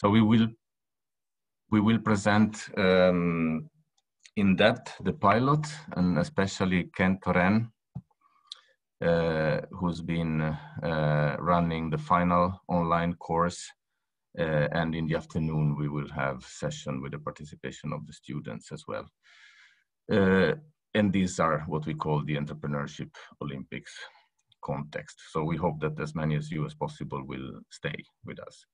So we will present in depth the pilot, and especially Kent Toren, who's been running the final online course. And in the afternoon, we will have session with the participation of the students as well. And these are what we call the Entrepreneurship Olympics context. So we hope that as many of you as possible will stay with us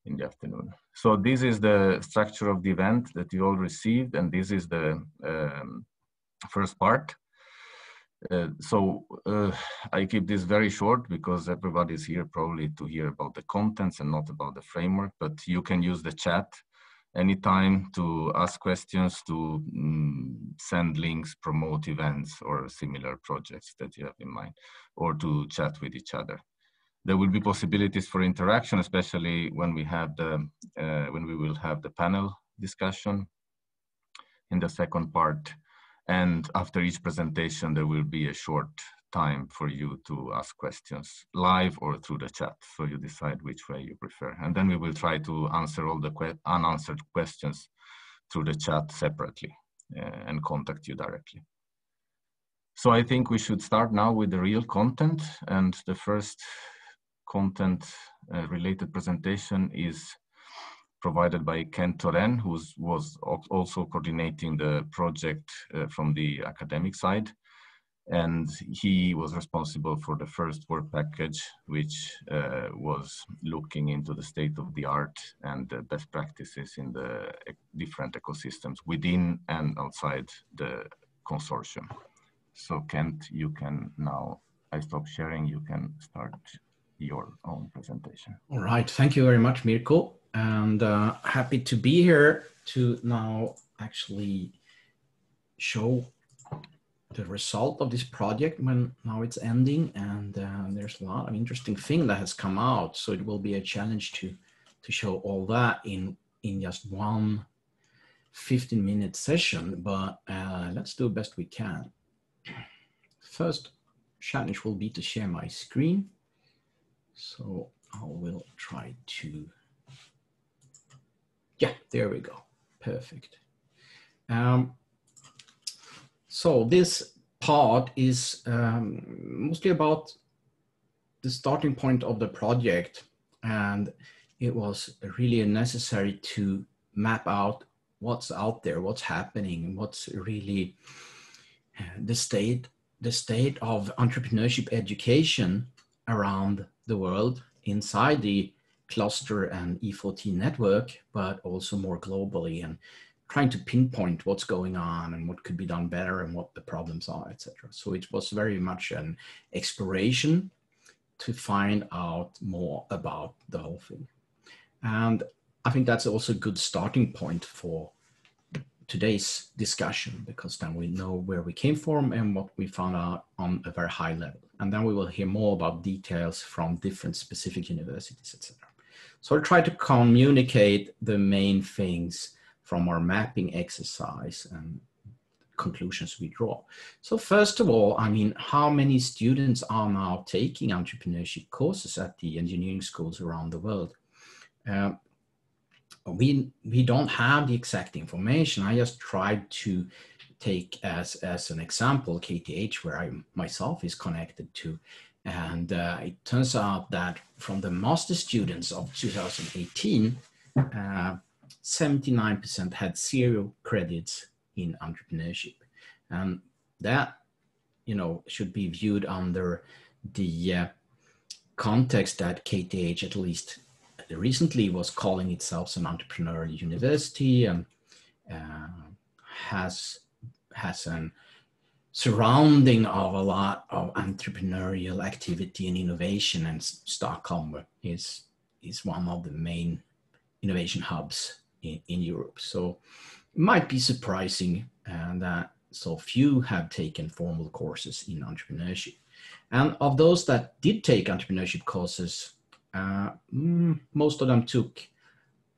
in the afternoon. So this is the structure of the event that you all received, and this is the first part. I keep this very short because everybody's here probably to hear about the contents and not about the framework, but you can use the chat anytime to ask questions, to send links, promote events or similar projects that you have in mind, or to chat with each other. There will be possibilities for interaction, especially when we have the when we will have the panel discussion in the second part. And after each presentation, there will be a short time for you to ask questions live or through the chat. So you decide which way you prefer. And then we will try to answer all the unanswered questions through the chat separately and contact you directly. So I think we should start now with the real content. And the first content related presentation is provided by Kent Toren, who was also coordinating the project from the academic side. And he was responsible for the first work package, which was looking into the state of the art and the best practices in the different ecosystems within and outside the consortium. So Kent, you can now, I stop sharing, you can start your own presentation. All right, thank you very much, Mirko. And happy to be here to now actually show the result of this project when now it's ending, and there's a lot of interesting thing that has come out. So it will be a challenge to show all that in just one 15-minute session, but let's do the best we can. First challenge will be to share my screen. So I will try to, yeah, there we go, perfect. So this part is mostly about the starting point of the project, and it was really necessary to map out what's out there, what's happening, what's really the state of entrepreneurship education around the world inside the cluster and E4T network, but also more globally, and trying to pinpoint what's going on and what could be done better and what the problems are, etc. So it was very much an exploration to find out more about the whole thing. And I think that's also a good starting point for today's discussion, because then we know where we came from and what we found out on a very high level. And then we will hear more about details from different specific universities, etc. So I'll try to communicate the main things from our mapping exercise and conclusions we draw. So first of all, I mean, how many students are now taking entrepreneurship courses at the engineering schools around the world? We don't have the exact information. I just tried to take as an example KTH, where I myself is connected to. And it turns out that from the master students of 2018, 79% had 0 credits in entrepreneurship. And that, you know, should be viewed under the context that KTH, at least recently, was calling itself an entrepreneurial university, and has an surrounding of a lot of entrepreneurial activity and innovation, and Stockholm is one of the main innovation hubs in Europe. So it might be surprising that so few have taken formal courses in entrepreneurship. And of those that did take entrepreneurship courses, most of them took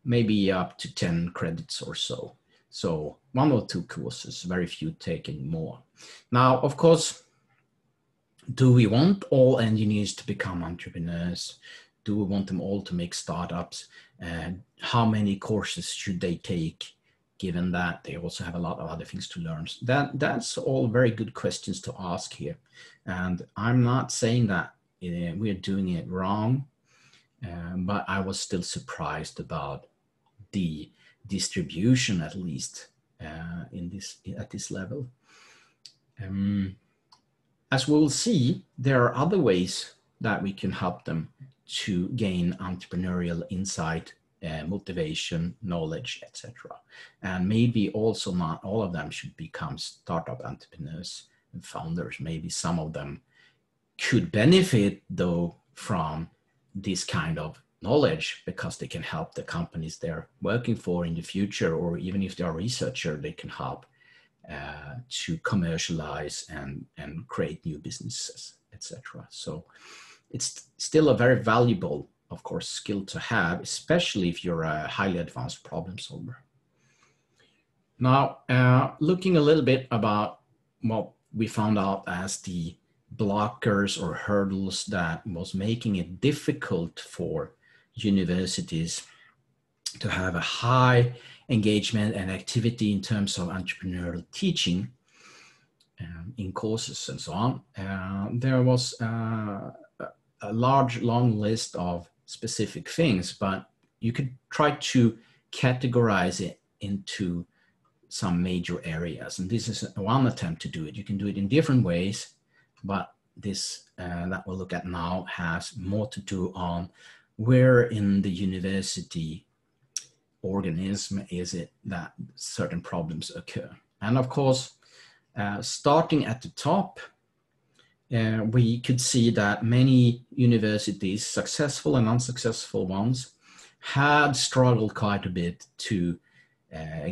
maybe up to 10 credits or so. So 1 or 2 courses, very few taking more. Now, of course, do we want all engineers to become entrepreneurs? Do we want them all to make startups? How many courses should they take, given that they also have a lot of other things to learn? That's all very good questions to ask here. And I'm not saying that we're doing it wrong, but I was still surprised about the distribution, at least at this level. As we'll see, there are other ways that we can help them to gain entrepreneurial insight, motivation, knowledge, etc. And maybe also not all of them should become startup entrepreneurs and founders. Maybe some of them could benefit, though, from this kind of knowledge, because they can help the companies they're working for in the future, or even if they're a researcher, they can help to commercialize and create new businesses, etc. So it's still a very valuable, of course, skill to have, especially if you're a highly advanced problem solver. Now, looking a little bit about what we found out as the blockers or hurdles that was making it difficult for universities to have a high engagement and activity in terms of entrepreneurial teaching in courses and so on. There was a long list of specific things, but you could try to categorize it into some major areas. And this is one attempt to do it. You can do it in different ways, but this that we'll look at now has more to do on where in the university organism is it that certain problems occur. And of course, starting at the top, we could see that many universities, successful and unsuccessful ones, had struggled quite a bit to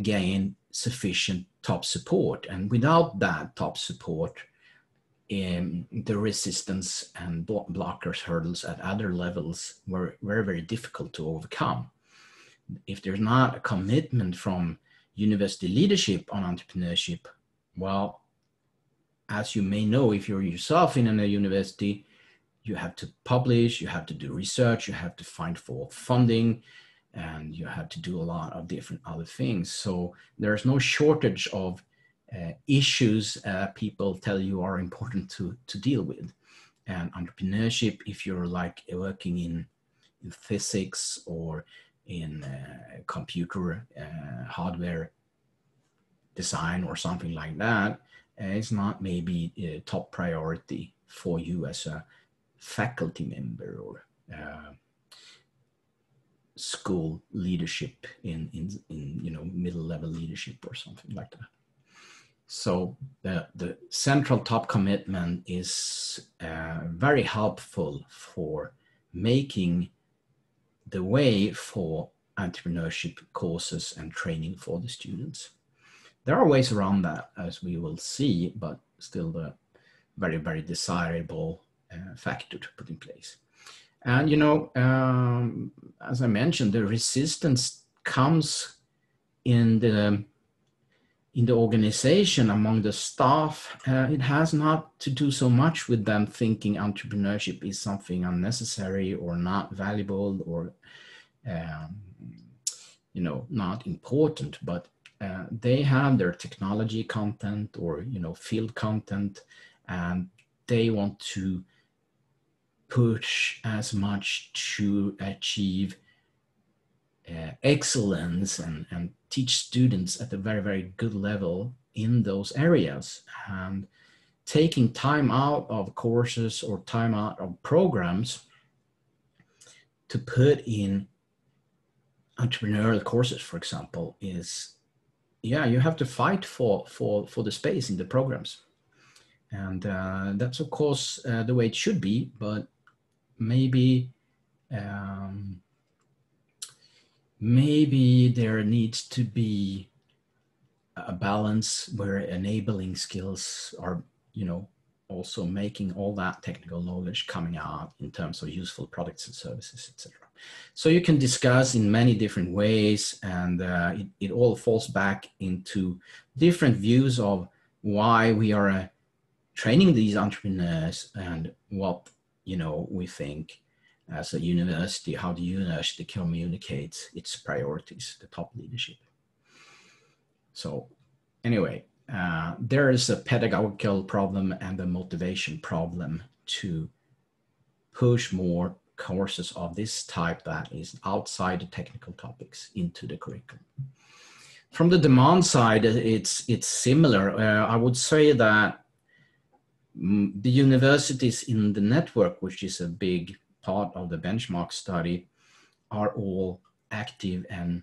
gain sufficient top support. And without that top support, the resistance and blockers, hurdles at other levels were very, very difficult to overcome. If there's not a commitment from university leadership on entrepreneurship, well, as you may know, if you're yourself in a university, you have to publish, you have to do research, you have to find for funding, and you have to do a lot of different other things. So there's no shortage of issues people tell you are important to deal with. And entrepreneurship, if you're like working in physics or in computer hardware design or something like that, is not maybe a top priority for you as a faculty member or school leadership in middle level leadership or something like that. So the central top commitment is very helpful for making the way for entrepreneurship courses and training for the students. There are ways around that, as we will see, but still the very, very desirable factor to put in place. And, as I mentioned, the resistance comes in the organization among the staff. It has not to do so much with them thinking entrepreneurship is something unnecessary or not valuable or, not important, but they have their technology content or, field content, and they want to push as much to achieve excellence and teach students at a very, very good level in those areas. And taking time out of courses or time out of programs to put in entrepreneurial courses, for example, is, you have to fight for the space in the programs. And that's, of course, the way it should be, but maybe there needs to be a balance where enabling skills are, also making all that technical knowledge coming out in terms of useful products and services, etc. So you can discuss in many different ways, and it all falls back into different views of why we are training these entrepreneurs and what, we think as a university, how the university communicates its priorities, the top leadership. So anyway, there is a pedagogical problem and a motivation problem to push more courses of this type that is outside the technical topics into the curriculum. From the demand side, it's similar. I would say that the universities in the network, which is a big part of the benchmark study, are all active and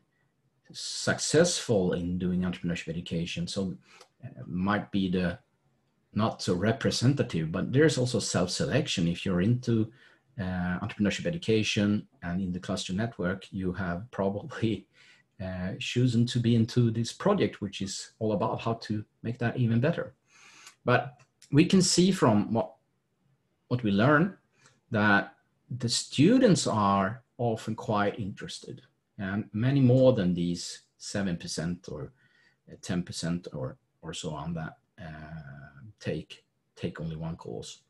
successful in doing entrepreneurship education. So might be the not so representative, but there's also self-selection. If you're into entrepreneurship education and in the cluster network, you have probably chosen to be into this project, which is all about how to make that even better. But we can see from what we learn that the students are often quite interested, and many more than these 7% or 10% or so on that take only one course.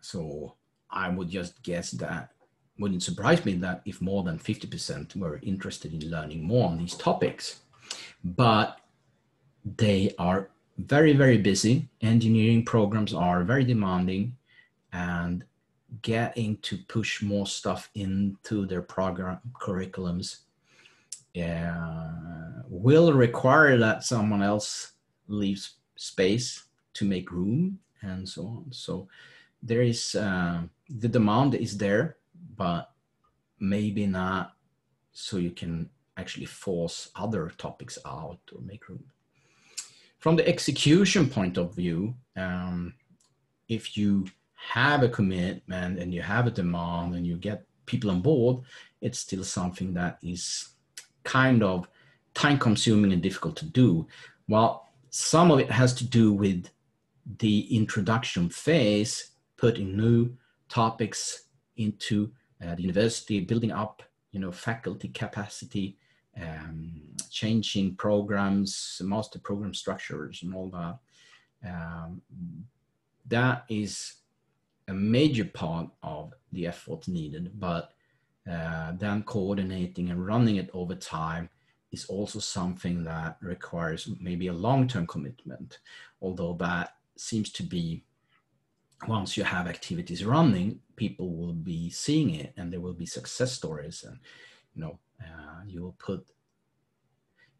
So I would just guess that wouldn't surprise me that if more than 50% were interested in learning more on these topics, but they are very, very busy. Engineering programs are very demanding, and getting to push more stuff into their program curriculums will require that someone else leaves space to make room and so on. So there is, the demand is there, but maybe not so you can actually force other topics out or make room. From the execution point of view, if you have a commitment and you have a demand and you get people on board, it's still something that is kind of time consuming and difficult to do. While some of it has to do with the introduction phase, putting new topics into the university, building up, faculty capacity, changing programs, master program structures and all that. That is a major part of the effort needed, but then coordinating and running it over time is also something that requires maybe a long-term commitment, although that seems to be, once you have activities running, people will be seeing it and there will be success stories, and you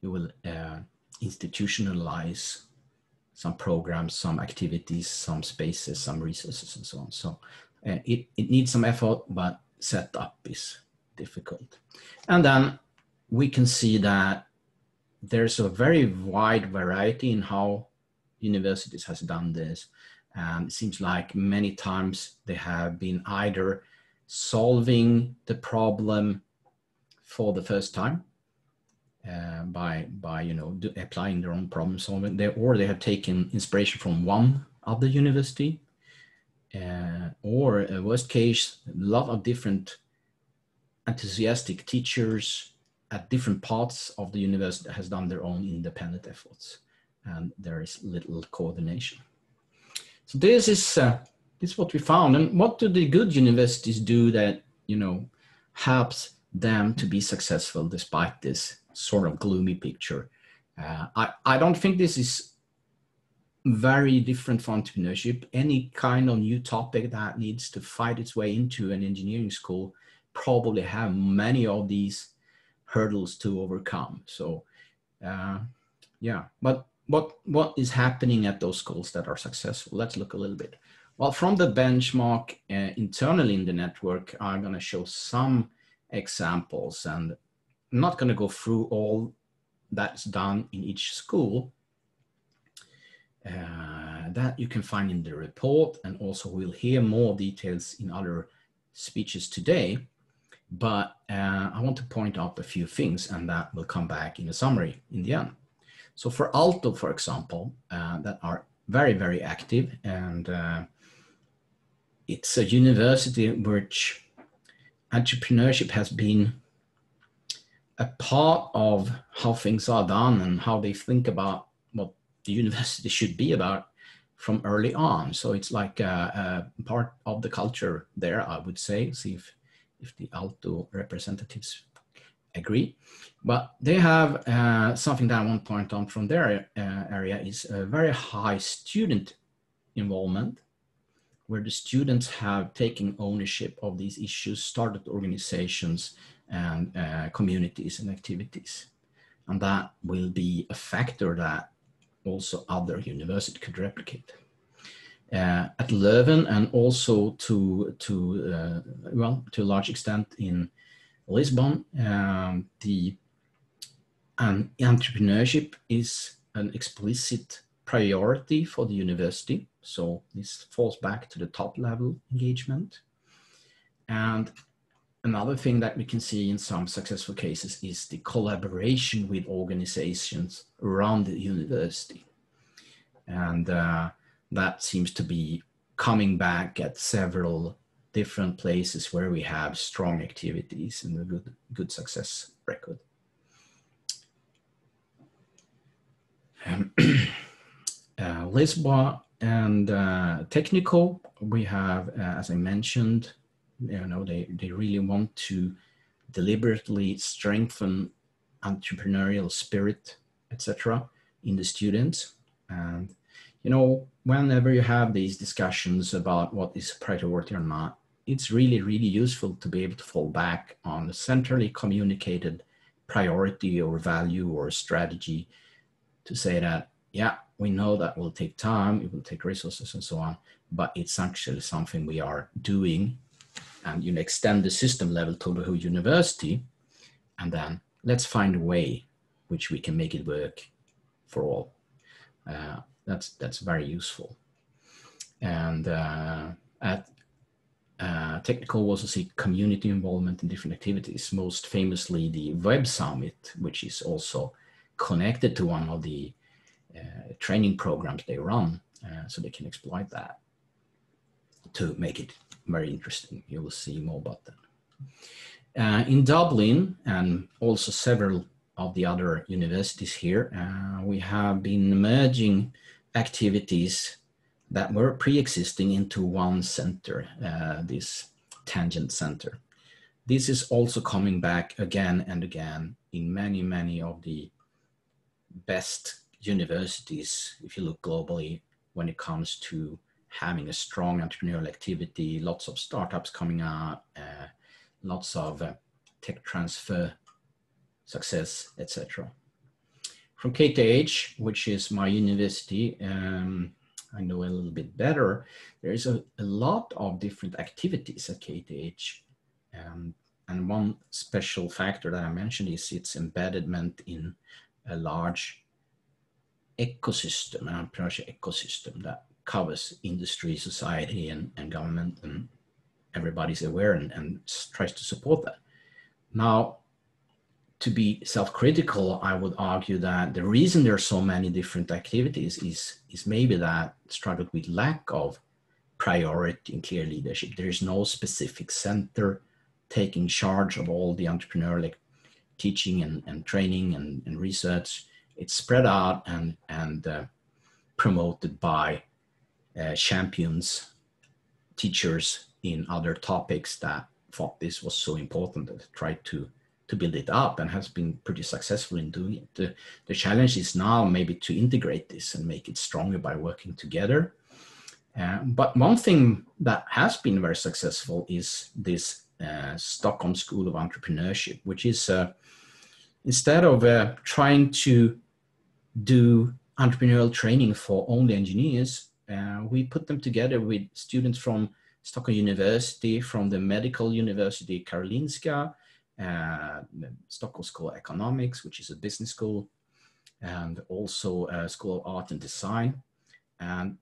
will institutionalize some programs, some activities, some spaces, some resources, and so on. So it needs some effort, but setup is difficult. And then we can see that there's a very wide variety in how universities has done this. And it seems like many times they have been either solving the problem for the first time by applying their own problem solving, or they have taken inspiration from one other university, or worst case, a lot of different enthusiastic teachers at different parts of the university has done their own independent efforts, and there is little coordination. So this is what we found. And what do the good universities do that helps them to be successful despite this sort of gloomy picture? I don't think this is very different from entrepreneurship. Any kind of new topic that needs to fight its way into an engineering school probably have many of these hurdles to overcome. So yeah, but what is happening at those schools that are successful? Let's look a little bit. Well, from the benchmark internally in the network, I'm going to show some examples, and I'm not going to go through all that's done in each school. That you can find in the report, and also we'll hear more details in other speeches today. But I want to point out a few things, and that will come back in a summary in the end. So for Aalto, for example, that are very, very active, and it's a university which entrepreneurship has been a part of how things are done and how they think about what the university should be about from early on. So it's like a part of the culture there, I would say. See if the Alto representatives agree. But they have something that I want to point out from their area is a very high student involvement, where the students have taken ownership of these issues, started organizations and communities and activities. And that will be a factor that also other universities could replicate. At Leuven and also to a large extent in Lisbon, entrepreneurship is an explicit priority for the university. So this falls back to the top level engagement. And another thing that we can see in some successful cases is the collaboration with organizations around the university. And that seems to be coming back at several different places where we have strong activities and a good success record. Lisbon and technical, we have, as I mentioned, they really want to deliberately strengthen entrepreneurial spirit, etc., in the students. And whenever you have these discussions about what is a priority or not, it's really, really useful to be able to fall back on a centrally communicated priority or value or strategy to say that, yeah, we know that will take time, it will take resources and so on, but it's actually something we are doing, and extend the system level to the whole university, and then let's find a way which we can make it work for all. That's very useful. And at technical, we also see community involvement in different activities, most famously the Web Summit, which is also connected to one of the training programs they run, so they can exploit that to make it very interesting. You will see more about that. In Dublin, and also several of the other universities here, we have been merging activities that were pre-existing into one center, this Tangent Center. This is also coming back again and again in many, many of the best universities, if you look globally, when it comes to having a strong entrepreneurial activity, lots of startups coming out, lots of tech transfer success, etc. From KTH, which is my university, I know a little bit better, there is a lot of different activities at KTH. And one special factor that I mentioned is its embeddment in a large ecosystem, an entrepreneurship ecosystem that covers industry, society, and government, and everybody's aware and tries to support that. Now, to be self-critical, I would argue that the reason there are so many different activities is maybe that struggled with lack of priority and clear leadership. There is no specific center taking charge of all the entrepreneurial teaching and training and research. It's spread out and promoted by champions, teachers in other topics that thought this was so important that tried to build it up and has been pretty successful in doing it. The challenge is now maybe to integrate this and make it stronger by working together. But one thing that has been very successful is this Stockholm School of Entrepreneurship, which is instead of trying to do entrepreneurial training for only engineers, we put them together with students from Stockholm University, from the Medical University Karolinska, Stockholm School of Economics, which is a business school, and also a School of Art and Design. And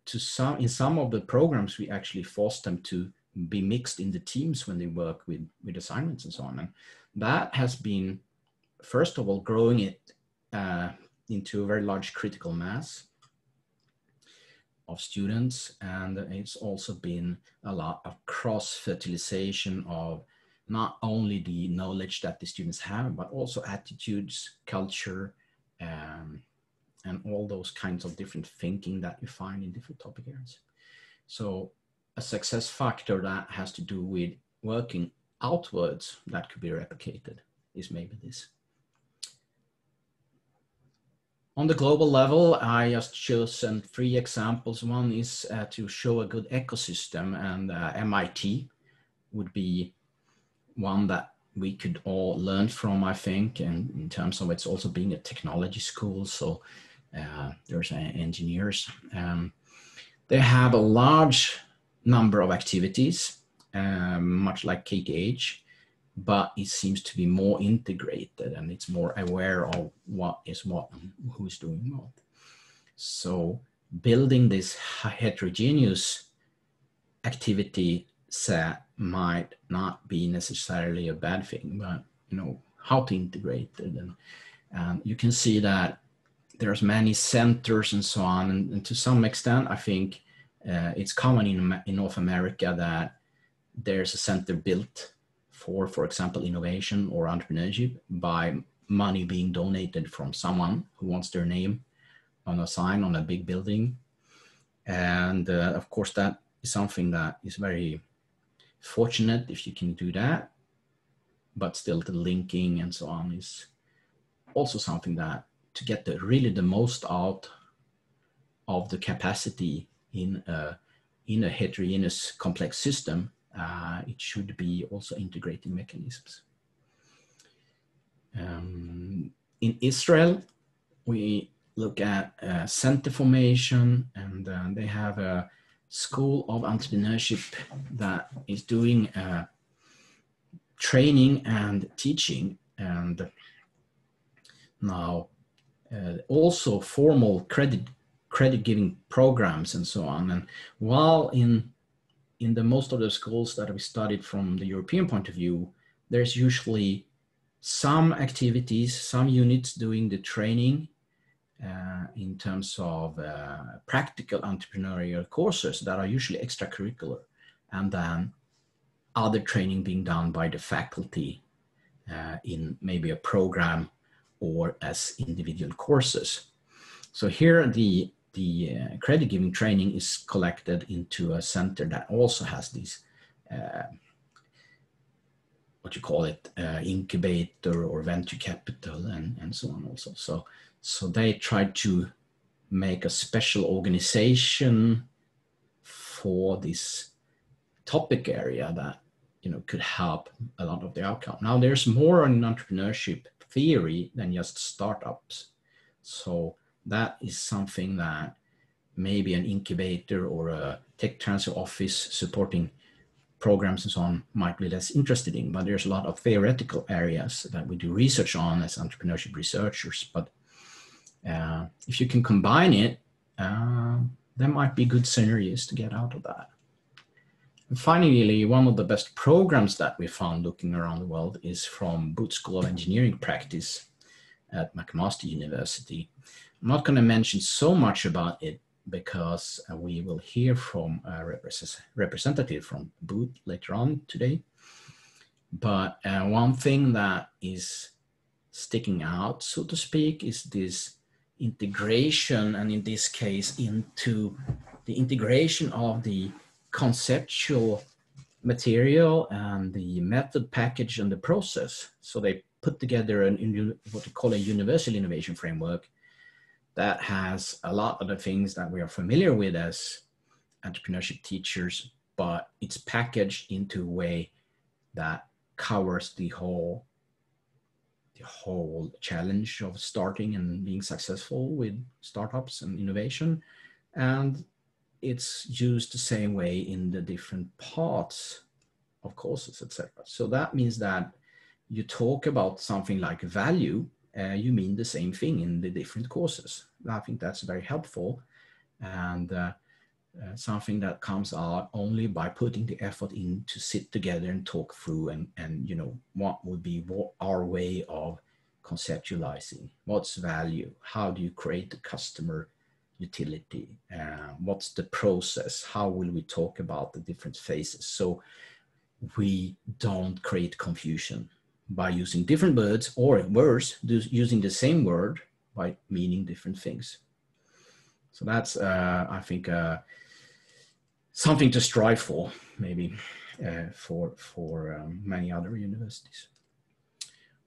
in some of the programs, we actually forced them to be mixed in the teams when they work with assignments and so on. And that has been, first of all, growing it into a very large critical mass of students. And it's also been a lot of cross-fertilization of not only the knowledge that the students have, but also attitudes, culture, and all those kinds of different thinking that you find in different topic areas. So a success factor that has to do with working outwards that could be replicated is maybe this. On the global level, I just chosen 3 examples. One is to show a good ecosystem, and MIT would be one that we could all learn from, I think, and in terms of it's also being a technology school. So there's engineers. They have a large number of activities, much like KTH, but it seems to be more integrated and it's more aware of what is what and who's doing what. So building this heterogeneous activity set might not be necessarily a bad thing, but you know, how to integrate it. And you can see that there's many centers and so on. And to some extent, I think it's common in North America that there's a center built for example, innovation or entrepreneurship by money being donated from someone who wants their name on a sign on a big building. And of course, that is something that is very fortunate if you can do that, but still the linking and so on is also something that to get really the most out of the capacity in a heterogeneous complex system, it should be also integrating mechanisms. In Israel, we look at center formation, and they have a school of entrepreneurship that is doing training and teaching, and now also formal credit giving programs and so on. And while in the most of the schools that we studied from the European point of view, there's usually some activities, some units doing the training in terms of practical entrepreneurial courses that are usually extracurricular, and then other training being done by the faculty in maybe a program or as individual courses. So here the credit giving training is collected into a center that also has these what you call it, incubator or venture capital and so on also. So they tried to make a special organization for this topic area that, you know, could help a lot of the outcome. Now there's more in entrepreneurship theory than just startups. So that is something that maybe an incubator or a tech transfer office supporting programs and so on might be less interested in, but there's a lot of theoretical areas that we do research on as entrepreneurship researchers. But if you can combine it, there might be good synergies to get out of that. And finally, one of the best programs that we found looking around the world is from Booth School of Engineering Practice at McMaster University. I'm not going to mention so much about it because we will hear from a representative from Booth later on today. But one thing that is sticking out, so to speak, is this integration, and in this case into the integration of the conceptual material and the method package and the process. So they put together what we call a universal innovation framework that has a lot of the things that we are familiar with as entrepreneurship teachers, but it's packaged into a way that covers the whole challenge of starting and being successful with startups and innovation. And it's used the same way in the different parts of courses, etc. So that means that you talk about something like value, you mean the same thing in the different courses. I think that's very helpful, and something that comes out only by putting the effort in to sit together and talk through and you know, what would be our way of conceptualizing what's value, how do you create the customer utility, what's the process, how will we talk about the different phases, so we don't create confusion by using different words, or worse, using the same word by meaning different things. So that's, I think, something to strive for, maybe, for many other universities.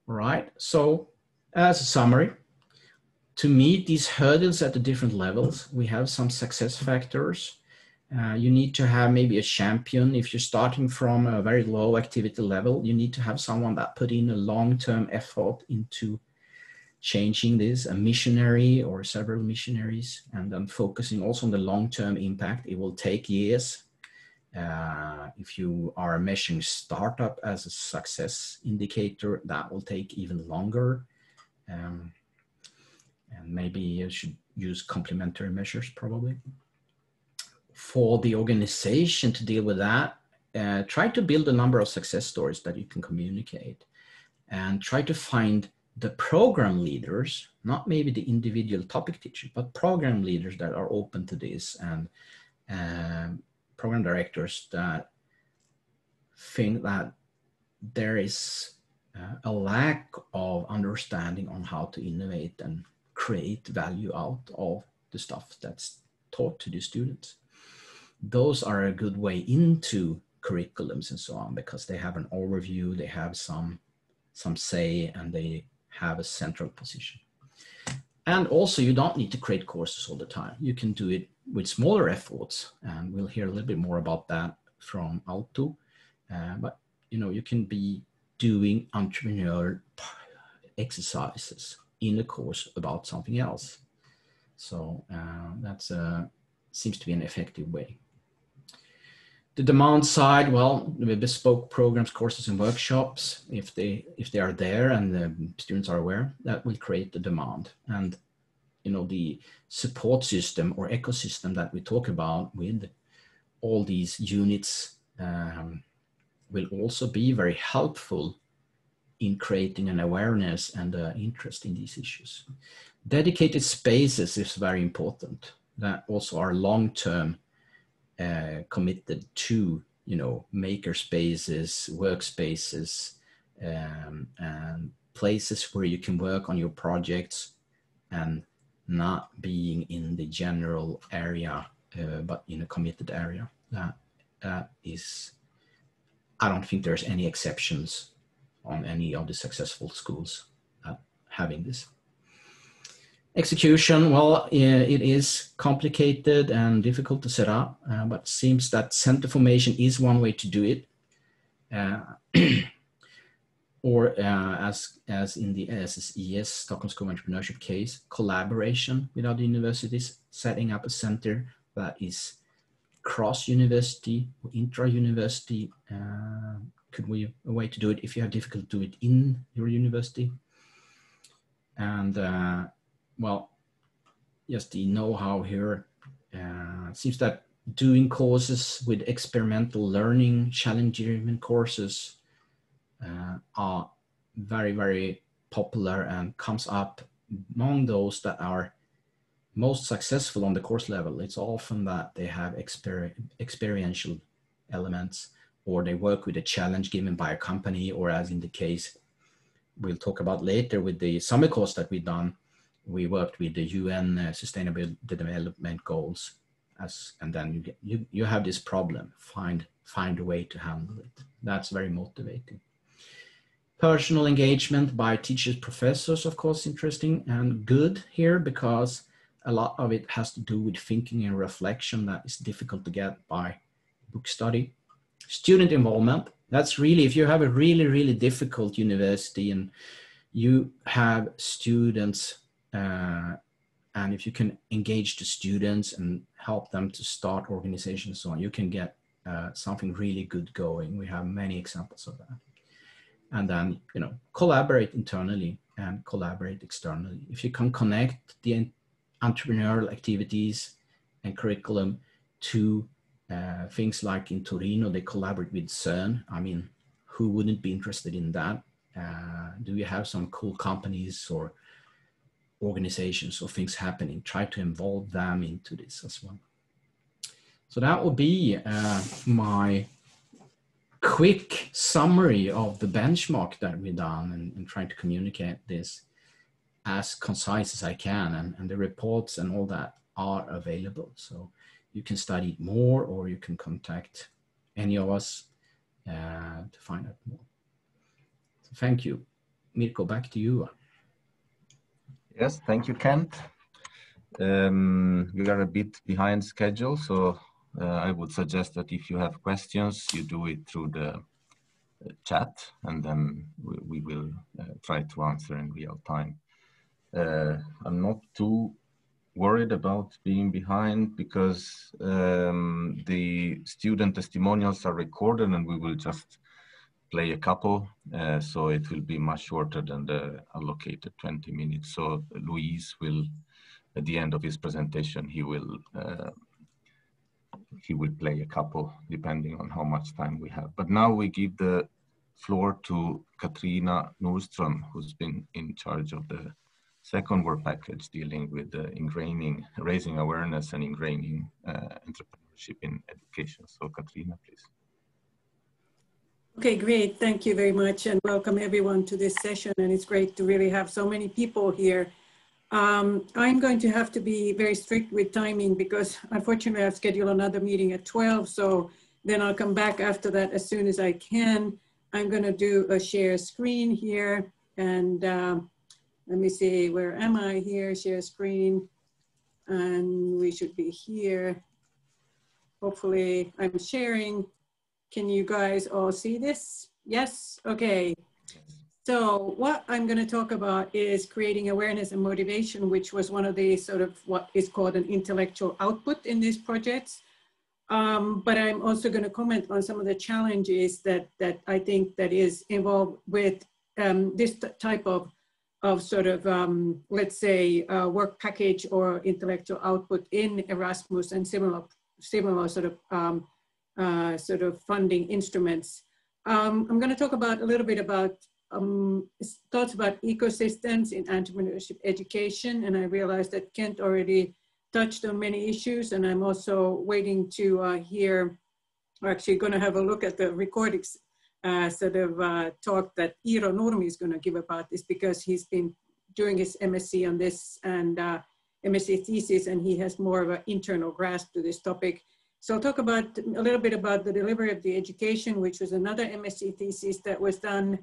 All right, so as a summary, to meet these hurdles at the different levels, we have some success factors. You need to have maybe a champion. If you're starting from a very low activity level, you need to have someone that put in a long-term effort into changing this, a missionary or several missionaries, and then focusing also on the long-term impact. It will take years. If you are measuring startup as a success indicator, that will take even longer. And maybe you should use complementary measures probably. For the organization to deal with that, try to build a number of success stories that you can communicate, and try to find the program leaders, not maybe the individual topic teachers, but program leaders that are open to this, and program directors that think that there is a lack of understanding on how to innovate and create value out of the stuff that's taught to the students. Those are a good way into curriculums and so on, because they have an overview, they have some say, and they have a central position. And also, you don't need to create courses all the time. You can do it with smaller efforts, and we'll hear a little bit more about that from Alto. But you can be doing entrepreneurial exercises in a course about something else. So that's seems to be an effective way. The demand side, well, the bespoke programs, courses, and workshops, if they are there and the students are aware, that will create the demand. And the support system or ecosystem that we talk about with all these units will also be very helpful in creating an awareness and interest in these issues. Dedicated spaces is very important, that also are long-term committed to, maker spaces, workspaces, and places where you can work on your projects and not being in the general area, but in a committed area. That is, I don't think there's any exceptions on any of the successful schools having this. Execution, well, it is complicated and difficult to set up, but it seems that center formation is one way to do it. Or as in the SSES, Stockholm School of Entrepreneurship case, collaboration with other universities, setting up a center that is cross-university or intra-university could be a way to do it if you have difficulty to do it in your university. And well, just the know-how here, it seems that doing courses with experimental learning, challenge-driven courses are very, very popular and comes up among those that are most successful on the course level. It's often that they have experiential elements, or they work with a challenge given by a company, or as in the case we'll talk about later with the summer course that we've done, we worked with the UN Sustainable Development Goals, and then you have this problem, find a way to handle it. That's very motivating. Personal engagement by teachers, professors, of course, interesting and good here, because a lot of it has to do with thinking and reflection that is difficult to get by book study. Student involvement, that's really, if you have a really, really difficult university and you have students, and if you can engage the students and help them to start organizations and so on, you can get something really good going. We have many examples of that. And then, collaborate internally and collaborate externally. If you can connect the entrepreneurial activities and curriculum to things like in Torino, they collaborate with CERN. I mean, who wouldn't be interested in that? Do you have some cool companies or organizations or things happening? Try to involve them into this as well. So that will be my quick summary of the benchmark that we've done and trying to communicate this. as concise as I can, and the reports and all that are available. So you can study more, or you can contact any of us to find out more. So thank you. Mirko, back to you. Yes, thank you, Kent. We are a bit behind schedule, so I would suggest that if you have questions, you do it through the chat, and then we will try to answer in real time. I'm not too worried about being behind, because the student testimonials are recorded and we will just play a couple, so it will be much shorter than the allocated 20 minutes. So Luis will, at the end of his presentation, he will play a couple depending on how much time we have. But now we give the floor to Katrina Nordström, who's been in charge of the second work package dealing with the ingraining, raising awareness and ingraining entrepreneurship in education. So Katrina, please. Okay, great. Thank you very much, and welcome everyone to this session. And it's great to really have so many people here. I'm going to have to be very strict with timing, because unfortunately I've scheduled another meeting at 12. So then I'll come back after that as soon as I can. I'm going to do a share screen here, and let me see, where am I here? Share screen, and we should be here. Hopefully I'm sharing. Can you guys all see this? Yes, okay. So what I'm going to talk about is creating awareness and motivation, which was one of the sort of what is called an intellectual output in these projects. But I'm also going to comment on some of the challenges that I think that is involved with this type of sort of, let's say, work package or intellectual output in Erasmus and similar sort of funding instruments. I'm going to talk about a little bit about thoughts about ecosystems in entrepreneurship education, and I realized that Kent already touched on many issues, and I'm also waiting to hear, we're actually going to have a look at the recordings talk that Iiro Nurmi is going to give about this, because he's been doing his MSc on this and MSc thesis, and he has more of an internal grasp to this topic. So I'll talk about a little bit about the delivery of the education, which was another MSc thesis that was done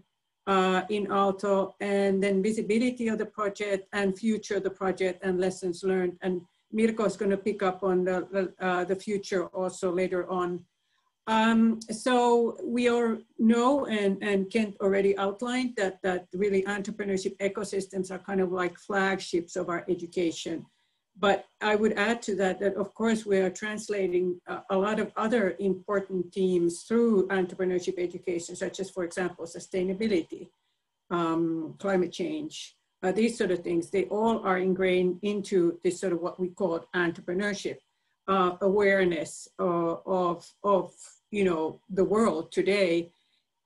in Aalto, and then visibility of the project and future of the project and lessons learned. And Mirko is going to pick up on the future also later on. So we all know, and Kent already outlined, that really entrepreneurship ecosystems are kind of like flagships of our education. But I would add to that, that of course we are translating a lot of other important themes through entrepreneurship education, such as, for example, sustainability, climate change, these sort of things. They all are ingrained into this sort of what we call entrepreneurship, awareness of the world today.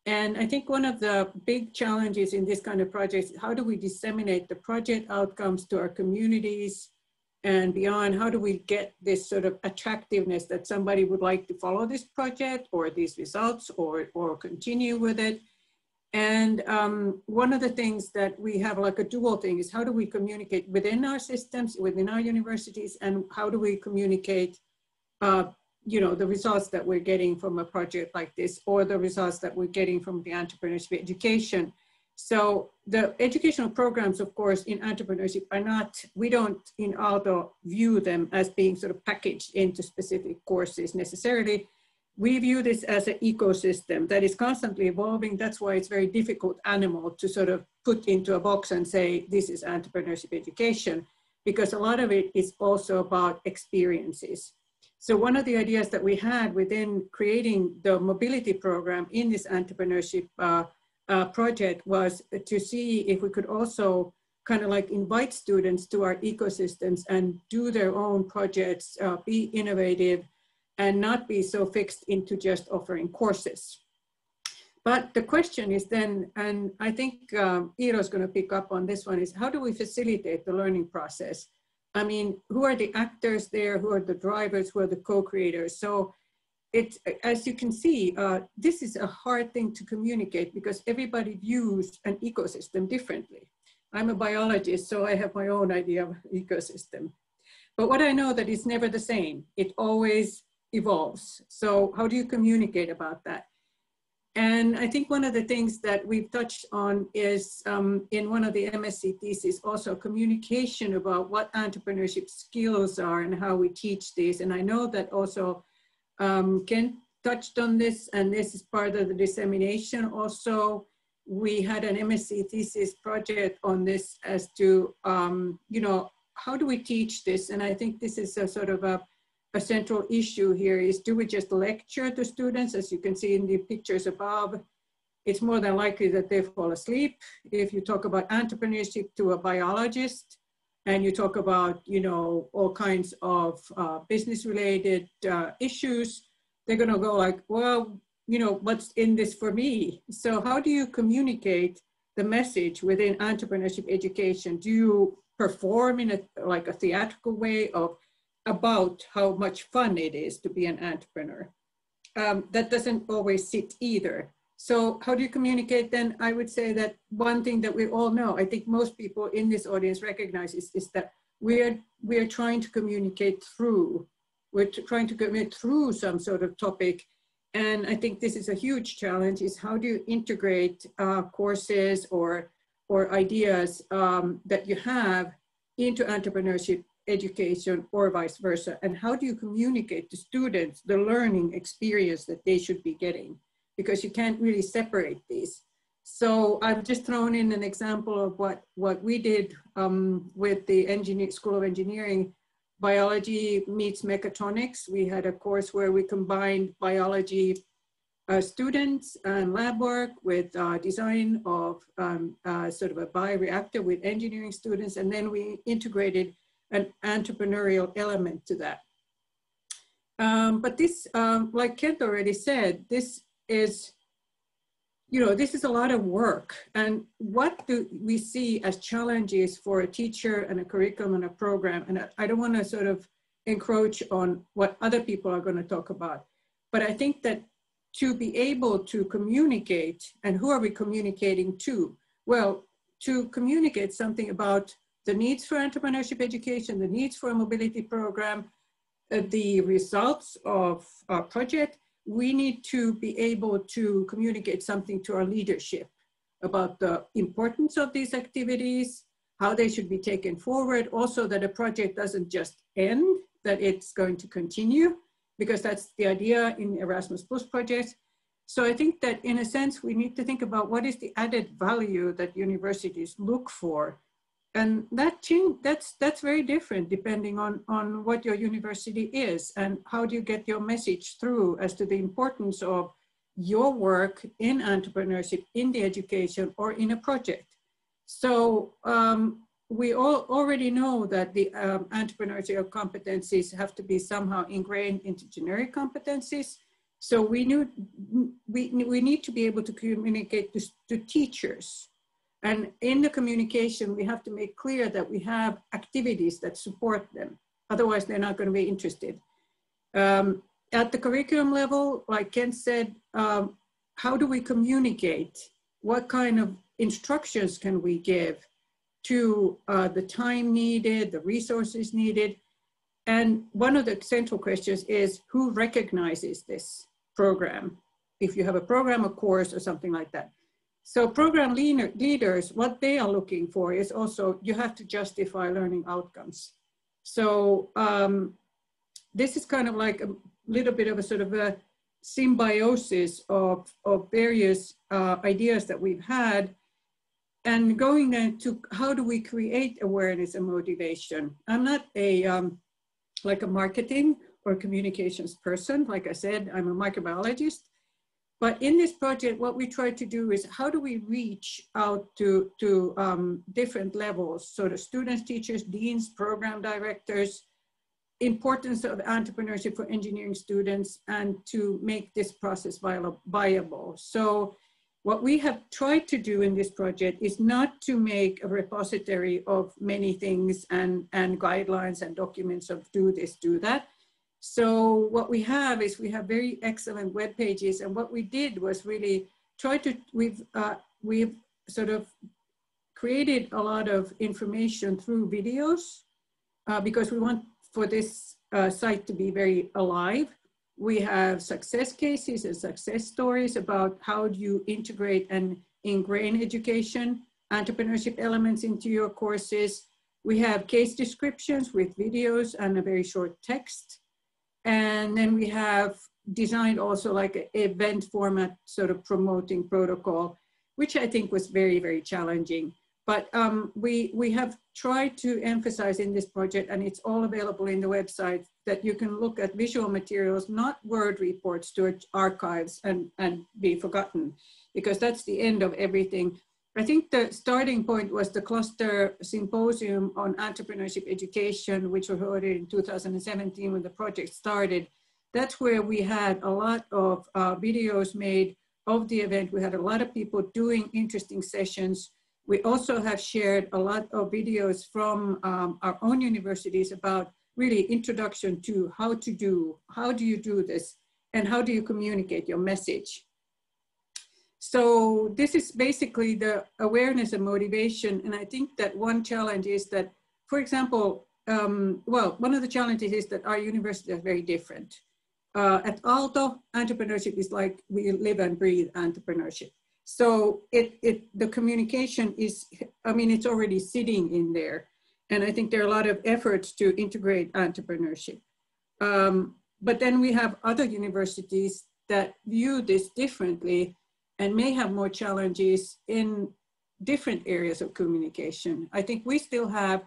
And I think one of the big challenges in this kind of projects, how do we disseminate the project outcomes to our communities and beyond? How do we get this sort of attractiveness that somebody would like to follow this project or these results or continue with it? And one of the things that we have like a dual thing is, how do we communicate within our systems, within our universities, and how do we communicate the results that we're getting from a project like this, or the results that we're getting from the entrepreneurship education. So the educational programs, of course, in entrepreneurship are not, we don't in Aalto view them as being sort of packaged into specific courses necessarily. We view this as an ecosystem that is constantly evolving. That's why it's a very difficult animal to sort of put into a box and say, this is entrepreneurship education, because a lot of it is also about experiences. So one of the ideas that we had within creating the mobility program in this entrepreneurship project was to see if we could also kind of like invite students to our ecosystems and do their own projects, be innovative, and not be so fixed into just offering courses. But the question is then, and I think Iiro is going to pick up on this one, is how do we facilitate the learning process? I mean, who are the actors there? Who are the drivers? Who are the co-creators? So it's, as you can see, this is a hard thing to communicate because everybody views an ecosystem differently. I'm a biologist, so I have my own idea of ecosystem. But what I know that it's never the same. It always evolves. So how do you communicate about that? And I think one of the things that we've touched on is in one of the MSc theses, also communication about what entrepreneurship skills are and how we teach these. And I know that also Ken touched on this, and this is part of the dissemination. Also, we had an MSc thesis project on this as to, you know, how do we teach this? And I think this is a sort of a central issue here is, do we just lecture to students? As you can see in the pictures above, it's more than likely that they fall asleep. If you talk about entrepreneurship to a biologist and you talk about, you know, all kinds of business related issues, they're gonna go like, well, you know, what's in this for me? So how do you communicate the message within entrepreneurship education? Do you perform in like a theatrical way of about how much fun it is to be an entrepreneur? That doesn't always sit either. So how do you communicate then? I would say that one thing that we all know, I think most people in this audience recognize is that we're trying to communicate through. We're trying to communicate through some sort of topic. And I think this is a huge challenge, is how do you integrate courses or ideas that you have into entrepreneurship education or vice versa, and how do you communicate to students the learning experience that they should be getting, because you can't really separate these. So I've just thrown in an example of what we did with the School of Engineering, biology meets mechatronics. We had a course where we combined biology students and lab work with design of sort of a bioreactor with engineering students, and then we integrated an entrepreneurial element to that. But this, like Kent already said, this is, you know, this is a lot of work. And what do we see as challenges for a teacher and a curriculum and a program? And I don't want to sort of encroach on what other people are going to talk about, but I think that to be able to communicate, and who are we communicating to? Well, to communicate something about the needs for entrepreneurship education, the needs for a mobility program, the results of our project, we need to be able to communicate something to our leadership about the importance of these activities, how they should be taken forward, also that a project doesn't just end, that it's going to continue, because that's the idea in Erasmus Plus projects. So I think that in a sense, we need to think about what is the added value that universities look for. And that's very different depending on what your university is and how do you get your message through as to the importance of your work in entrepreneurship, in the education, or in a project. So we all already know that the entrepreneurial competencies have to be somehow ingrained into generic competencies. So we need to be able to communicate to teachers. And in the communication, we have to make clear that we have activities that support them. Otherwise, they're not going to be interested. At the curriculum level, like Ken said, how do we communicate? What kind of instructions can we give to the time needed, the resources needed? And one of the central questions is, who recognizes this program? If you have a program, a course, or something like that. So program leaders, what they are looking for is also, you have to justify learning outcomes. So this is kind of like a little bit of a sort of a symbiosis of various ideas that we've had, and going then to how do we create awareness and motivation. I'm not like a marketing or communications person. Like I said, I'm a microbiologist. But in this project, what we try to do is, how do we reach out to different levels? So the students, teachers, deans, program directors, importance of entrepreneurship for engineering students, and to make this process viable. So what we have tried to do in this project is not to make a repository of many things and guidelines and documents of do this, do that. So what we have is we have very excellent web pages, and what we did was really try to, we've sort of created a lot of information through videos because we want for this site to be very alive. We have success cases and success stories about how do you integrate and ingrain education, entrepreneurship elements into your courses. We have case descriptions with videos and a very short text. And then we have designed also like an event format, sort of promoting protocol, which I think was very, very challenging. But we have tried to emphasize in this project, and it's all available in the website, that you can look at visual materials, not Word reports to archives and be forgotten, because that's the end of everything. I think the starting point was the cluster symposium on entrepreneurship education, which was held in 2017 when the project started. That's where we had a lot of videos made of the event. We had a lot of people doing interesting sessions. We also have shared a lot of videos from our own universities about really introduction to how do you do this, and how do you communicate your message. So this is basically the awareness and motivation. And I think that one challenge is that, for example, well, one of the challenges is that our universities are very different. At Aalto, entrepreneurship is like we live and breathe entrepreneurship. So the communication is, I mean, it's already sitting in there. And I think there are a lot of efforts to integrate entrepreneurship. But then we have other universities that view this differently and may have more challenges in different areas of communication. I think we still have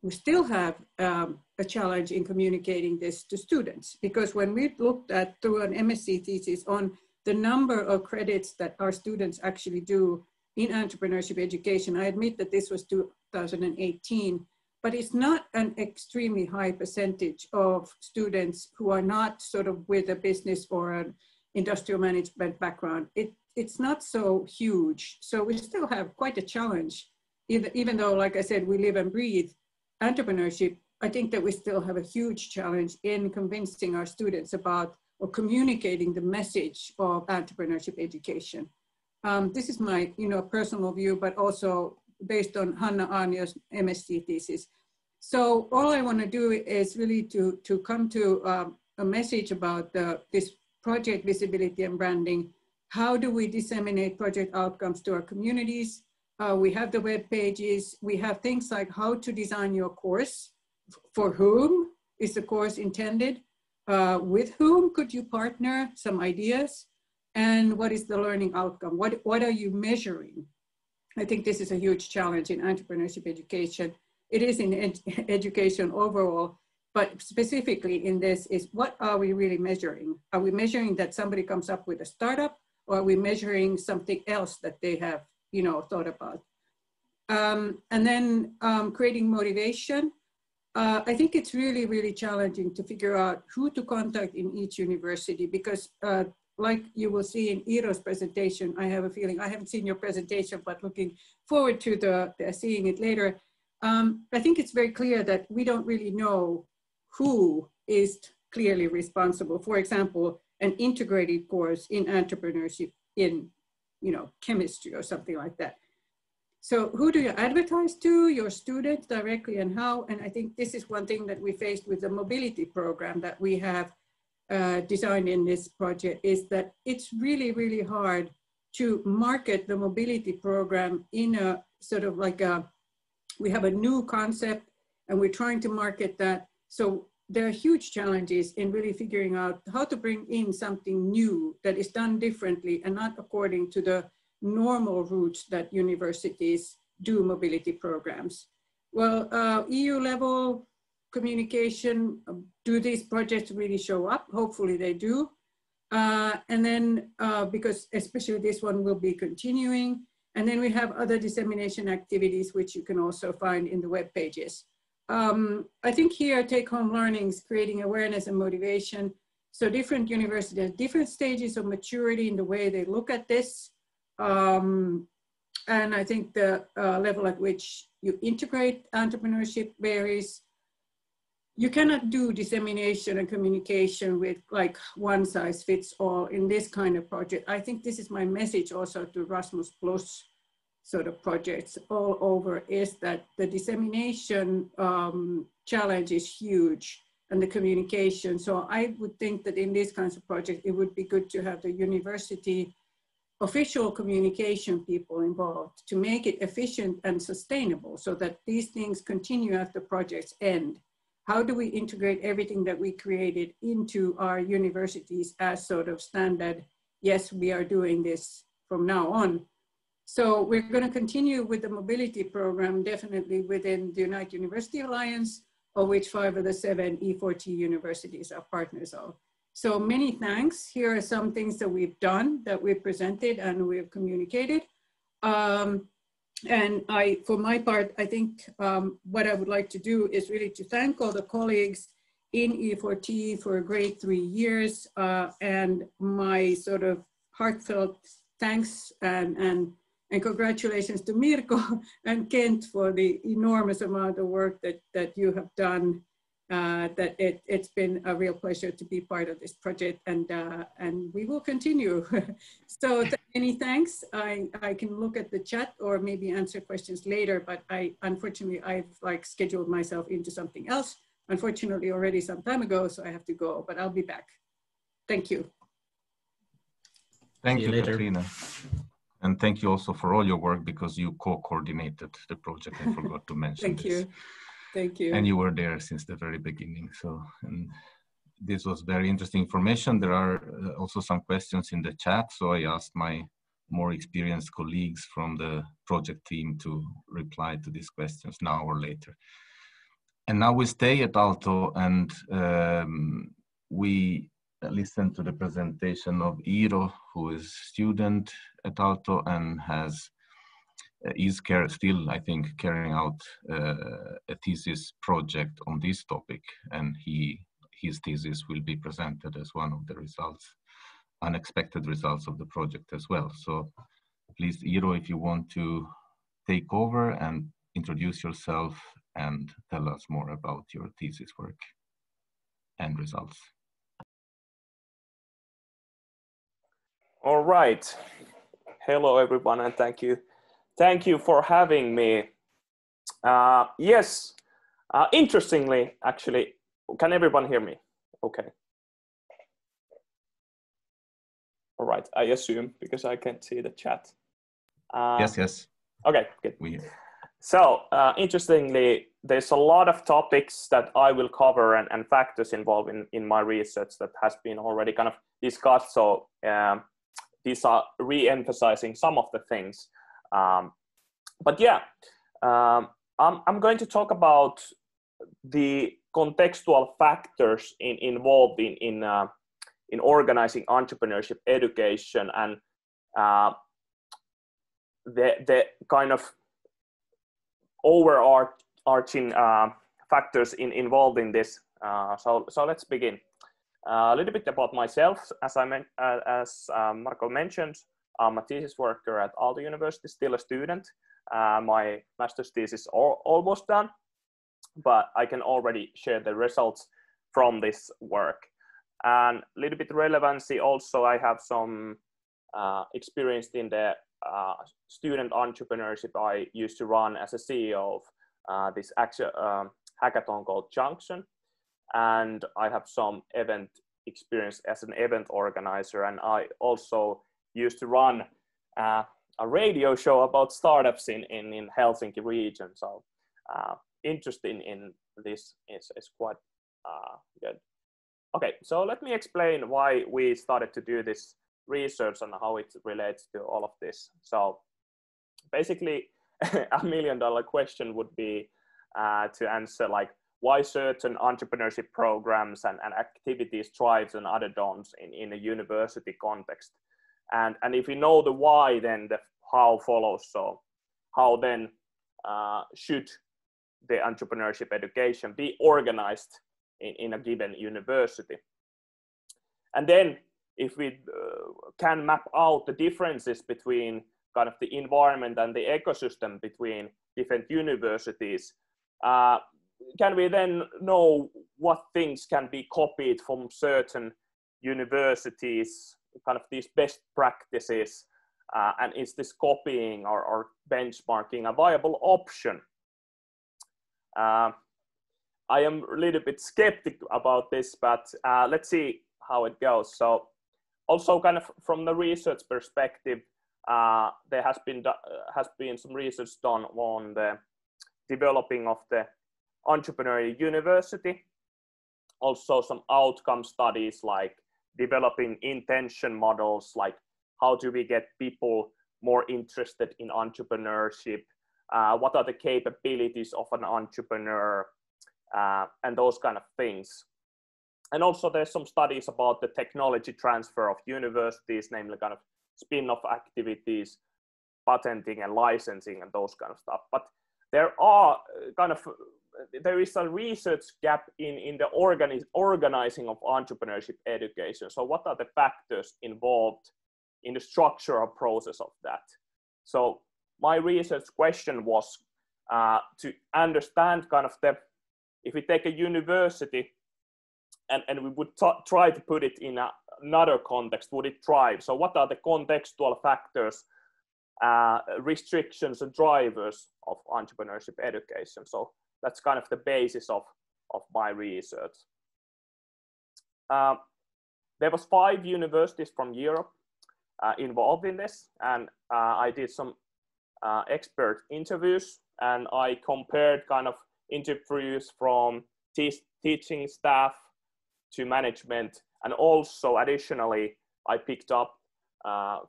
a challenge in communicating this to students, because when we looked at through an MSc thesis on the number of credits that our students actually do in entrepreneurship education, I admit that this was 2018, but it's not an extremely high percentage of students who are not sort of with a business or an industrial management background. It's not so huge. So we still have quite a challenge, even though, like I said, we live and breathe entrepreneurship. I think that we still have a huge challenge in convincing our students about or communicating the message of entrepreneurship education. This is my personal view, but also based on Hanna Aarnio's MSc thesis. So all I want to do is really to come to a message about this project visibility and branding. How do we disseminate project outcomes to our communities? We have the web pages. We have things like how to design your course. For whom is the course intended? With whom could you partner? Some ideas. And what is the learning outcome? What are you measuring? I think this is a huge challenge in entrepreneurship education. It is in education overall, but specifically in this is what are we really measuring? Are we measuring that somebody comes up with a startup, or are we measuring something else that they have thought about? And then creating motivation. I think it's really, really challenging to figure out who to contact in each university, because like you will see in Iiro's presentation, I have a feeling, I haven't seen your presentation, but looking forward to seeing it later. I think it's very clear that we don't really know who is clearly responsible. For example, an integrated course in entrepreneurship in chemistry or something like that. So who do you advertise to? Your students directly, and how? And I think this is one thing that we faced with the mobility program that we have designed in this project, is that it's really, really hard to market the mobility program in a sort of like we have a new concept and we're trying to market that. So there are huge challenges in really figuring out how to bring in something new that is done differently and not according to the normal routes that universities do mobility programs. Well, EU level communication, do these projects really show up? Hopefully they do. And then, because especially this one will be continuing. And then we have other dissemination activities, which you can also find in the web pages. I think here, take-home learnings, creating awareness and motivation. So different universities have different stages of maturity in the way they look at this. And I think the level at which you integrate entrepreneurship varies. You cannot do dissemination and communication with like one size fits all in this kind of project. I think this is my message also to Erasmus Plus. sort of projects all over is that the dissemination challenge is huge and the communication. So I would think that in these kinds of projects, it would be good to have the university official communication people involved to make it efficient and sustainable so that these things continue after projects end. How do we integrate everything that we created into our universities as sort of standard? Yes, we are doing this from now on. So we're going to continue with the mobility program, definitely within the Unite University Alliance, of which 5 of the 7 E4T universities are partners of. So many thanks. Here are some things that we've done, that we've presented and we've communicated. And for my part, I think what I would like to do is really to thank all the colleagues in E4T for a great 3 years, and my sort of heartfelt thanks and congratulations to Mirko and Kent for the enormous amount of work that you have done. That it's been a real pleasure to be part of this project, and we will continue. So many thanks. I can look at the chat or maybe answer questions later, but unfortunately I've scheduled myself into something else, unfortunately already some time ago, so I have to go, but I'll be back. Thank you. Thank you, Katrina. And thank you also for all your work, because you co-coordinated the project. I forgot to mention Thank this. you. Thank you. And you were there since the very beginning. So, and this was very interesting information. There are also some questions in the chat. So I asked my more experienced colleagues from the project team to reply to these questions now or later. And now we stay at Aalto, and we listen to the presentation of Iiro, who is student at Aalto and is still, I think, carrying out a thesis project on this topic, and his thesis will be presented as one of the results, unexpected results of the project as well. So please, Iiro, if you want to take over and introduce yourself and tell us more about your thesis work and results. All right. Hello, everyone, and thank you. Thank you for having me. Yes, interestingly, actually, can everyone hear me? Okay. All right, I assume, because I can't see the chat. Yes. Okay, good. So, interestingly, there's a lot of topics that I will cover and factors involved in my research that has been already kind of discussed. So these are re-emphasizing some of the things. But yeah, I'm going to talk about the contextual factors involved in organizing entrepreneurship education, and the kind of overarching factors involved in this. So let's begin. A little bit about myself. As Marco mentioned, I'm a thesis worker at Aalto University, still a student. My master's thesis is almost done, but I can already share the results from this work. And a little bit relevancy also, I have some experience in the student entrepreneurship I used to run as a CEO of this hackathon called Junction. And I have some event experience as an event organizer, and I also used to run a radio show about startups in Helsinki region. So interest in this is quite good. Okay, so let me explain why we started to do this research and how it relates to all of this. So basically, $1 million question would be to answer like why certain entrepreneurship programs and activities thrive and other don't in a university context. And if you know the why, then the how follows. So how then should the entrepreneurship education be organized in a given university? And then if we can map out the differences between kind of the environment and the ecosystem between different universities, can we then know what things can be copied from certain universities, kind of these best practices, and is this copying or benchmarking a viable option? I am a little bit skeptical about this, but let's see how it goes. So also kind of from the research perspective, there has been some research done on the developing of the entrepreneurial university. Also some outcome studies like developing intention models, like how do we get people more interested in entrepreneurship? What are the capabilities of an entrepreneur? And those kind of things. And also there's some studies about the technology transfer of universities, namely kind of spin-off activities, patenting and licensing and those kind of stuff. But there is a research gap in the organizing of entrepreneurship education. So what are the factors involved in the structural process of that? So my research question was to understand kind of if we take a university and we would try to put it in another context, would it thrive? So what are the contextual factors, restrictions and drivers of entrepreneurship education? So that's kind of the basis of my research. There was 5 universities from Europe involved in this, and I did some expert interviews, and I compared kind of interviews from teaching staff to management, and also additionally I picked up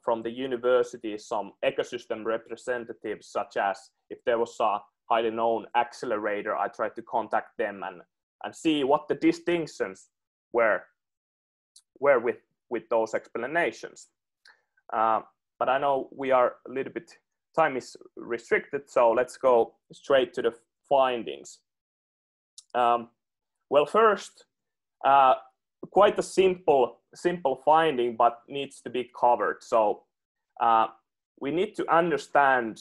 from the university some ecosystem representatives, such as if there was a highly known accelerator, I tried to contact them and see what the distinctions were with those explanations. But I know we are a little bit, time is restricted, so let's go straight to the findings. Well, first, quite a simple finding, but needs to be covered. So we need to understand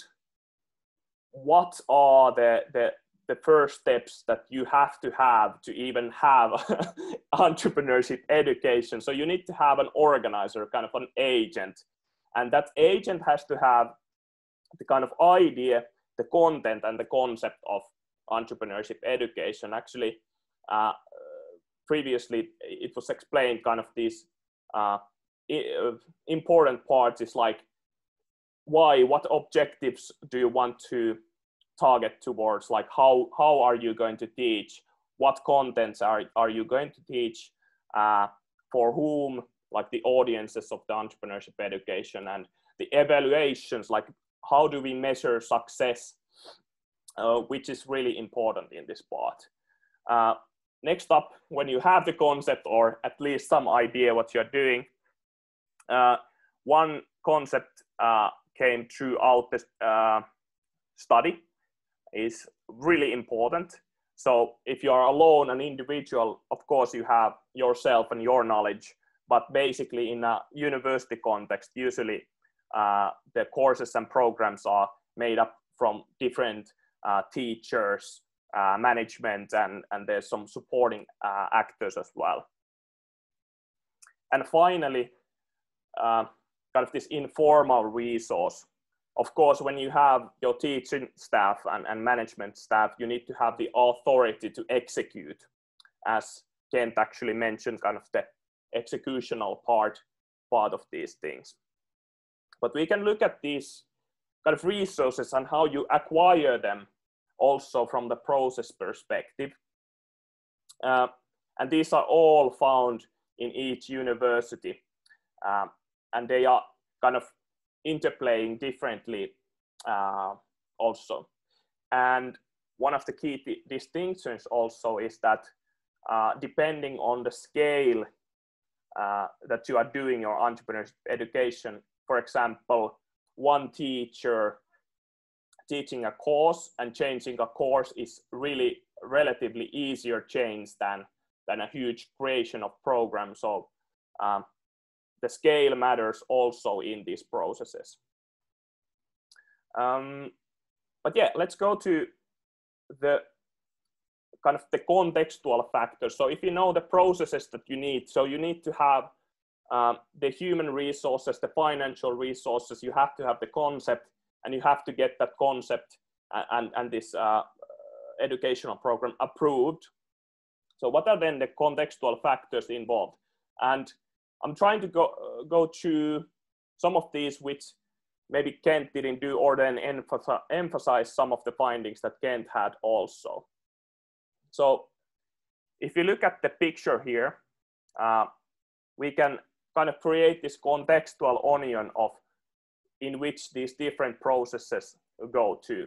what are the first steps that you have to even have entrepreneurship education. So you need to have an organizer, kind of an agent, and that agent has to have the kind of idea, the content and the concept of entrepreneurship education. Actually, previously it was explained kind of these important parts is like what objectives do you want to target towards, like how are you going to teach, what contents are you going to teach, for whom, like the audiences of the entrepreneurship education, and the evaluations, like how do we measure success, which is really important in this part. Next up, when you have the concept or at least some idea what you're doing, one concept came throughout this study is really important. So if you are alone, an individual, of course you have yourself and your knowledge, but basically in a university context, usually the courses and programs are made up from different teachers, management, and there's some supporting actors as well. And finally, kind of this informal resource. Of course, when you have your teaching staff and management staff, you need to have the authority to execute, as Kent actually mentioned, kind of the executional part of these things. But we can look at these kind of resources and how you acquire them also from the process perspective. And these are all found in each university. And they are kind of interplaying differently also. And one of the key distinctions also is that depending on the scale that you are doing your entrepreneurship education, for example, one teacher teaching a course and changing a course is really relatively easier change than a huge creation of programs. So the scale matters also in these processes. But yeah, let's go to the kind of the contextual factors. So if you know the processes that you need, so you need to have the human resources, the financial resources, you have to have the concept, and you have to get that concept and this educational program approved. So what are then the contextual factors involved? And I'm trying to go through some of these which maybe Kent didn't do, or then emphasize some of the findings that Kent had also. So if you look at the picture here, we can kind of create this contextual onion of in which these different processes go to.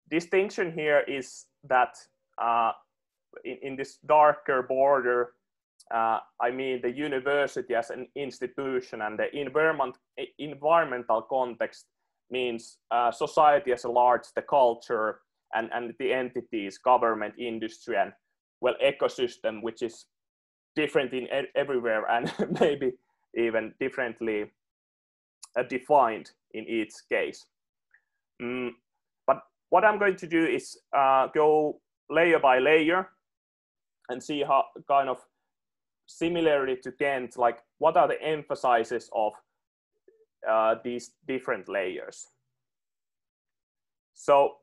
Distinction here is that in this darker border, I mean the university as an institution, and the environmental context means society as a large, the culture, and the entities, government, industry, and well, ecosystem, which is different in everywhere and maybe even differently defined in each case. But what I'm going to do is go layer by layer and see how kind of similarly to Kent, like what are the emphases of these different layers. So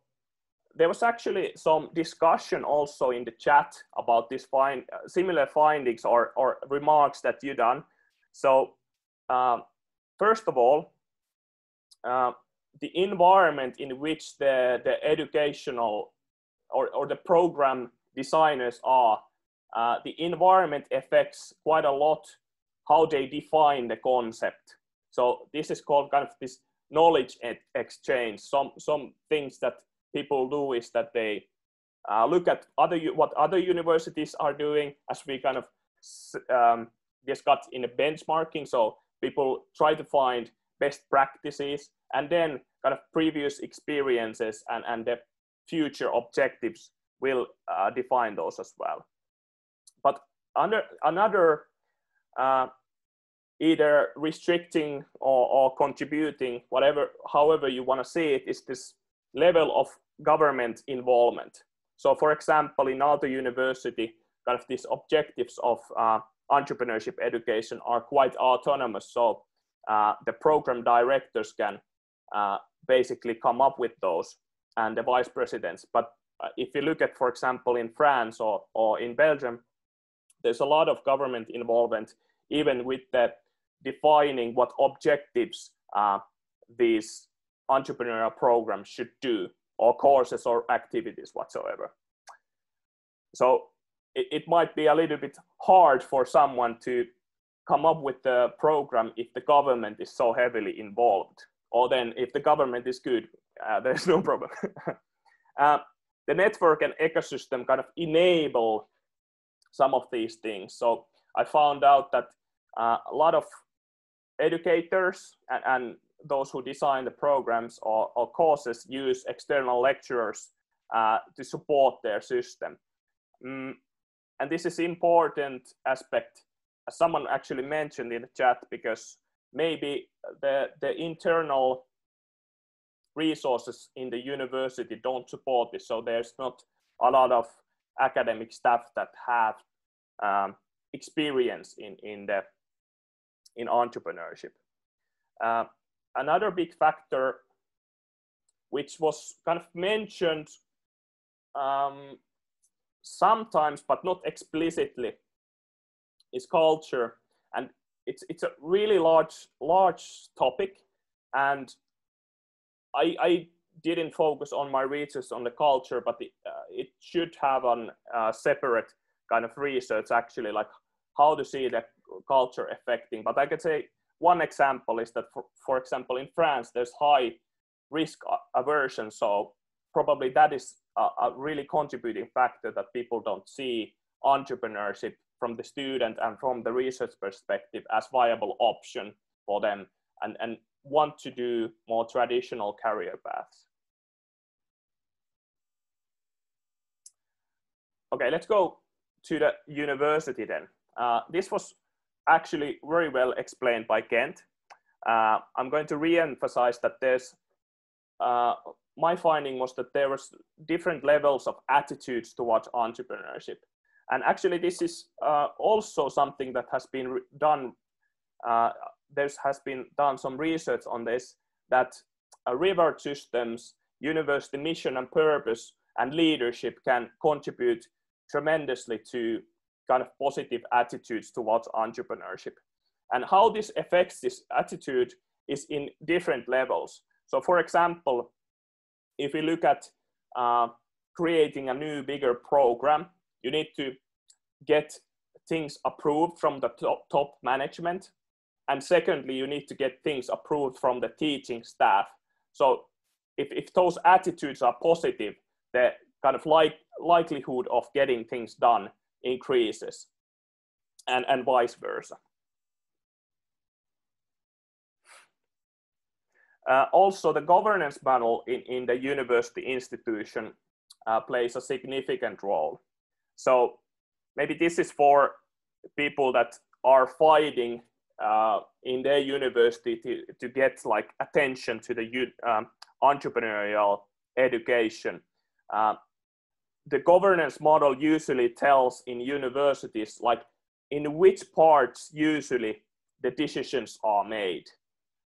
there was actually some discussion also in the chat about this similar findings or remarks that you done. So first of all, the environment in which the educational or the program designers are, the environment affects quite a lot how they define the concept. So this is called kind of this knowledge exchange. Some things that people do is that they look at what other universities are doing, as we kind of discussed in the benchmarking. So people try to find best practices, and then kind of previous experiences and the future objectives will define those as well. But under another either restricting or contributing, however you want to see it, is this level of government involvement. So for example, in Aalto University, kind of these objectives of entrepreneurship education are quite autonomous. So the program directors can basically come up with those, and the vice presidents. But if you look at, for example, in France or in Belgium, there's a lot of government involvement, even with the defining what objectives these entrepreneurial programs should do, or courses or activities whatsoever. So it might be a little bit hard for someone to come up with the program if the government is so heavily involved. Or then if the government is good, there's no problem. The network and ecosystem kind of enable some of these things. So I found out that a lot of educators and those who design the programs or courses use external lecturers to support their system. And this is important aspect, as someone actually mentioned in the chat, because maybe the internal resources in the university don't support this. So there's not a lot of academic staff that have experience in entrepreneurship. Another big factor, which was kind of mentioned sometimes, but not explicitly, is culture. And it's a really large topic. And I didn't focus on my research on the culture, but it should have a separate kind of research, actually, like how to see the culture affecting. But I could say one example is that, for example, in France, there's high risk aversion. So probably that is a really contributing factor that people don't see entrepreneurship from the student and from the research perspective as viable option for them, and want to do more traditional career paths. Okay, let's go to the university then. This was actually very well explained by Kent. I'm going to re-emphasize that there's, my finding was that there was different levels of attitudes towards entrepreneurship. And actually this is also something that has been done, there has been done some research on this, that reward systems, university mission and purpose, and leadership can contribute tremendously to kind of positive attitudes towards entrepreneurship. And how this affects this attitude is in different levels. So for example, if we look at creating a new, bigger program, you need to get things approved from the top management. And secondly, you need to get things approved from the teaching staff. So if those attitudes are positive, the kind of likelihood of getting things done increases, and vice versa. Also, the governance model in the university institution plays a significant role. So maybe this is for people that are fighting in their university to get like attention to the entrepreneurial education. The governance model usually tells in universities like in which parts usually the decisions are made.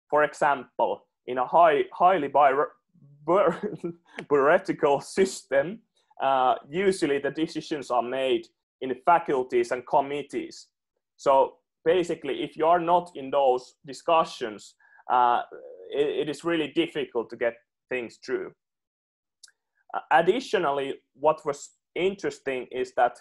For example, in a highly bureaucratic system, usually the decisions are made in faculties and committees. So basically, if you are not in those discussions, it is really difficult to get things through. Additionally, what was interesting is that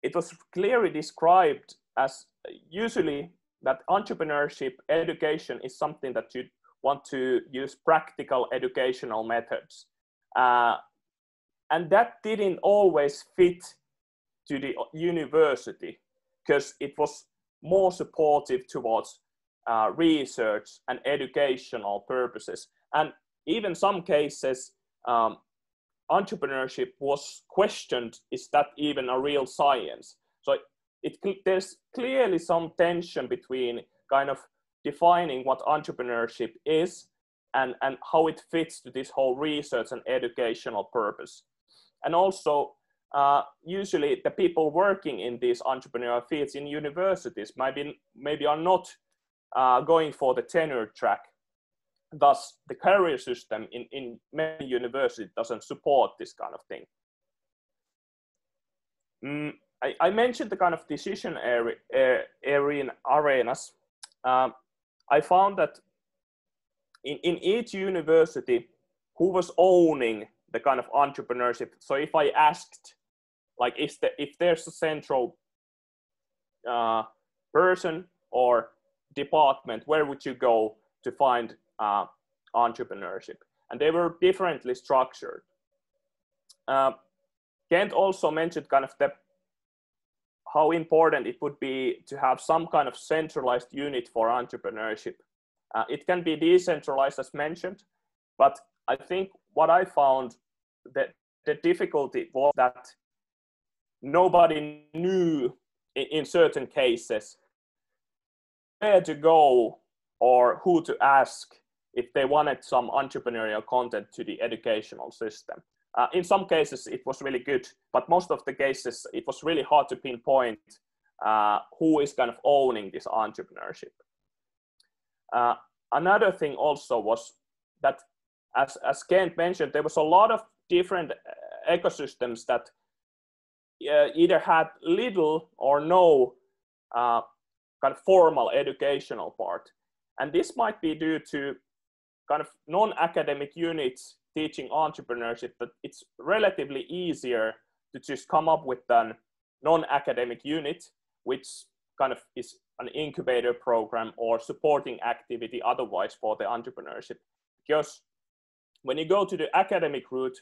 it was clearly described as usually that entrepreneurship education is something that you want to use practical educational methods. And that didn't always fit to the university because it was more supportive towards research and educational purposes. And even some cases, entrepreneurship was questioned, is that even a real science? So there's clearly some tension between kind of defining what entrepreneurship is and how it fits to this whole research and educational purpose. And also, usually the people working in these entrepreneurial fields in universities maybe are not going for the tenure track. Thus, the career system in many universities doesn't support this kind of thing. I mentioned the kind of decision arenas. I found that in each university, who was owning the kind of entrepreneurship. So if I asked, like, if there's a central person or department, where would you go to find entrepreneurship? And they were differently structured. Kent also mentioned kind of how important it would be to have some kind of centralized unit for entrepreneurship. It can be decentralized as mentioned, but I think what I found that the difficulty was that nobody knew in certain cases where to go or who to ask if they wanted some entrepreneurial content to the educational system. In some cases, it was really good, but most of the cases, it was really hard to pinpoint who is kind of owning this entrepreneurship. Another thing also was that, as Kent mentioned, there was a lot of different ecosystems that either had little or no kind of formal educational part. And this might be due to kind of non-academic units teaching entrepreneurship, that it's relatively easier to just come up with a non-academic unit, which kind of is an incubator program or supporting activity otherwise for the entrepreneurship. Because when you go to the academic route,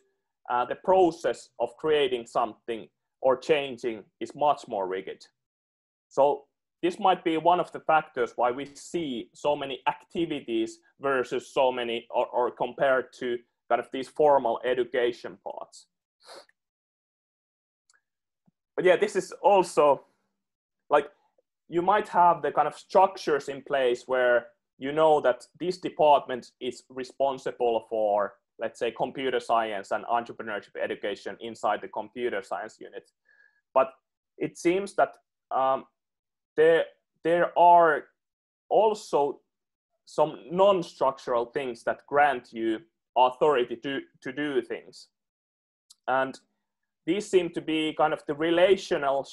the process of creating something or changing is much more rigid. So this might be one of the factors why we see so many activities versus so many, or compared to kind of these formal education parts. But yeah, this is also like, you might have the kind of structures in place where you know that this department is responsible for, let's say, computer science and entrepreneurship education inside the computer science unit. but it seems that there are also some non-structural things that grant you authority to do things. And these seem to be kind of the relational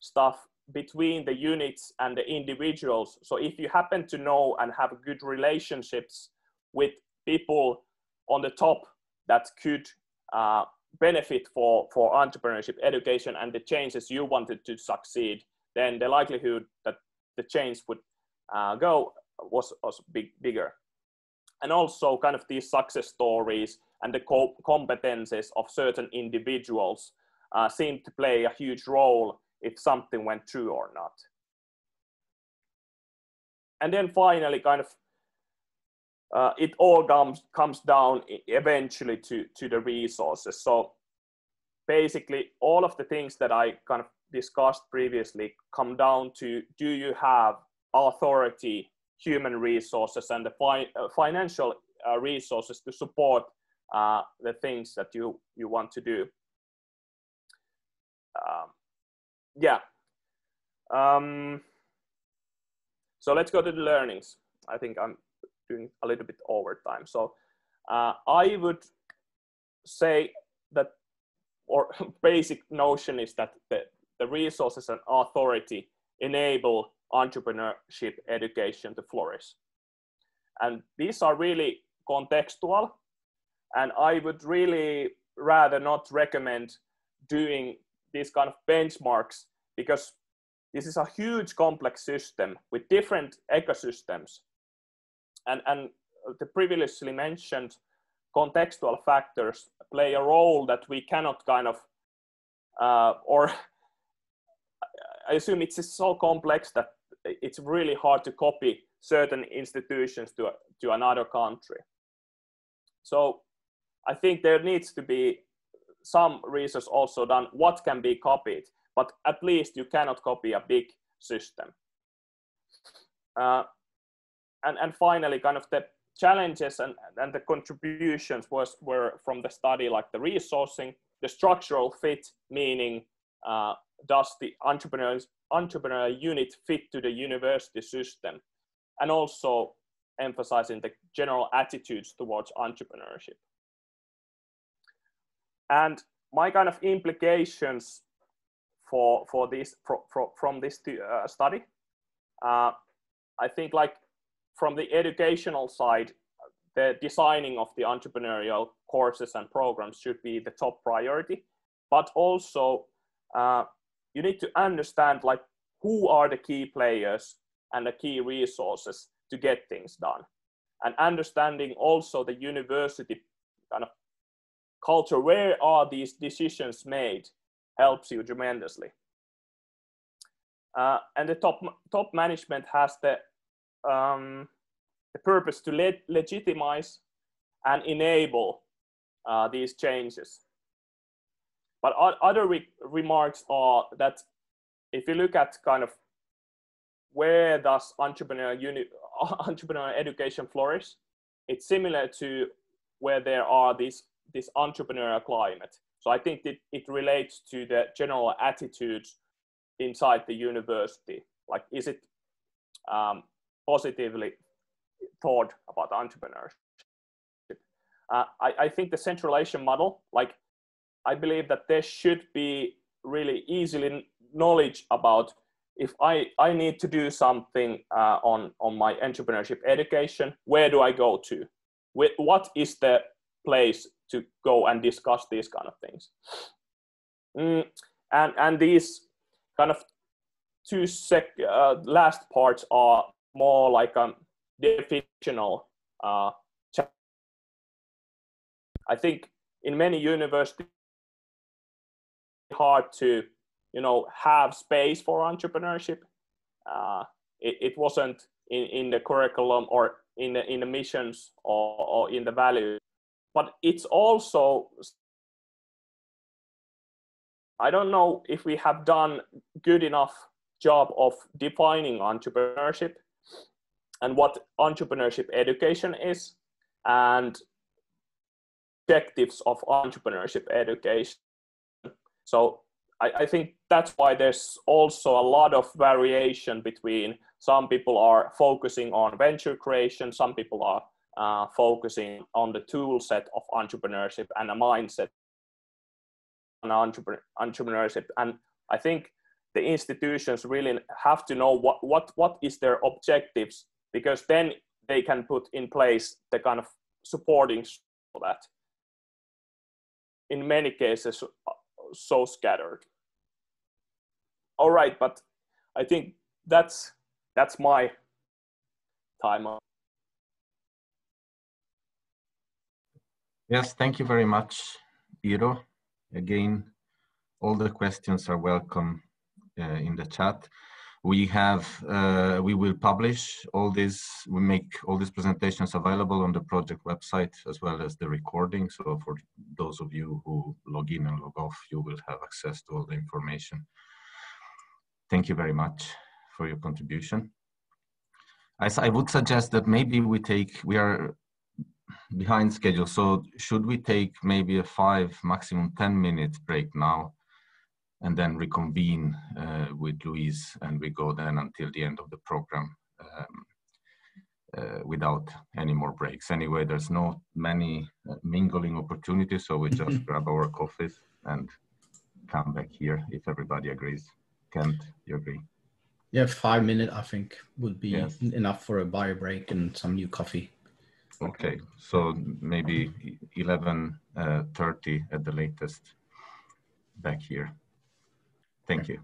stuff between the units and the individuals. So if you happen to know and have good relationships with people on the top that could benefit for entrepreneurship education and the changes you wanted to succeed, then the likelihood that the change would go was bigger. And also kind of these success stories and the competences of certain individuals seem to play a huge role if something went through or not. And then finally, kind of, it all comes down eventually to the resources. So basically, all of the things that I kind of discussed previously come down to, do you have authority, human resources, and the financial resources to support the things that you want to do. So let's go to the learnings. I think I'm doing a little bit over time. So I would say that, or basic notion is that the resources and authority enable entrepreneurship education to flourish. And these are really contextual, and I would really rather not recommend doing these kind of benchmarks, because this is a huge complex system with different ecosystems, and the previously mentioned contextual factors play a role that we cannot kind of or I assume it's so complex that it's really hard to copy certain institutions to another country. So I think there needs to be some research also done what can be copied, but at least you cannot copy a big system. And finally, kind of the challenges and the contributions were from the study, like the resourcing, the structural fit, meaning does the entrepreneurial unit fit to the university system, and also emphasizing the general attitudes towards entrepreneurship. And my kind of implications for this from this study, I think, like, from the educational side, the designing of the entrepreneurial courses and programs should be the top priority, but also you need to understand, like, who are the key players and the key resources to get things done, and understanding also the university kind of culture, where are these decisions made, helps you tremendously. And the top management has the purpose to legitimize and enable these changes. But other remarks are that if you look at kind of where does entrepreneurial education flourish, it's similar to where there are this entrepreneurial climate. So I think that it relates to the general attitudes inside the university. Like, is it positively thought about entrepreneurship? I think the centralization model, like, I believe that there should be really easily knowledge about, if I need to do something on my entrepreneurship education, where do I go to? What is the place to go and discuss these kind of things? And these kind of two last parts are more like definitional. I think in many universities, it's hard to have space for entrepreneurship. It wasn't in the curriculum or in the missions or in the values, but it's also, I don't know if we have done good enough job of defining entrepreneurship and what entrepreneurship education is, and objectives of entrepreneurship education. So I think that's why there's also a lot of variation between some people are focusing on venture creation, some people are focusing on the tool set of entrepreneurship and a mindset on entrepreneurship. And I think the institutions really have to know what is their objectives, because then they can put in place the kind of supporting for that. In many cases, so scattered. All right, but I think that's my time. Yes, thank you very much, Iro. Again, all the questions are welcome in the chat. We will publish all this, we make all these presentations available on the project website as well as the recording. So for those of you who log in and log off, you will have access to all the information. Thank you very much for your contribution. I would suggest that maybe we are behind schedule. So should we take maybe a 5, maximum 10-minute break now, and then reconvene with Louise, and we go then until the end of the program without any more breaks. Anyway, there's not many mingling opportunities, so we just grab our coffees and come back here if everybody agrees. Kent, you agree? Yeah, 5 minutes I think would be Yes. enough for a bio break and some new coffee. Okay, so maybe 11:30 at the latest back here. Thank you.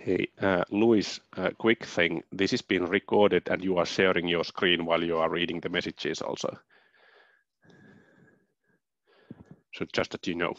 Hey, Luis, quick thing. This is being recorded and you are sharing your screen while you are reading the messages also. So just that you know.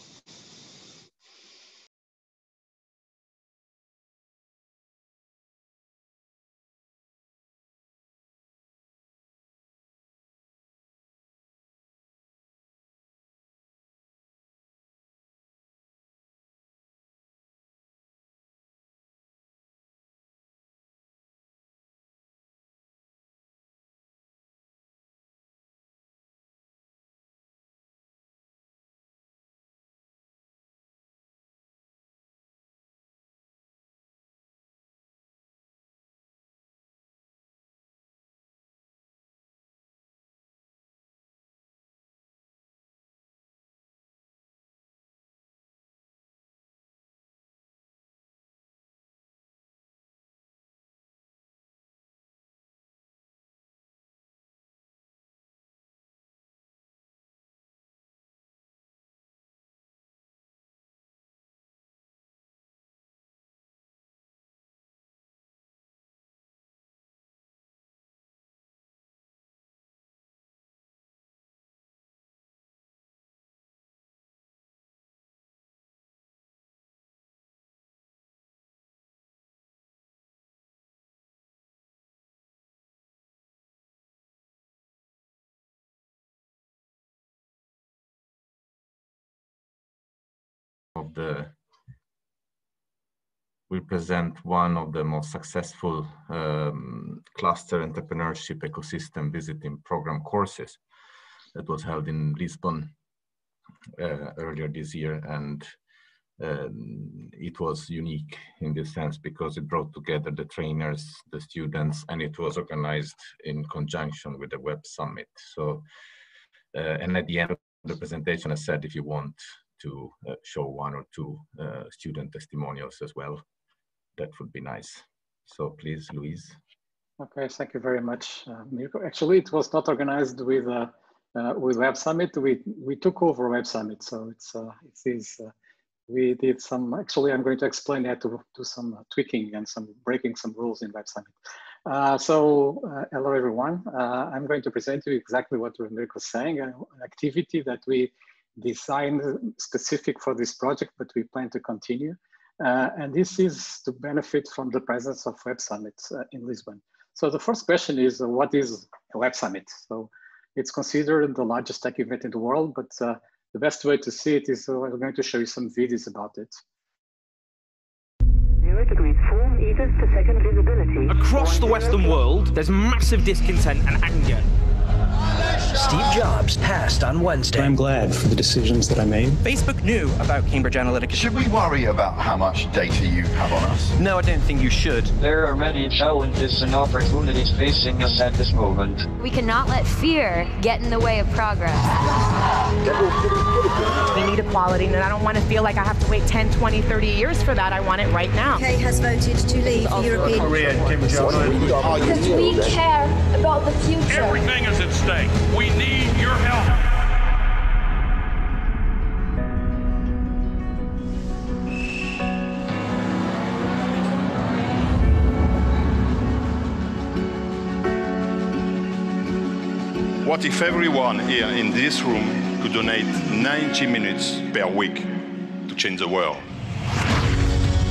We present one of the most successful cluster entrepreneurship ecosystem visiting program courses that was held in Lisbon earlier this year, and it was unique in this sense because it brought together the trainers, the students, and it was organized in conjunction with the Web Summit. So, and at the end of the presentation, I said if you want to show one or two student testimonials as well, that would be nice. So please, Luis. Okay, thank you very much, Mirko. Actually, it was not organized with Web Summit. We took over Web Summit, so we did some. Actually, I'm going to explain that to do some tweaking and some breaking some rules in Web Summit. Hello everyone. I'm going to present you exactly what Mirko was saying, an activity that we designed specific for this project, but we plan to continue. And this is to benefit from the presence of Web Summit in Lisbon. So the first question is, what is a Web Summit? So it's considered the largest tech event in the world, but the best way to see it is I'm going to show you some videos about it. 0 degrees 4 meters per second visibility. Across the Western world, there's massive discontent and anger. Steve Jobs passed on Wednesday. I'm glad for the decisions that I made. Facebook knew about Cambridge Analytica. Should we worry about how much data you have on us? No, I don't think you should. There are many challenges and opportunities facing us at this moment. We cannot let fear get in the way of progress. We need equality, and I don't want to feel like I have to wait 10, 20, 30 years for that. I want it right now. UK has voted to leave the European Union. Because we care about the future. Everything is at stake. We need your help. What if everyone here in this room could donate 90 minutes per week to change the world?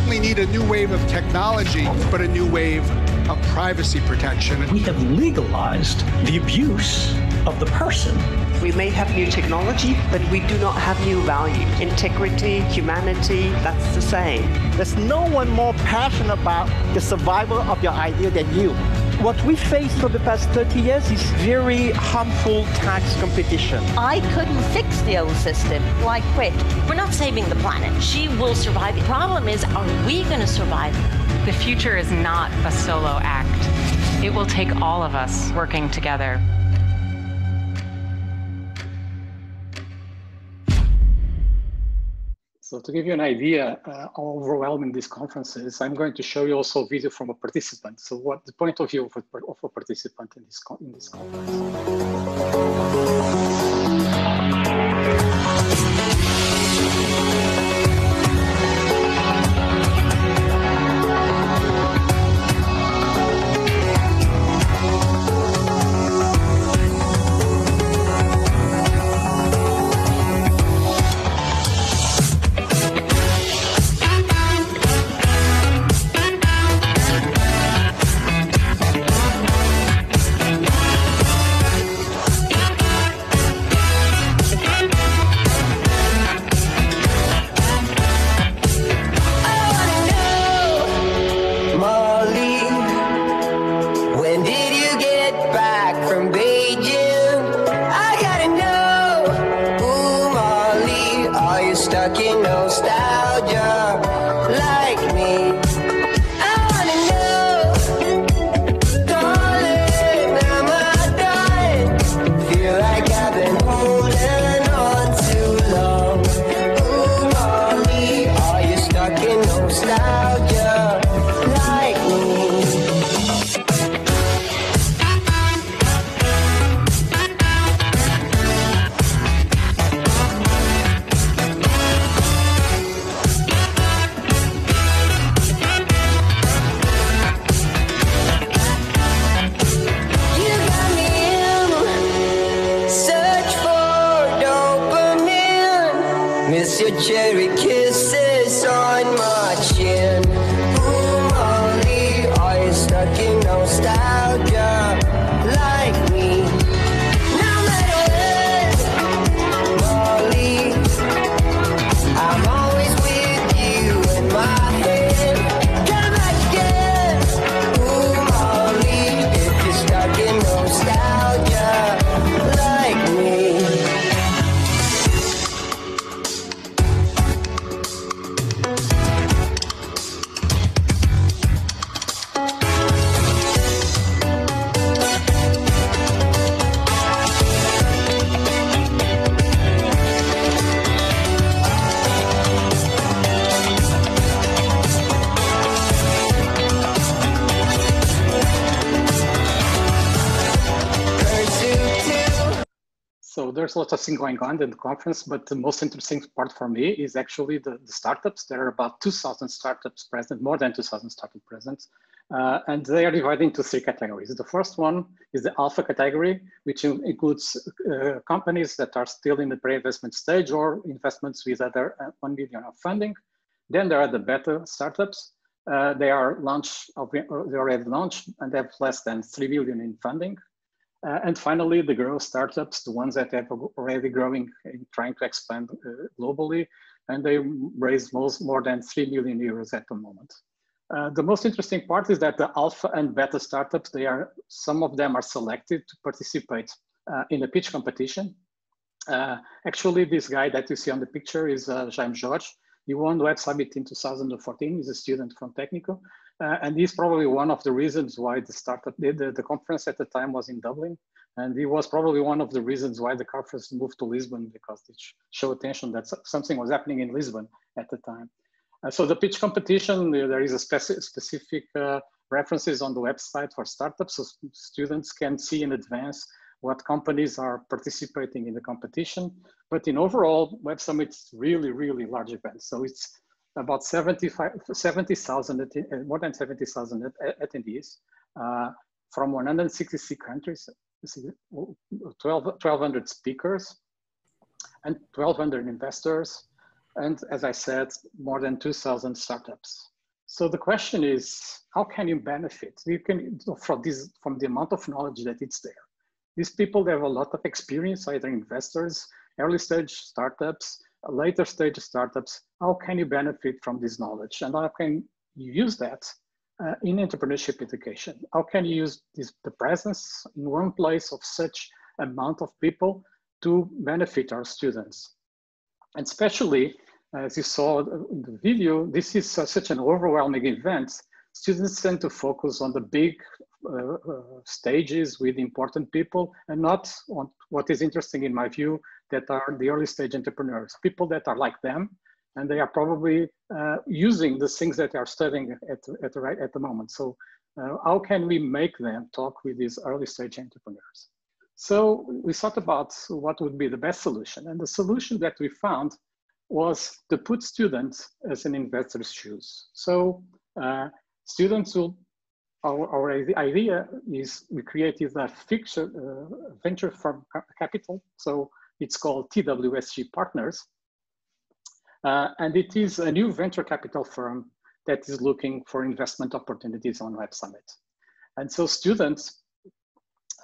We need a new wave of technology, but a new wave of privacy protection. We have legalized the abuse of the person. We may have new technology, but we do not have new value. Integrity, humanity, that's the same. There's no one more passionate about the survival of your idea than you. What we faced for the past 30 years is very harmful tax competition. I couldn't fix the old system, so I quit. We're not saving the planet. She will survive. The problem is, are we going to survive? The future is not a solo act. It will take all of us working together. So to give you an idea how overwhelming this conference is, I'm going to show you also a video from a participant. So what the point of view of a participant in this conference. in nostalgia like me. I wanna know, darling, am I done? Feel like I've been holding on too long. Ooh, Molly, are you stuck in nostalgia like me? Miss your cherry kisses on my chin. Ooh, Molly, are you stuck in nostalgia like me? No matter when, Molly, I'm always with you in my head. Come back again. Ooh, Molly, if you're stuck in nostalgia like me. So there's lots of things going on in the conference, but the most interesting part for me is actually the startups. There are about 2,000 startups present, more than 2,000 startups present. And they are divided into three categories. The first one is the alpha category, which includes companies that are still in the pre-investment stage or investments with other 1 million of funding. Then there are the beta startups. They are they already launched and have less than 3 million in funding. And finally, the growth startups, the ones that have already growing and trying to expand globally, and they raise more than 3 million euros at the moment. The most interesting part is that the alpha and beta startups, some of them are selected to participate in a pitch competition. Actually, this guy that you see on the picture is Jaime Jorge. He won the Web Summit in 2014. He's a student from Technico. And he's probably one of the reasons why the conference at the time was in Dublin. And he was probably one of the reasons why the conference moved to Lisbon, because it showed attention that something was happening in Lisbon at the time. So the pitch competition, there is a specific references on the website for startups, so students can see in advance what companies are participating in the competition. But in overall, Web Summit's really, really large event. So it's about 70,000, more than 70,000 attendees from 166 countries, 1,200 speakers, and 1,200 investors. And as I said, more than 2,000 startups. So the question is, how can you benefit? You can from the amount of knowledge that it's there. These people, they have a lot of experience, either investors, early stage startups, later stage startups. How can you benefit from this knowledge? And how can you use that in entrepreneurship education? How can you use the presence in one place of such amount of people to benefit our students? And especially, as you saw in the video, this is such an overwhelming event. Students tend to focus on the big stages with important people and not on what is interesting in my view, that are the early stage entrepreneurs, people that are like them, and they are probably using the things that they are studying at the moment. So how can we make them talk with these early stage entrepreneurs? So we thought about what would be the best solution. And the solution that we found was to put students as an investor's shoes. So students will, our idea is we created a fixed venture firm capital. So it's called TWSG Partners. And it is a new venture capital firm that is looking for investment opportunities on Web Summit. And so students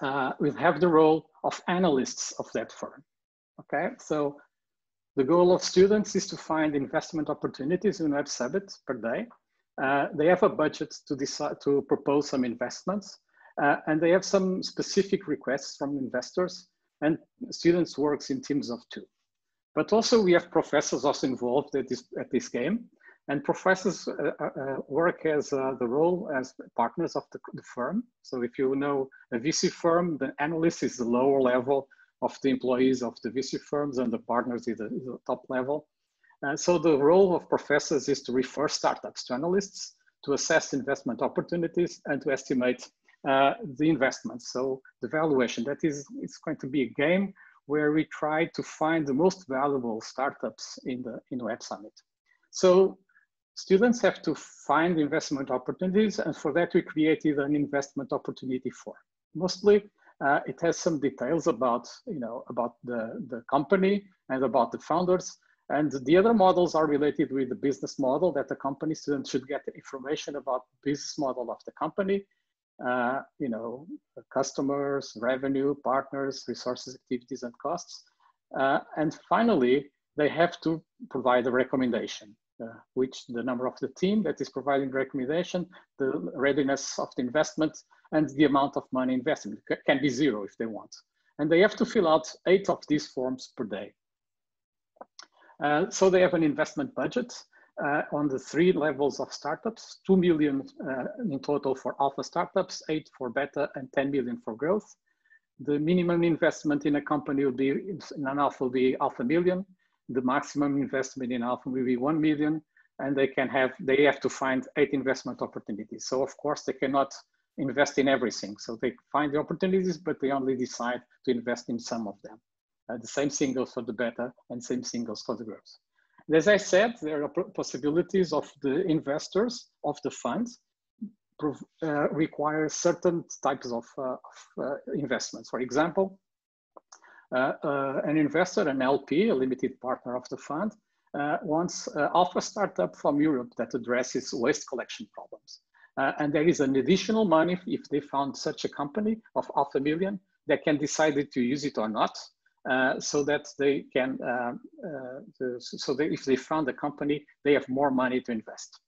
will have the role of analysts of that firm, okay? So the goal of students is to find investment opportunities in Web Summit per day. They have a budget to decide to propose some investments, and they have some specific requests from investors, and students works in teams of 2. But also we have professors also involved at this game. And professors work as the role as partners of the firm. So if you know a VC firm, the analyst is the lower level of the employees of the VC firms, and the partners is the top level. So the role of professors is to refer startups to analysts, to assess investment opportunities, and to estimate the investments. So the valuation, that is, it's going to be a game where we try to find the most valuable startups in Web Summit. So students have to find investment opportunities, and for that we created an investment opportunity form. Mostly it has some details about, about the company and about the founders. And the other models are related with the business model, that the company students should get information about the business model of the company, customers, revenue, partners, resources, activities, and costs. And finally, they have to provide a recommendation, which the number of the team that is providing recommendation, the readiness of the investment, and the amount of money invested. It can be 0 if they want. And they have to fill out 8 of these forms per day. So they have an investment budget on the 3 levels of startups, 2 million in total for alpha startups, 8 for beta, and 10 million for growth. The minimum investment in a company will be, in an alpha will be $500,000. The maximum investment in alpha will be 1 million, and they have to find 8 investment opportunities. So of course they cannot invest in everything. So they find the opportunities, but they only decide to invest in some of them. The same thing goes for the beta, and same thing goes for the growth. And as I said, there are possibilities of the investors of the funds require certain types of investments. For example, an investor, an LP, a limited partner of the fund, wants an alpha startup from Europe that addresses waste collection problems. And there is an additional money if they found such a company of $500,000, they can decide to use it or not. So that they can, if they found a company, they have more money to invest.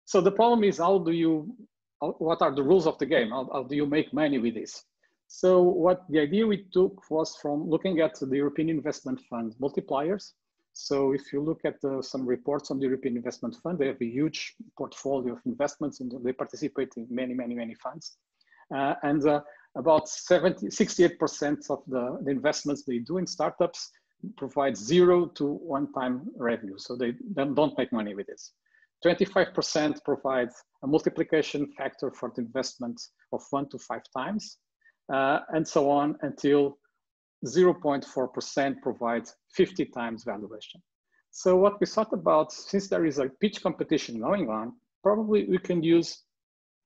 So the problem is, what are the rules of the game? How do you make money with this? So what the idea we took was from looking at the European Investment Fund multipliers. So if you look at some reports on the European Investment Fund, they have a huge portfolio of investments, and they participate in many, many, many funds. About 68% of the investments they do in startups provide 0 to 1 time revenue. So they don't make money with this. 25% provides a multiplication factor for the investment of 1 to 5 times, and so on, until 0.4% provides 50 times valuation. So what we thought about, since there is a pitch competition going on, probably we can use,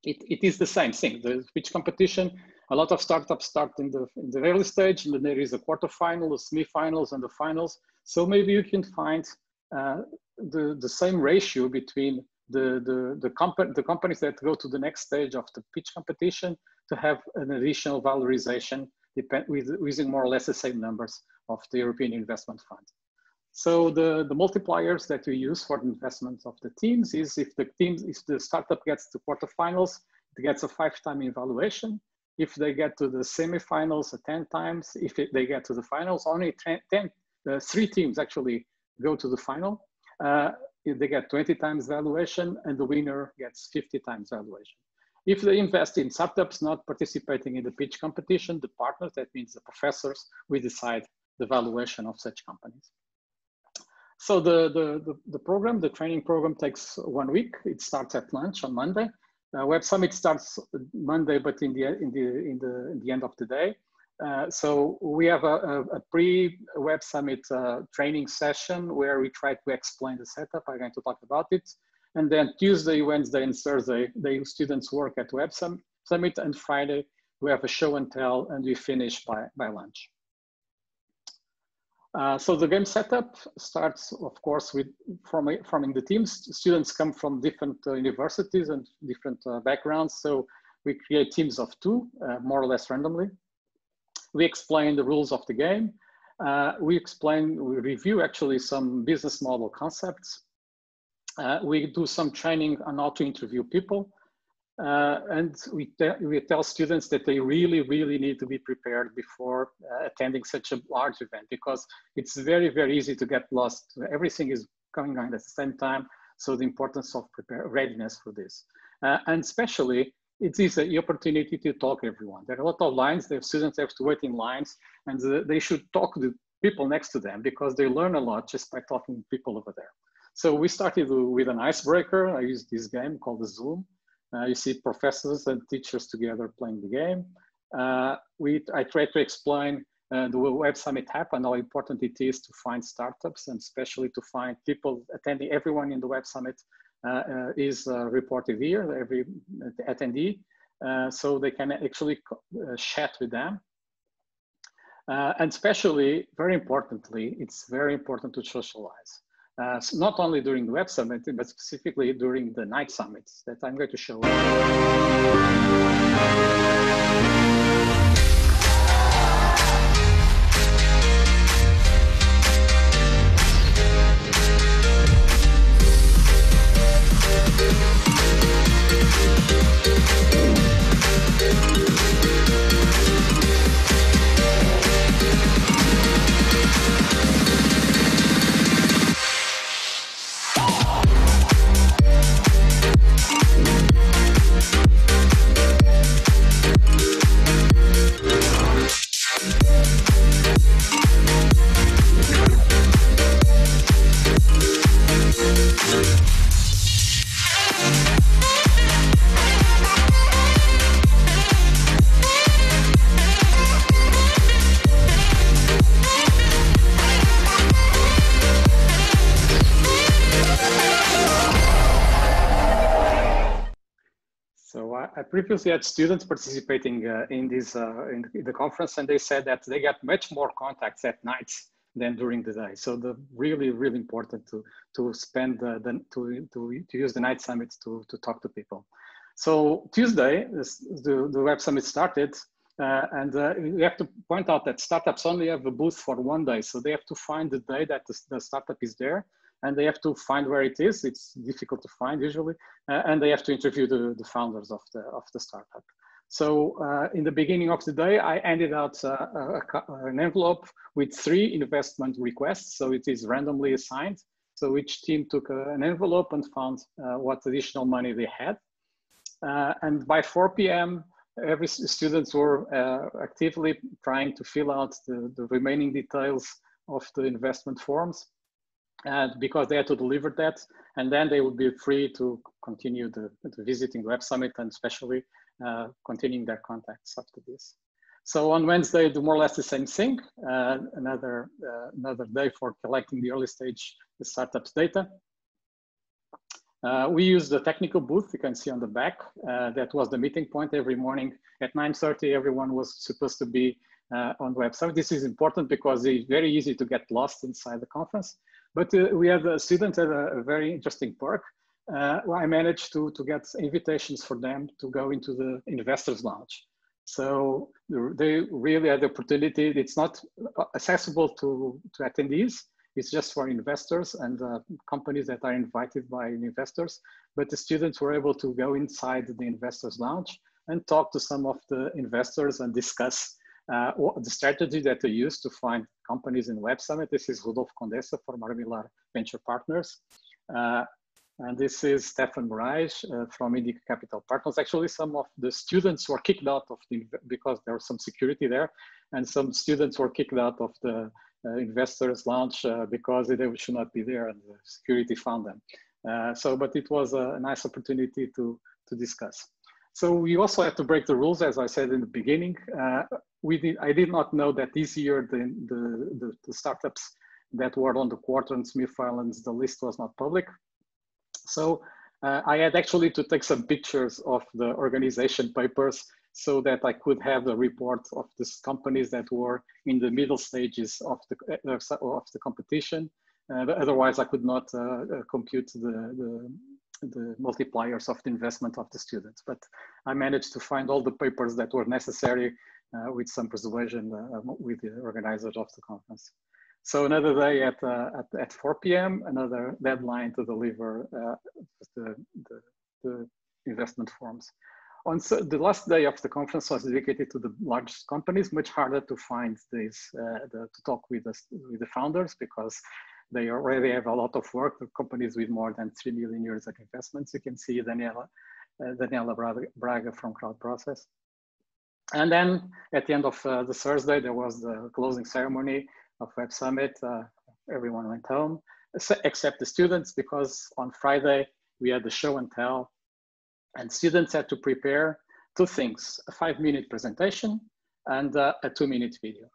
it is the same thing, the pitch competition. A lot of startups start in the early stage, and then there is a quarterfinal, the semifinals, and the finals. So maybe you can find the same ratio between the companies that go to the next stage of the pitch competition to have an additional valorization using more or less the same numbers of the European Investment Fund. So the multipliers that we use for the investment of the teams is if the startup gets to quarterfinals, it gets a 5-time evaluation. If they get to the semifinals, 10 times. If they get to the finals, only 3 teams actually go to the final. They get 20 times valuation, and the winner gets 50 times valuation. If they invest in startups not participating in the pitch competition, the partners, that means the professors, we decide the valuation of such companies. So the program, the training program, takes 1 week. It starts at lunch on Monday. Web Summit starts Monday, but in the end of the day. So we have a pre-Web Summit training session where we try to explain the setup. I'm going to talk about it. And then Tuesday, Wednesday, and Thursday, the students work at Web Summit, and Friday we have a show and tell, and we finish by lunch. So the game setup starts, of course, with forming the teams. Students come from different universities and different backgrounds. So we create teams of 2, more or less randomly. We explain the rules of the game. We review actually some business model concepts. We do some training on how to interview people. And we tell students that they really need to be prepared before attending such a large event, because it's very easy to get lost. Everything is going on at the same time. So the importance of readiness for this. And especially, it is the opportunity to talk to everyone. There are a lot of lines, the students have to wait in lines, and they should talk to people next to them, because they learn a lot just by talking to people over there. So we started with an icebreaker. I used this game called the Zoom. You see professors and teachers together playing the game. I tried to explain the Web Summit app and how important it is to find startups, and especially to find people attending. Everyone in the Web Summit is reported here, every attendee, so they can actually chat with them. And especially, very importantly, it's very important to socialize. So not only during the Web Summit, but specifically during the night summits that I'm going to show you. I previously had students participating in the conference, and they said that they got much more contacts at night than during the day. So the really important to spend to use the night summits to talk to people. So Tuesday, the Web Summit started, and we have to point out that startups only have a booth for one day, so they have to find the day that the startup is there. And they have to find where it is. It's difficult to find usually, and they have to interview the founders of the startup. So in the beginning of the day, I handed out an envelope with 3 investment requests. So it is randomly assigned. So each team took an envelope and found what additional money they had. And by 4 p.m., every students were actively trying to fill out the remaining details of the investment forms. Because they had to deliver that, and then they would be free to continue the visiting Web Summit, and especially continuing their contacts after this. So on Wednesday, do more or less the same thing. Another day for collecting the early stage startups data. We use the technical booth you can see on the back. That was the meeting point every morning at 9:30. Everyone was supposed to be on the Web Summit. This is important because it's very easy to get lost inside the conference. But we have a student had a very interesting perk. I managed to get invitations for them to go into the investors lounge. So they really had the opportunity. It's not accessible to attendees. It's just for investors and companies that are invited by investors. But the students were able to go inside the investors lounge and talk to some of the investors and discuss the strategy that they use to find companies in Web Summit. This is Rodolfo Condessa from Armilar Venture Partners. And this is Stefan Moraes from Indica Capital Partners. Actually, some of the students were kicked out of because there was some security there, and some students were kicked out of the investors lounge because they should not be there, and the security found them. But it was a nice opportunity to discuss. So we also had to break the rules, as I said in the beginning. I did not know that this year the startups that were on the Quarter and Smith Islands, the list was not public. So I had actually to take some pictures of the organization papers so that I could have the report of these companies that were in the middle stages of the competition. Otherwise, I could not compute the multipliers of the investment of the students. But I managed to find all the papers that were necessary with some persuasion with the organizers of the conference. So another day at 4 p.m., another deadline to deliver the investment forms. On the last day of the conference was dedicated to the largest companies, much harder to find these, to talk with the founders because they already have a lot of work, the companies with more than 3 million euros of investments. You can see Daniela Braga from Crowd Process. And then at the end of the Thursday, there was the closing ceremony of Web Summit. Everyone went home, except the students, because on Friday, we had the show and tell, and students had to prepare 2 things, a 5-minute presentation and a 2-minute video.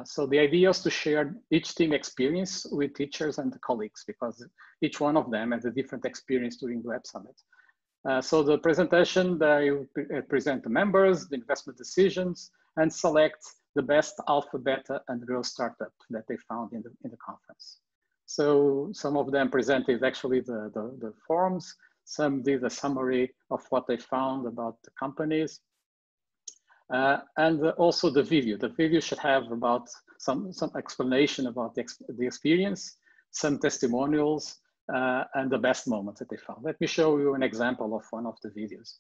So the idea is to share each team experience with teachers and the colleagues, because each one of them has a different experience during the Web Summit. So the presentation, they present the members, the investment decisions, and select the best alpha, beta, and growth startup that they found in the conference. So some of them presented actually the forms, some did a summary of what they found about the companies, and also the video. The video should have about some explanation about the experience, some testimonials, and the best moments that they found. Let me show you an example of one of the videos.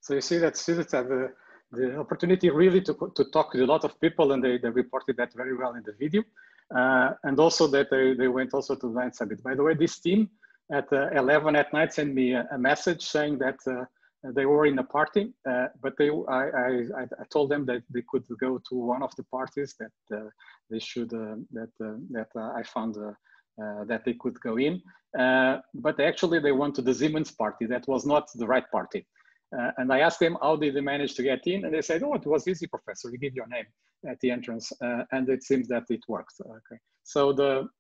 So you see that students have the opportunity really to talk to a lot of people, and they reported that very well in the video. And also that they went also to the Night Summit. By the way, this team at 11 at night sent me a message saying that they were in a party, but I told them that they could go to one of the parties that they should, that I found that they could go in. But actually they went to the Siemens party. That was not the right party. And I asked them, how did they manage to get in? And they said, oh, it was easy, professor. We give your name at the entrance. And it seems that it worked. Okay. So the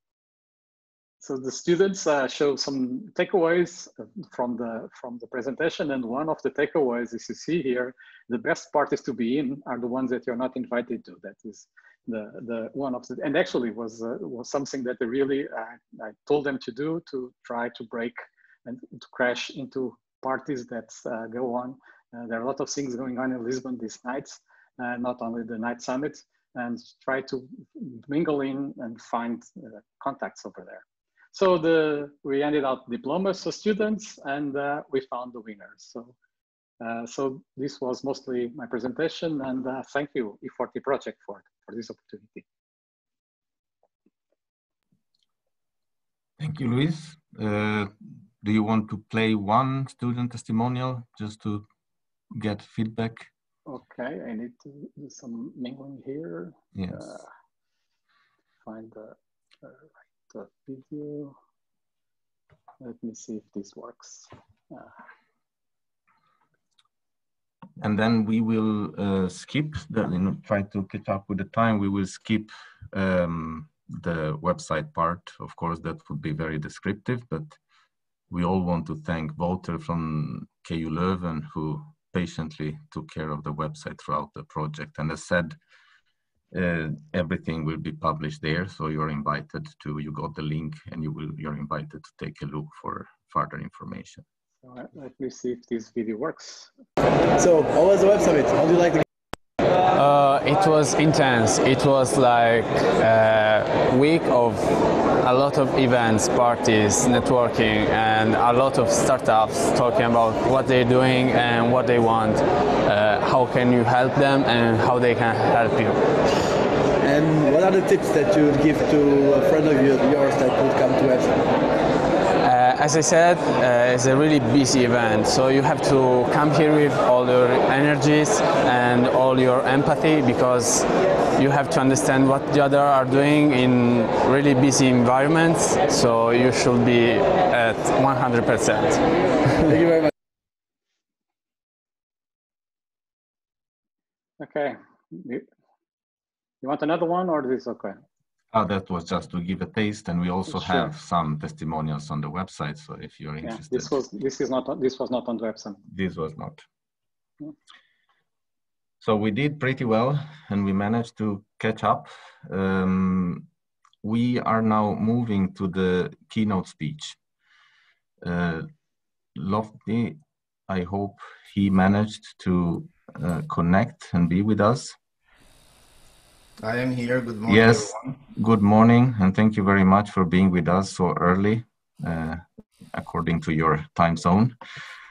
students show some takeaways from the presentation. And one of the takeaways is you see here, the best parties to be in are the ones that you're not invited to. That is the one of the, and actually was something that they really, I told them to do, to try to break and to crash into parties that go on. There are a lot of things going on in Lisbon these nights, not only the Night Summit, and try to mingle in and find contacts over there. So we handed out diplomas to students, and we found the winners. So this was mostly my presentation, and thank you E4T project for this opportunity. Thank you, Luis. Do you want to play one student testimonial just to get feedback? Okay, I need to do some mingling here. Yes. Find the right video. Let me see if this works. And then we will skip, try to catch up with the time, we will skip the website part. Of course, that would be very descriptive, but we all want to thank Walter from KU Leuven, who patiently took care of the website throughout the project. And as said, everything will be published there, so you're invited to, you got the link, and you're invited to take a look for further information. So let me see if this video works. So, how was the Web Summit? How do you like the it was intense. It was like a week of a lot of events, parties, networking, and a lot of startups talking about what they're doing and what they want. How can you help them and how they can help you. And what are the tips that you would give to a friend of yours that would come to Web Summit? As I said, it's a really busy event, so you have to come here with all your energies and all your empathy, because you have to understand what the other are doing in really busy environments, so you should be at 100%. Thank you very much. Okay. You want another one, or is this okay? That was just to give a taste, and we also have some testimonials on the website. So if you're interested, this was not on the website. This was not. So we did pretty well, and we managed to catch up. We are now moving to the keynote speech. Lofty, I hope he managed to connect and be with us. I am here. Good morning, yes, everyone. Good morning, and thank you very much for being with us so early, according to your time zone.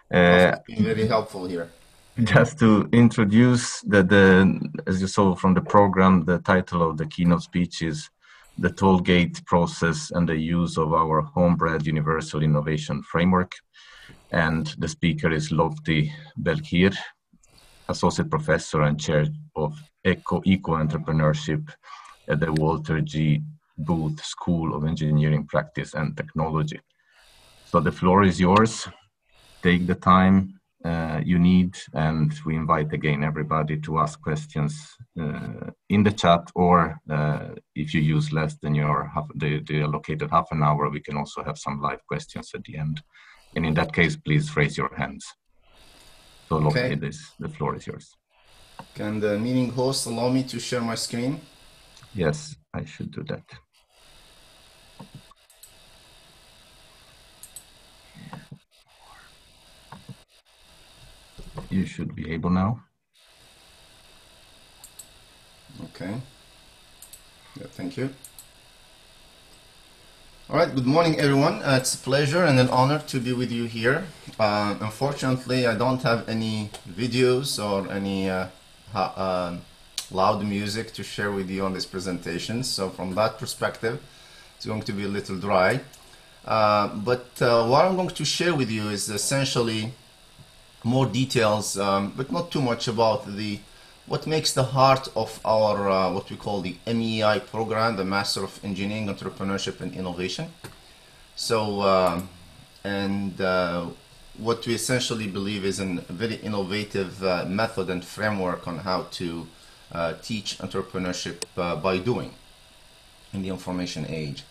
It's been very helpful here. Just to introduce, as you saw from the program, the title of the keynote speech is The Tollgate Process and the Use of Our Homebred Universal Innovation Framework. And the speaker is Lofty Belkir, Associate Professor and Chair of Eco-Entrepreneurship at the Walter G. Booth School of Engineering Practice and Technology. So the floor is yours. Take the time you need, and we invite again everybody to ask questions in the chat, or if you use less than the allocated half an hour, we can also have some live questions at the end. And in that case, please raise your hands. So okay. The floor is yours. Can the meeting host allow me to share my screen? Yes, I should do that. You should be able now. Okay. Yeah, thank you. All right, good morning, everyone. It's a pleasure and an honor to be with you here. Unfortunately, I don't have any videos or any loud music to share with you on this presentation. So from that perspective, it's going to be a little dry. But what I'm going to share with you is essentially more details, but not too much about what makes the heart of our what we call the MEI program, the Master of Engineering, Entrepreneurship and Innovation. So, what we essentially believe is a very innovative method and framework on how to teach entrepreneurship by doing in the information age.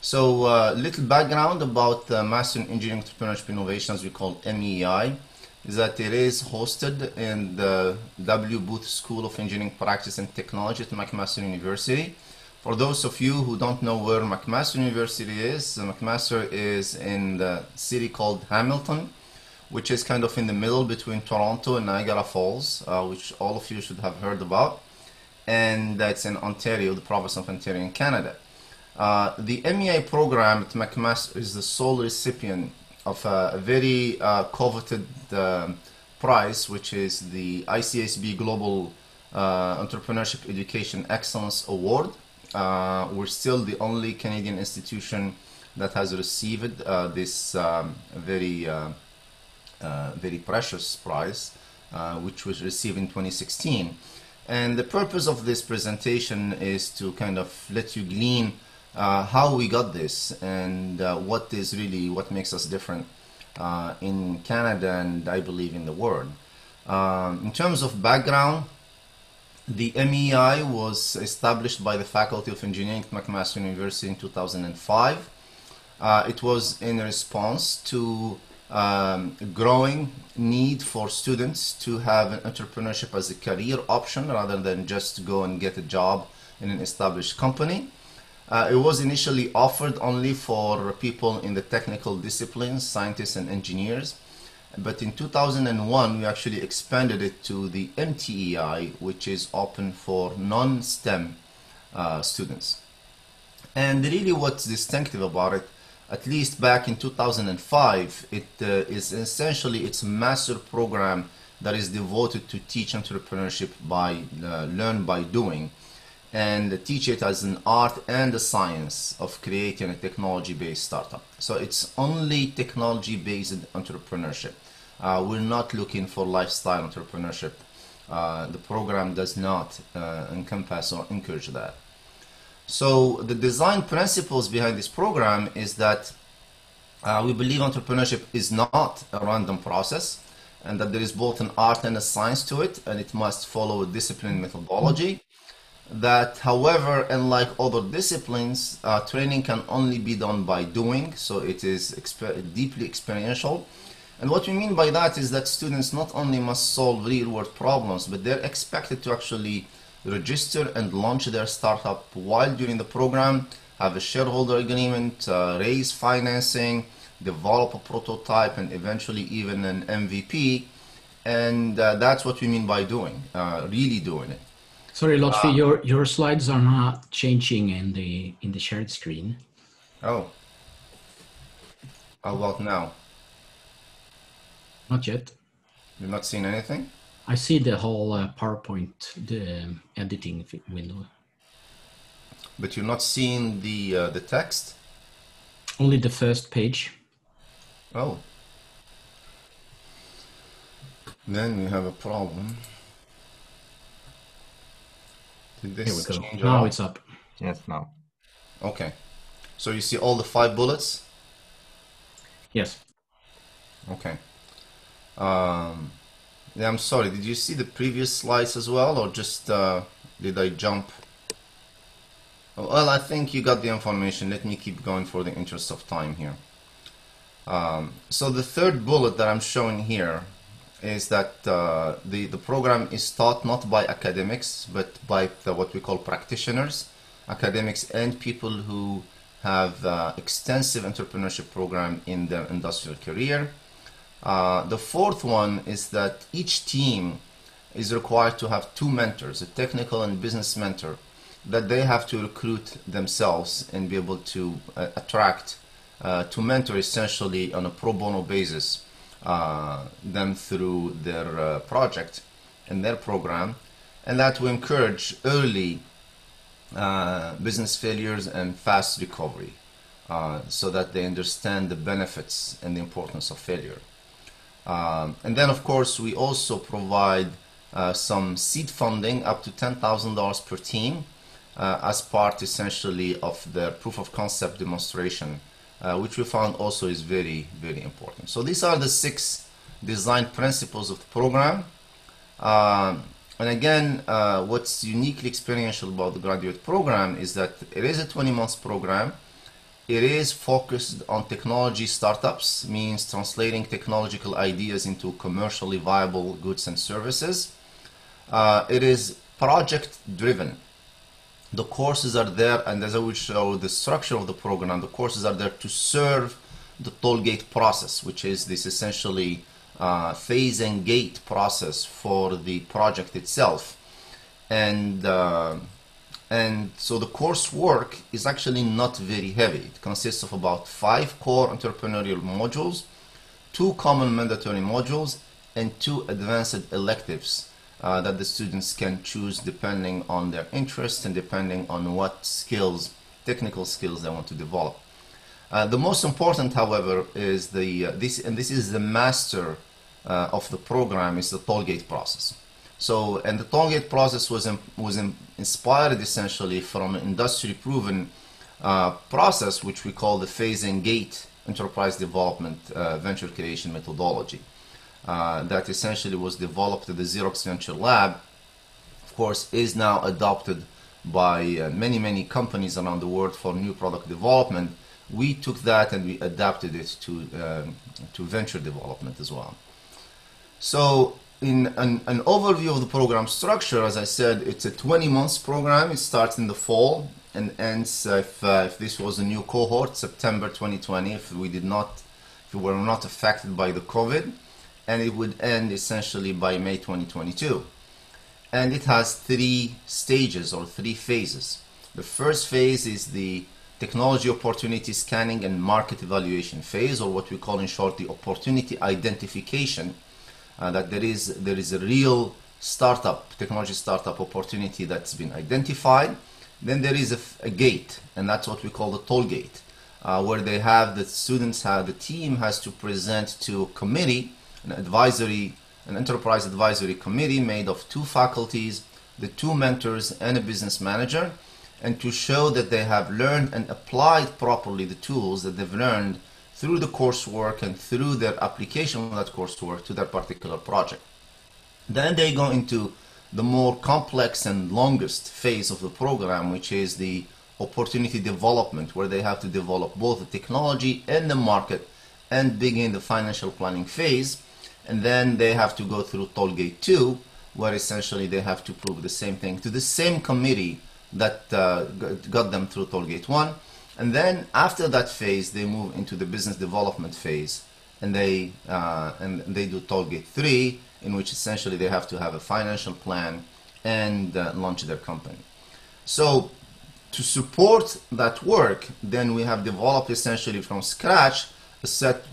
So, little background about Master in Engineering, Entrepreneurship and Innovation, as we call MEI, is that it is hosted in the W. Booth School of Engineering Practice and Technology at McMaster University. For those of you who don't know where McMaster University is, McMaster is in the city called Hamilton, which is kind of in the middle between Toronto and Niagara Falls, which all of you should have heard about. And that's in Ontario, the province of Ontario in Canada. The MEI program at McMaster is the sole recipient of a very coveted prize, which is the ICSB Global Entrepreneurship Education Excellence Award. We're still the only Canadian institution that has received this very precious prize, which was received in 2016. And the purpose of this presentation is to kind of let you glean how we got this and what makes us different in Canada and I believe in the world. In terms of background, the MEI was established by the Faculty of Engineering at McMaster University in 2005. It was in response to growing need for students to have an entrepreneurship as a career option rather than just go and get a job in an established company. It was initially offered only for people in the technical disciplines, scientists and engineers. But in 2001, we actually expanded it to the MTEI, which is open for non-STEM students. And really what's distinctive about it, at least back in 2005, it is essentially, it's a master program that is devoted to teach entrepreneurship by learn by doing, and teach it as an art and a science of creating a technology-based startup. So it's only technology-based entrepreneurship. We're not looking for lifestyle entrepreneurship. The program does not encompass or encourage that. So the design principles behind this program is that we believe entrepreneurship is not a random process, and that there is both an art and a science to it, and it must follow a disciplined methodology. That, however, unlike other disciplines, training can only be done by doing, so it is deeply experiential. And what we mean by that is that students not only must solve real-world problems, but they're expected to actually register and launch their startup while during the program, have a shareholder agreement, raise financing, develop a prototype, and eventually even an MVP. And that's what we mean by doing, really doing it. Sorry, Lotfi, your slides are not changing in the shared screen. Oh. How about now? Not yet. You're not seeing anything? I see the whole PowerPoint, the editing window. But you're not seeing the text? Only the first page. Oh. Then we have a problem. Did this Here we go. change Now it's up. Yes, now. Okay. So you see all the 5 bullets? Yes. Okay. Yeah, I'm sorry. Did you see the previous slides as well, or just did I jump? Well, I think you got the information. Let me keep going for the interest of time here. So the third bullet that I'm showing here is that the program is taught not by academics, but by what we call practitioners, academics and people who have extensive entrepreneurship program in their industrial career. The fourth one is that each team is required to have 2 mentors, a technical and business mentor, that they have to recruit themselves and be able to attract to mentor essentially on a pro bono basis them through their project and their program, and that will encourage early business failures and fast recovery so that they understand the benefits and the importance of failure. And then, of course, we also provide some seed funding up to $10,000 per team as part essentially of their proof of concept demonstration, which we found also is very, very important. So these are the 6 design principles of the program. And again, what's uniquely experiential about the graduate program is that it is a 20-month program. It is focused on technology startups, means translating technological ideas into commercially viable goods and services. It is project driven. The courses are there, and as I will show the structure of the program, the courses are there to serve the tollgate process, which is this essentially phase and gate process for the project itself. And so the coursework is actually not very heavy. It consists of about 5 core entrepreneurial modules, 2 common mandatory modules, and 2 advanced electives that the students can choose depending on their interests and depending on what skills, technical skills they want to develop. The most important, however, is this is the master of the program, is the tollgate process. So, and the tollgate process was inspired essentially from an industry-proven process, which we call the phase and gate enterprise development venture creation methodology. that essentially was developed at the Xerox Venture Lab, of course, is now adopted by many companies around the world for new product development. We took that and we adapted it to venture development as well. So in an overview of the program structure, as I said, it's a 20-month program. It starts in the fall and ends, if this was a new cohort, September 2020, if we were not affected by the COVID, and it would end essentially by May 2022. And it has 3 stages or 3 phases. The first phase is the technology opportunity scanning and market evaluation phase, or what we call in short the opportunity identification, that there is a real technology startup opportunity that's been identified. Then there is a gate, and that's what we call the toll gate, where they have the students, the team has to present to a committee, an enterprise advisory committee made of 2 faculties, the 2 mentors, and a business manager, and to show that they have learned and applied properly the tools that they've learned through the coursework and through their application of that coursework to their particular project. Then they go into the more complex and longest phase of the program, which is the opportunity development, where they have to develop both the technology and the market and begin the financial planning phase. And then they have to go through Tollgate 2, where essentially they have to prove the same thing to the same committee that got them through Tollgate 1. And then after that phase, they move into the business development phase, and they do Tollgate 3, in which essentially they have to have a financial plan and launch their company. So to support that work, then we have developed essentially from scratch a set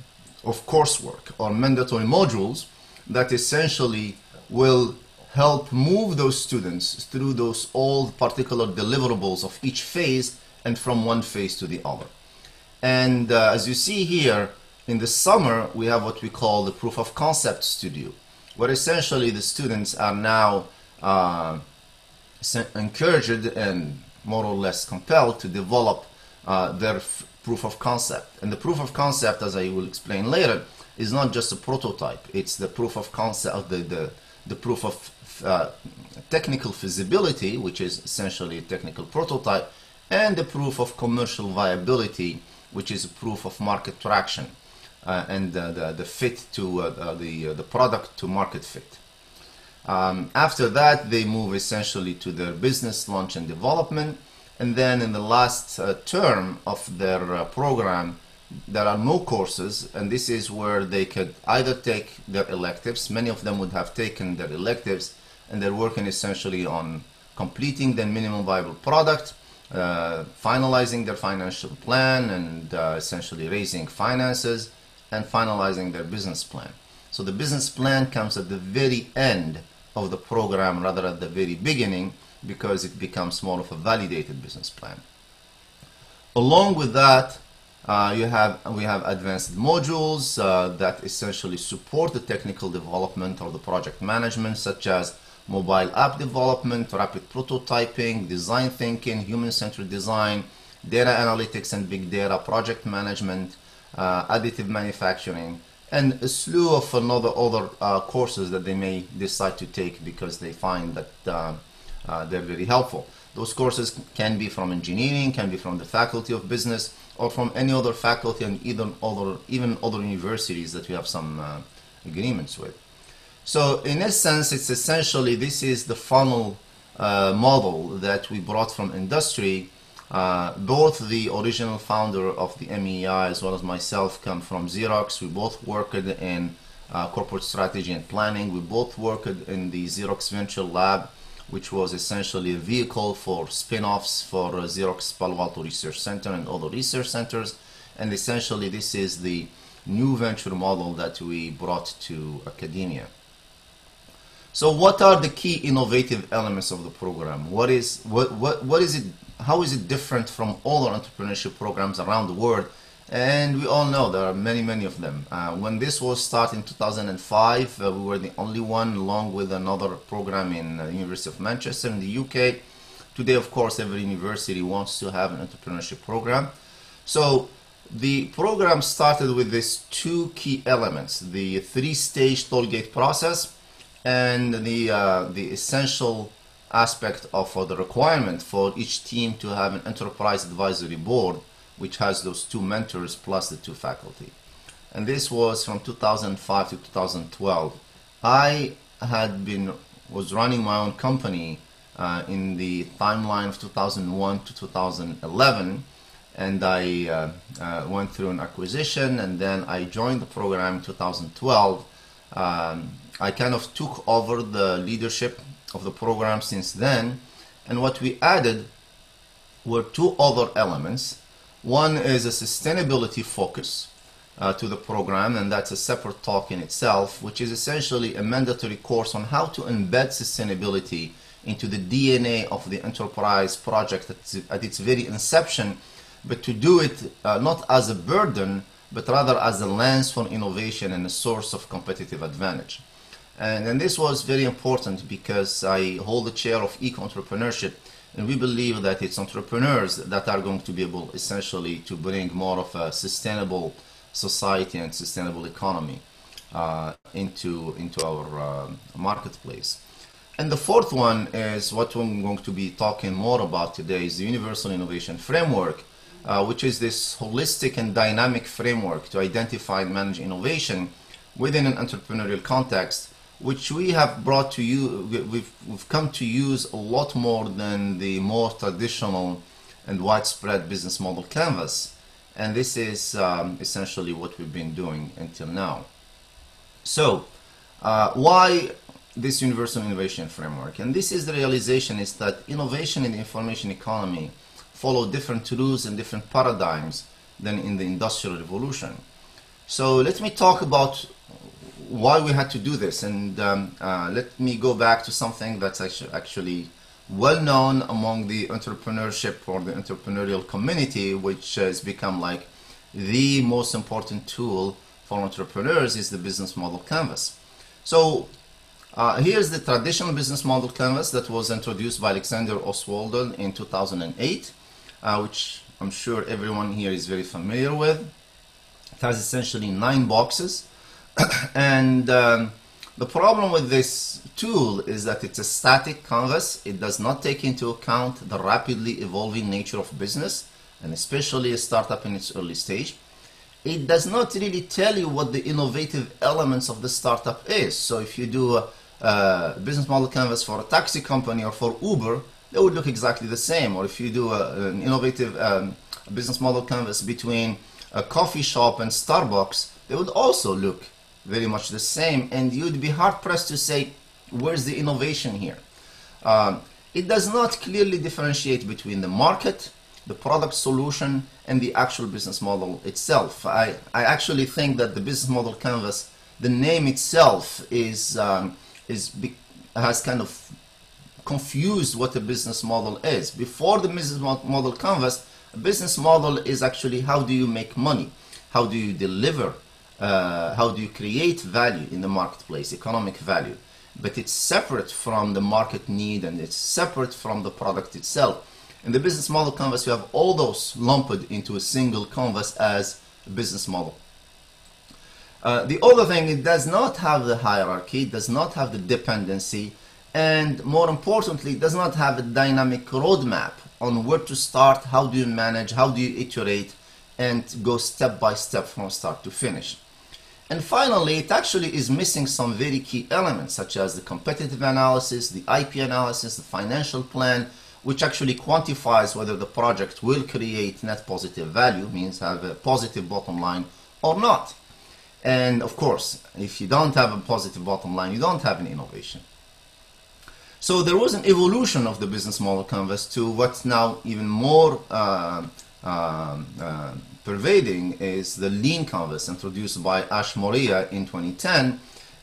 of coursework or mandatory modules that essentially will help move those students through those all particular deliverables of each phase and from one phase to the other. And as you see here, in the summer, we have what we call the proof of concept studio, where essentially the students are now encouraged and more or less compelled to develop their proof of concept. And the proof of concept, as I will explain later, is not just a prototype. It's the proof of concept, the proof of technical feasibility, which is essentially a technical prototype, and the proof of commercial viability, which is a proof of market traction and the fit to the product to market fit. After that, they move essentially to their business launch and development. And then in the last term of their program, there are no courses, and this is where they could either take their electives. Many of them would have taken their electives, and they're working essentially on completing their minimum viable product, finalizing their financial plan, and essentially raising finances, and finalizing their business plan. So the business plan comes at the very end of the program rather at the very beginning, because it becomes more of a validated business plan. Along with that, we have advanced modules that essentially support the technical development or the project management, such as mobile app development, rapid prototyping, design thinking, human-centered design, data analytics and big data, project management, additive manufacturing, and a slew of other courses that they may decide to take because they find that they're very helpful. Those courses can be from engineering, can be from the faculty of business, or from any other faculty and even other universities that we have some agreements with. So in essence, it's essentially, this is the funnel model that we brought from industry. Both the original founder of the MEI as well as myself come from Xerox. We both worked in corporate strategy and planning. We both worked in the Xerox Venture Lab, which was essentially a vehicle for spin-offs for Xerox Palo Alto Research Center and other research centers. And essentially this is the new venture model that we brought to academia. So what are the key innovative elements of the program? What is it? How is it different from other entrepreneurship programs around the world? And we all know there are many of them. When this was started in 2005, we were the only one, along with another program in the University of Manchester in the UK. Today, of course, every university wants to have an entrepreneurship program. So The program started with these two key elements: the three-stage tollgate process and the essential aspect of the requirement for each team to have an enterprise advisory board, which has those two mentors plus the two faculty. And this was from 2005 to 2012. I was running my own company in the timeline of 2001 to 2011, and I went through an acquisition, and then I joined the program in 2012. I kind of took over the leadership of the program since then, and what we added were two other elements. One is a sustainability focus to the program, and that's a separate talk in itself, which is essentially a mandatory course on how to embed sustainability into the DNA of the enterprise project at its very inception, but to do it not as a burden, but rather as a lens for innovation and a source of competitive advantage. And this was very important because I hold the chair of eco-entrepreneurship, and we believe that it's entrepreneurs that are going to be able essentially to bring more of a sustainable society and sustainable economy into our marketplace. And the fourth one is what I'm going to be talking more about today, is the Universal Innovation Framework, which is this holistic and dynamic framework to identify and manage innovation within an entrepreneurial context, which we have brought to you, we've come to use a lot more than the more traditional and widespread business model canvas. And this is essentially what we've been doing until now. So why this Universal Innovation Framework? And this is the realization is that innovation in the information economy follow different rules and different paradigms than in the Industrial Revolution. So let me talk about why we had to do this, and let me go back to something that's actually well known among the entrepreneurship or the entrepreneurial community, which has become like the most important tool for entrepreneurs, is the business model canvas. So here's the traditional business model canvas that was introduced by Alexander Oswaldo in 2008, which I'm sure everyone here is very familiar with. It has essentially 9 boxes. And the problem with this tool is that it's a static canvas. It does not take into account the rapidly evolving nature of business, and especially a startup in its early stage. It does not really tell you what the innovative elements of the startup is. So if you do a business model canvas for a taxi company or for Uber, they would look exactly the same. Or if you do an innovative business model canvas between a coffee shop and Starbucks, they would also look very much the same, and you'd be hard-pressed to say, where's the innovation here? It does not clearly differentiate between the market, the product solution, and the actual business model itself. I actually think that the business model canvas, the name itself has kind of confused what a business model is. Before the business model canvas, a business model is actually how do you make money? How do you deliver? How do you create value in the marketplace, economic value? But it's separate from the market need, and it's separate from the product itself. In the business model canvas, you have all those lumped into a single canvas as a business model. The other thing, it does not have the hierarchy, it does not have the dependency, and more importantly, it does not have a dynamic roadmap on where to start, how do you manage, how do you iterate, and go step by step from start to finish. And finally, it actually is missing some very key elements, such as the competitive analysis, the IP analysis, the financial plan, which actually quantifies whether the project will create net positive value, means have a positive bottom line or not. And of course, if you don't have a positive bottom line, you don't have any innovation. So there was an evolution of the business model canvas to what's now even more pervading is the lean canvas introduced by Ash Moria in 2010,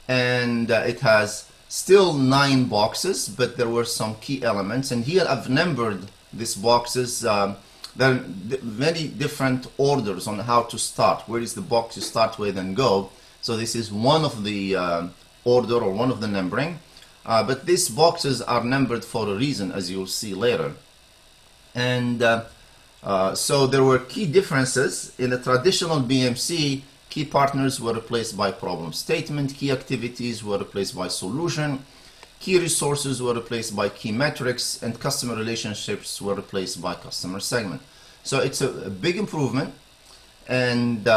and it has still 9 boxes, but there were some key elements, and here I've numbered these boxes. There are many different orders on how to start, where is the box you start with and go. So this is one of the order or one of the numbering, but these boxes are numbered for a reason, as you'll see later. And So there were key differences. In the traditional BMC, key partners were replaced by problem statement, key activities were replaced by solution, key resources were replaced by key metrics, and customer relationships were replaced by customer segment. So it's a big improvement, and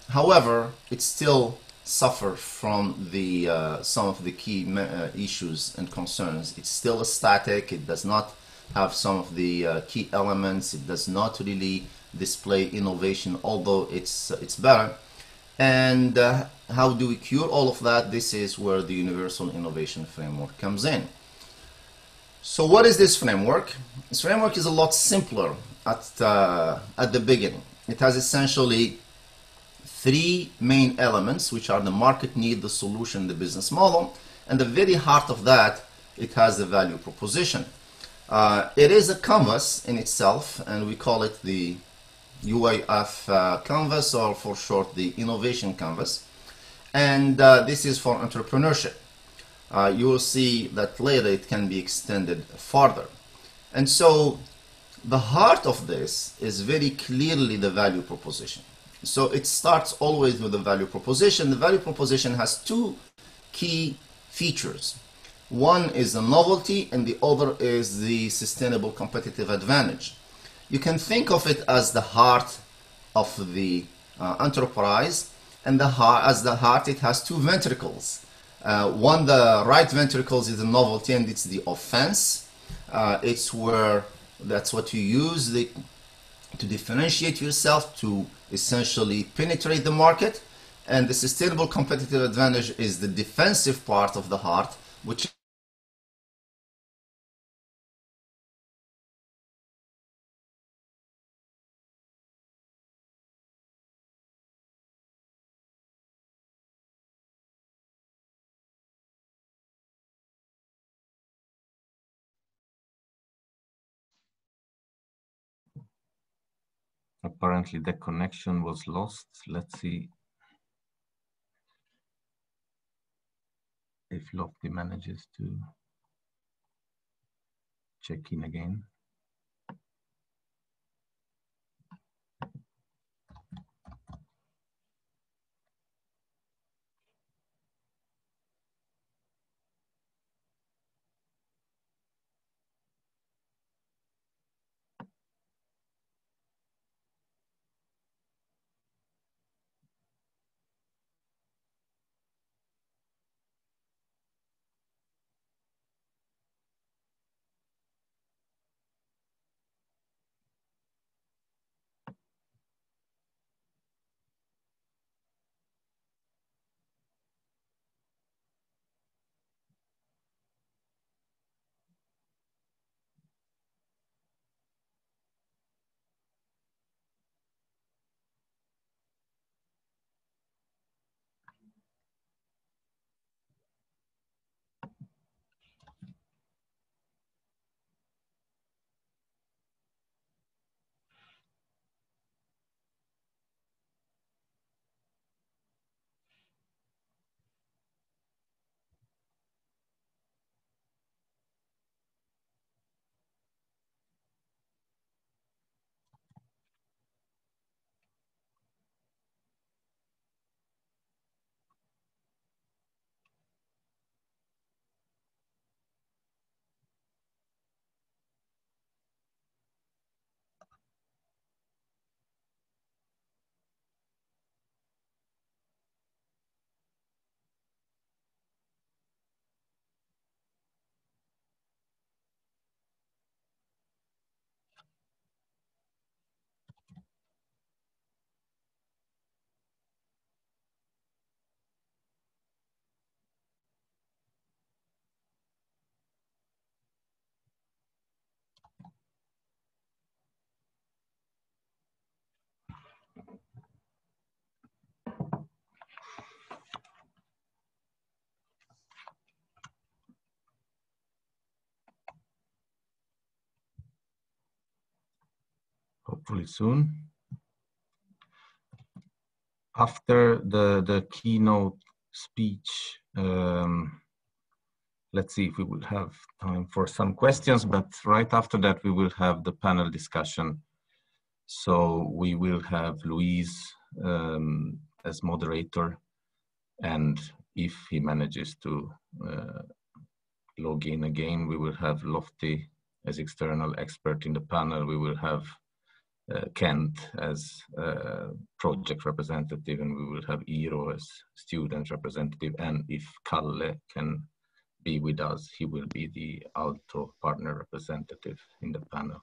however, it still suffers from the some of the key issues and concerns. It's still static. It does not have some of the key elements. It does not really display innovation, although it's better. And how do we cure all of that? This is where the Universal Innovation Framework comes in. So what is this framework? This framework is a lot simpler at the beginning. It has essentially 3 main elements, which are the market need, the solution, the business model. And the very heart of that, it has the value proposition. It is a canvas in itself, and we call it the UIF canvas, or for short, the innovation canvas. And this is for entrepreneurship. You will see that later it can be extended further. And so the heart of this is very clearly the value proposition. So it starts always with the value proposition. The value proposition has 2 key features. One is the novelty, and the other is the sustainable competitive advantage. You can think of it as the heart of the enterprise, and as the heart it has 2 ventricles. One, the right ventricles, is the novelty, and it's the offense. It's where that's what you use to differentiate yourself, to essentially penetrate the market. And the sustainable competitive advantage is the defensive part of the heart, which apparently the connection was lost. Let's see if Lofty manages to check in again. Hopefully soon. After the keynote speech, let's see if we will have time for some questions, but right after that we will have the panel discussion So we will have Louise as moderator, and if he manages to log in again, we will have Lofty as external expert in the panel. We will have Kent as project representative, and we will have Iro as student representative. And if Kalle can be with us, he will be the Alto partner representative in the panel.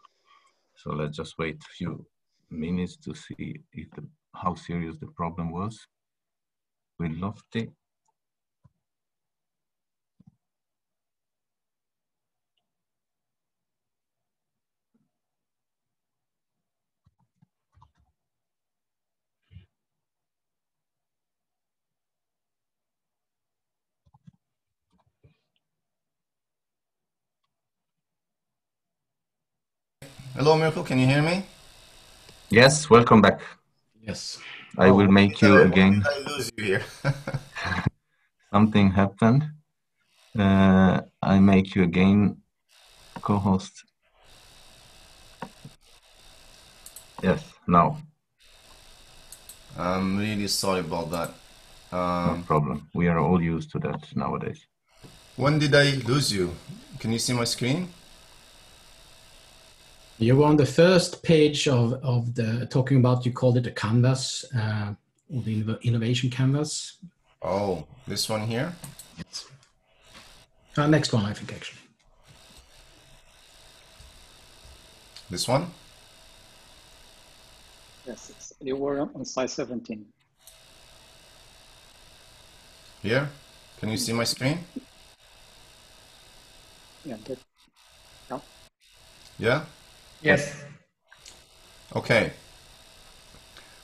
So let's just wait a few minutes to see if how serious the problem was with Lofty. Hello, Mirko, can you hear me? Yes, welcome back. Yes. I will make you again. I lose you here. Something happened. I make you again co-host. Yes, now. I'm really sorry about that. No problem. We are all used to that nowadays. When did I lose you? Can you see my screen? You were on the first page of the talking about, you called it a canvas, or the innovation canvas. Oh, this one here? Yes. Next one, I think, actually. This one? Yes, you were on slide 17. Here? Can you see my screen? Yeah. No. Yeah? Yes. Okay.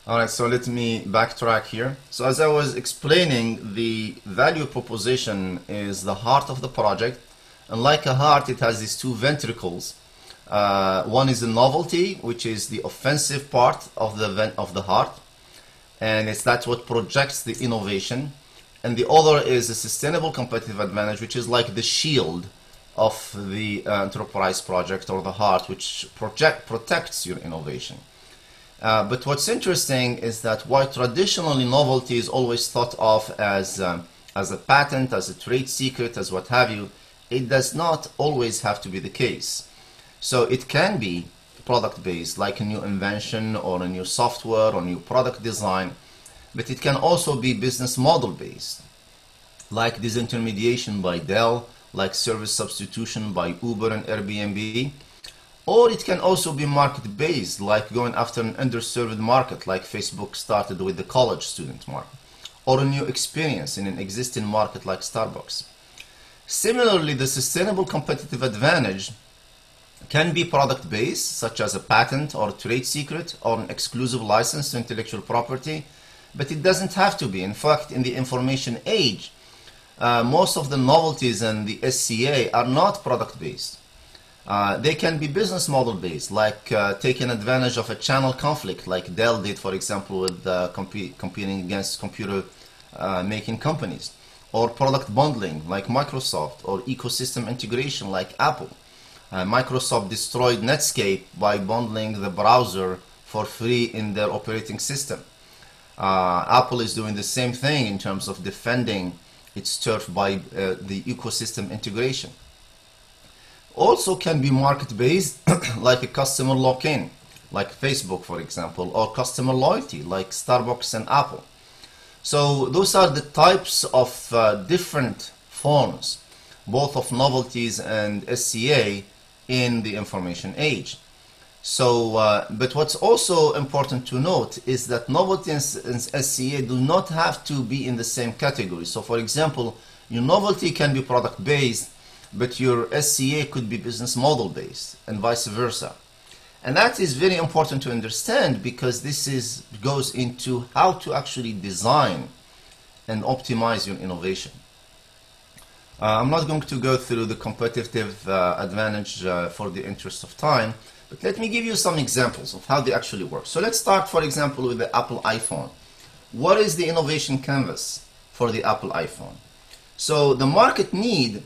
All right, so let me backtrack here. So as I was explaining, the value proposition is the heart of the project. And like a heart, it has these two ventricles. One is the novelty, which is the offensive part of the heart. And that's what projects the innovation. And the other is a sustainable competitive advantage, which is like the shield of the enterprise project or the heart, which protects your innovation. But what's interesting is that while traditionally novelty is always thought of as a patent, as a trade secret, as what have you, it does not always have to be the case. So it can be product-based, like a new invention or a new software or new product design, but it can also be business model-based, like disintermediation by Dell, like service substitution by Uber and Airbnb. Or it can also be market-based, like going after an underserved market, like Facebook started with the college student market, or a new experience in an existing market like Starbucks. Similarly, the sustainable competitive advantage can be product-based, such as a patent or a trade secret or an exclusive license to intellectual property, but it doesn't have to be. In fact, in the information age, most of the novelties and the SCA are not product-based. They can be business model-based, like taking advantage of a channel conflict, like Dell did, for example, with competing against computer making companies, or product bundling, like Microsoft, or ecosystem integration, like Apple. Microsoft destroyed Netscape by bundling the browser for free in their operating system. Apple is doing the same thing in terms of defending its turf by the ecosystem integration. Also can be market-based, like a customer lock-in, like Facebook, for example, or customer loyalty, like Starbucks and Apple. So those are the types of different forms, both of novelties and SCA in the information age. So, but what's also important to note is that novelty and SCA do not have to be in the same category. So, for example, your novelty can be product-based, but your SCA could be business model-based, and vice versa. And that is very important to understand, because this goes into how to actually design and optimize your innovation. I'm not going to go through the competitive advantage for the interest of time, but let me give you some examples of how they actually work. So let's start, for example, with the Apple iPhone. What is the innovation canvas for the Apple iPhone? So the market need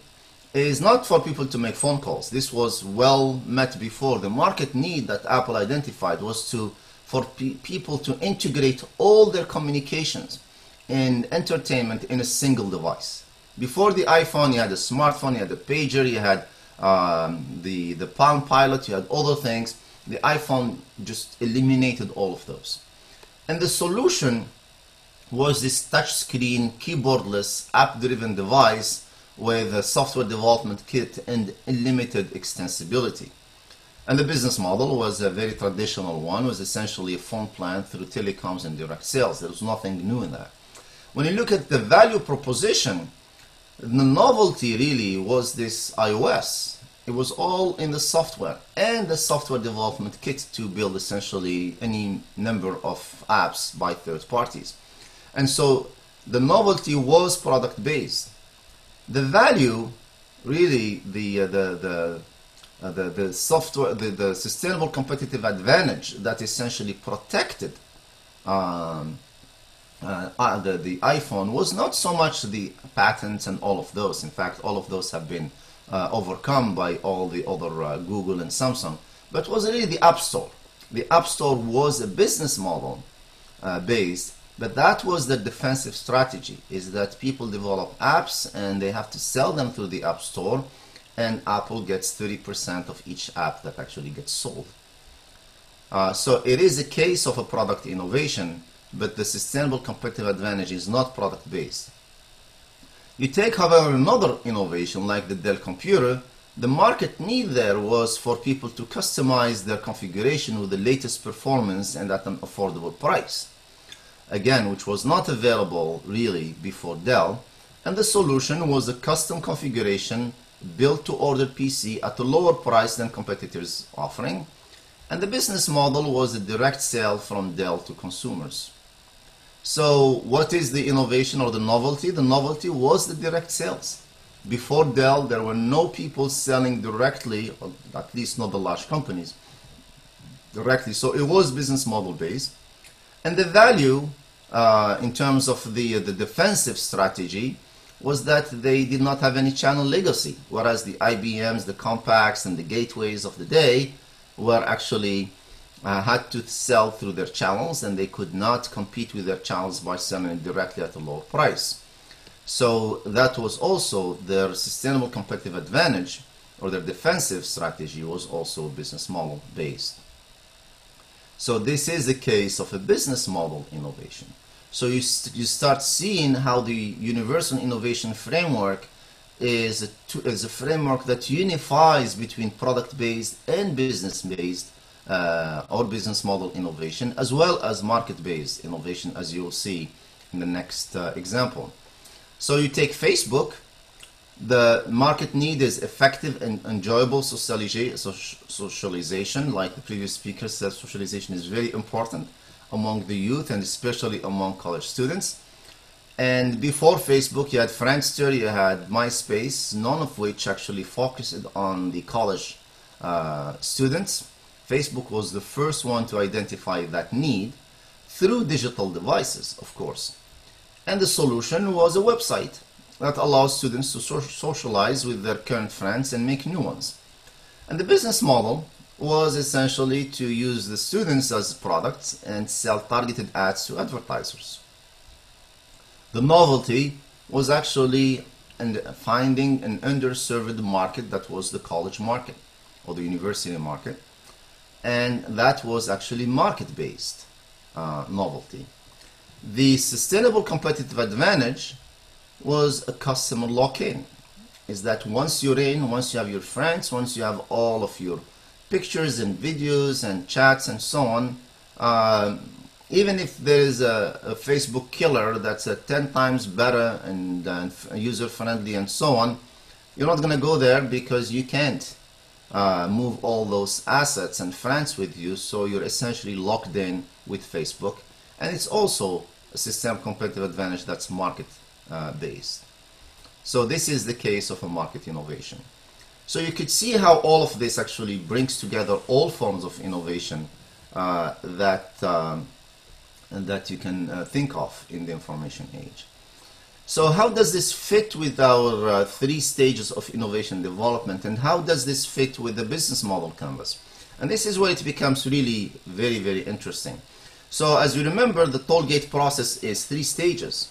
is not for people to make phone calls. This was well met before. The market need that Apple identified was to for people to integrate all their communications and entertainment in a single device. Before the iPhone, you had a smartphone, you had a pager, you had the Palm Pilot, you had other things. The iPhone just eliminated all of those. And the solution was this touchscreen, keyboardless, app-driven device with a software development kit and unlimited extensibility. And the business model was a very traditional one, was essentially a phone plan through telecoms and direct sales. There was nothing new in that. When you look at the value proposition, the novelty really was this iOS. It was all in the software and the software development kit to build essentially any number of apps by third parties. And so the novelty was product-based. The value, really, the software, the sustainable competitive advantage that essentially protected the iPhone was not so much the patents and all of those. In fact, all of those have been overcome by all the other Google and Samsung, but was really the App Store. The App Store was a business model based, but that was the defensive strategy, is that people develop apps and they have to sell them through the App Store, and Apple gets 30% of each app that actually gets sold. So it is a case of a product innovation, but the sustainable competitive advantage is not product-based. You take, however, another innovation like the Dell computer, the market need there was for people to customize their configuration with the latest performance and at an affordable price. Again, which was not available really before Dell, and the solution was a custom configuration built-to-order PC at a lower price than competitors offering, and the business model was a direct sale from Dell to consumers. So what is the innovation or the novelty? The novelty was the direct sales. Before Dell, there were no people selling directly, or at least not the large companies, directly. So it was business model based. And the value in terms of the defensive strategy was that they did not have any channel legacy, whereas the IBMs, the Compaqs, and the gateways of the day were actually had to sell through their channels, and they could not compete with their channels by selling it directly at a lower price. So that was also their sustainable competitive advantage, or their defensive strategy was also business model based. So this is a case of a business model innovation. So you start seeing how the universal innovation framework is a framework that unifies between product-based and business-based or business model innovation, as well as market-based innovation, as you'll see in the next example. So you take Facebook, the market need is effective and enjoyable socialization. Like the previous speaker said, socialization is very important among the youth and especially among college students. And before Facebook, you had Friendster, you had MySpace, none of which actually focused on the college students. Facebook was the first one to identify that need through digital devices, of course. And the solution was a website that allows students to socialize with their current friends and make new ones. And the business model was essentially to use the students as products and sell targeted ads to advertisers. The novelty was actually finding an underserved market that was the college market or the university market, and that was actually market-based novelty. The sustainable competitive advantage was a customer lock-in. Is that once you're in, once you have your friends, once you have all of your pictures and videos and chats and so on, even if there is a Facebook killer that's 10 times better and user-friendly and so on, you're not going to go there because you can't move all those assets and friends with you, so you're essentially locked in with Facebook. And it's also a system competitive advantage that's market-based. So this is the case of a market innovation. So you could see how all of this actually brings together all forms of innovation that you can think of in the information age. So how does this fit with our 3 stages of innovation development, and how does this fit with the business model canvas? And this is where it becomes really very, very interesting. So as you remember, the toll gate process is 3 stages.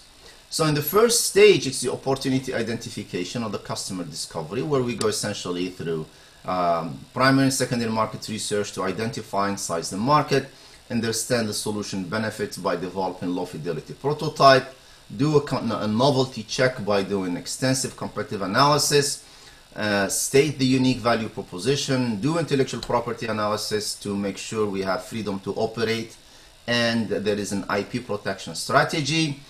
So in the first stage, it's the opportunity identification or the customer discovery, where we go essentially through primary and secondary market research to identify and size the market, understand the solution benefits by developing low fidelity prototype, do a novelty check by doing extensive competitive analysis, state the unique value proposition, do intellectual property analysis to make sure we have freedom to operate and there is an IP protection strategy,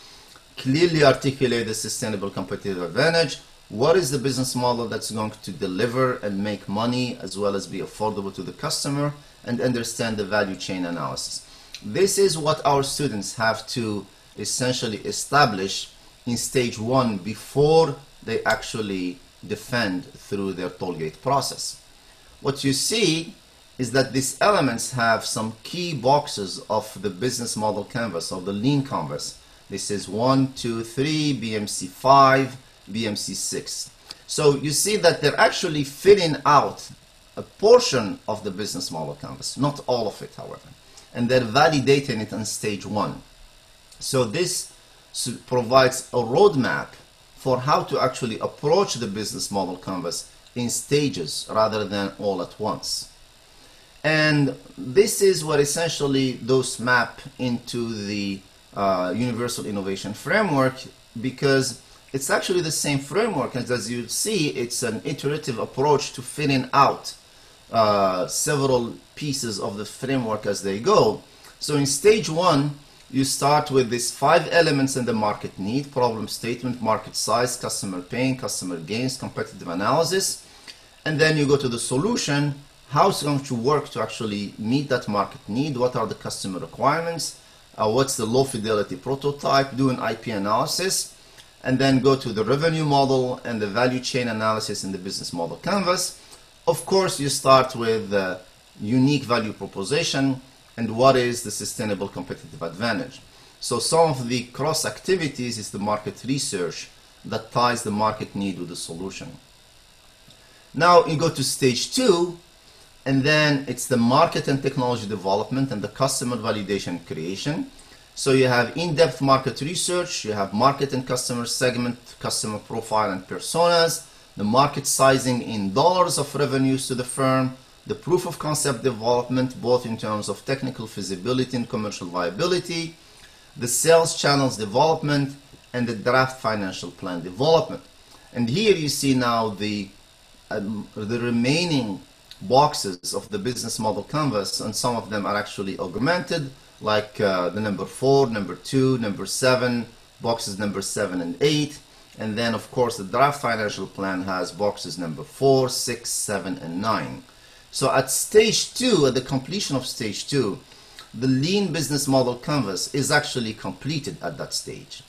clearly articulate the sustainable competitive advantage, what is the business model that's going to deliver and make money as well as be affordable to the customer, and understand the value chain analysis. This is what our students have to essentially establish in stage 1 before they actually defend through their tollgate process. What you see is that these elements have some key boxes of the business model canvas, of the lean canvas. This is 1, 2, 3, BMC 5, BMC 6. So you see that they're actually filling out a portion of the business model canvas, not all of it, however, and they're validating it on stage 1. So this provides a roadmap for how to actually approach the business model canvas in stages rather than all at once. And this is what essentially those map into the Universal Innovation Framework, because it's actually the same framework, and as you see, it's an iterative approach to filling out several pieces of the framework as they go. So in stage 1, you start with these 5 elements in the market need: problem statement, market size, customer pain, customer gains, competitive analysis. And then you go to the solution, how it's going to work to actually meet that market need, what are the customer requirements, what's the low fidelity prototype, do an IP analysis, and then go to the revenue model and the value chain analysis in the business model canvas. Of course, you start with the unique value proposition and what is the sustainable competitive advantage. So some of the cross activities is the market research that ties the market need with the solution. Now you go to stage 2, and then it's the market and technology development and the customer validation creation. So you have in-depth market research, you have market and customer segment, customer profile and personas, the market sizing in dollars of revenues to the firm, the proof of concept development, both in terms of technical feasibility and commercial viability, the sales channels development, and the draft financial plan development. And here you see now the remaining boxes of the business model canvas, and some of them are actually augmented, like the number 4, number 2, number 7, boxes number 7 and 8. And then, of course, the draft financial plan has boxes number 4, 6, 7, and 9. So at stage 2, at the completion of stage 2, the lean business model canvas is actually completed at that stage.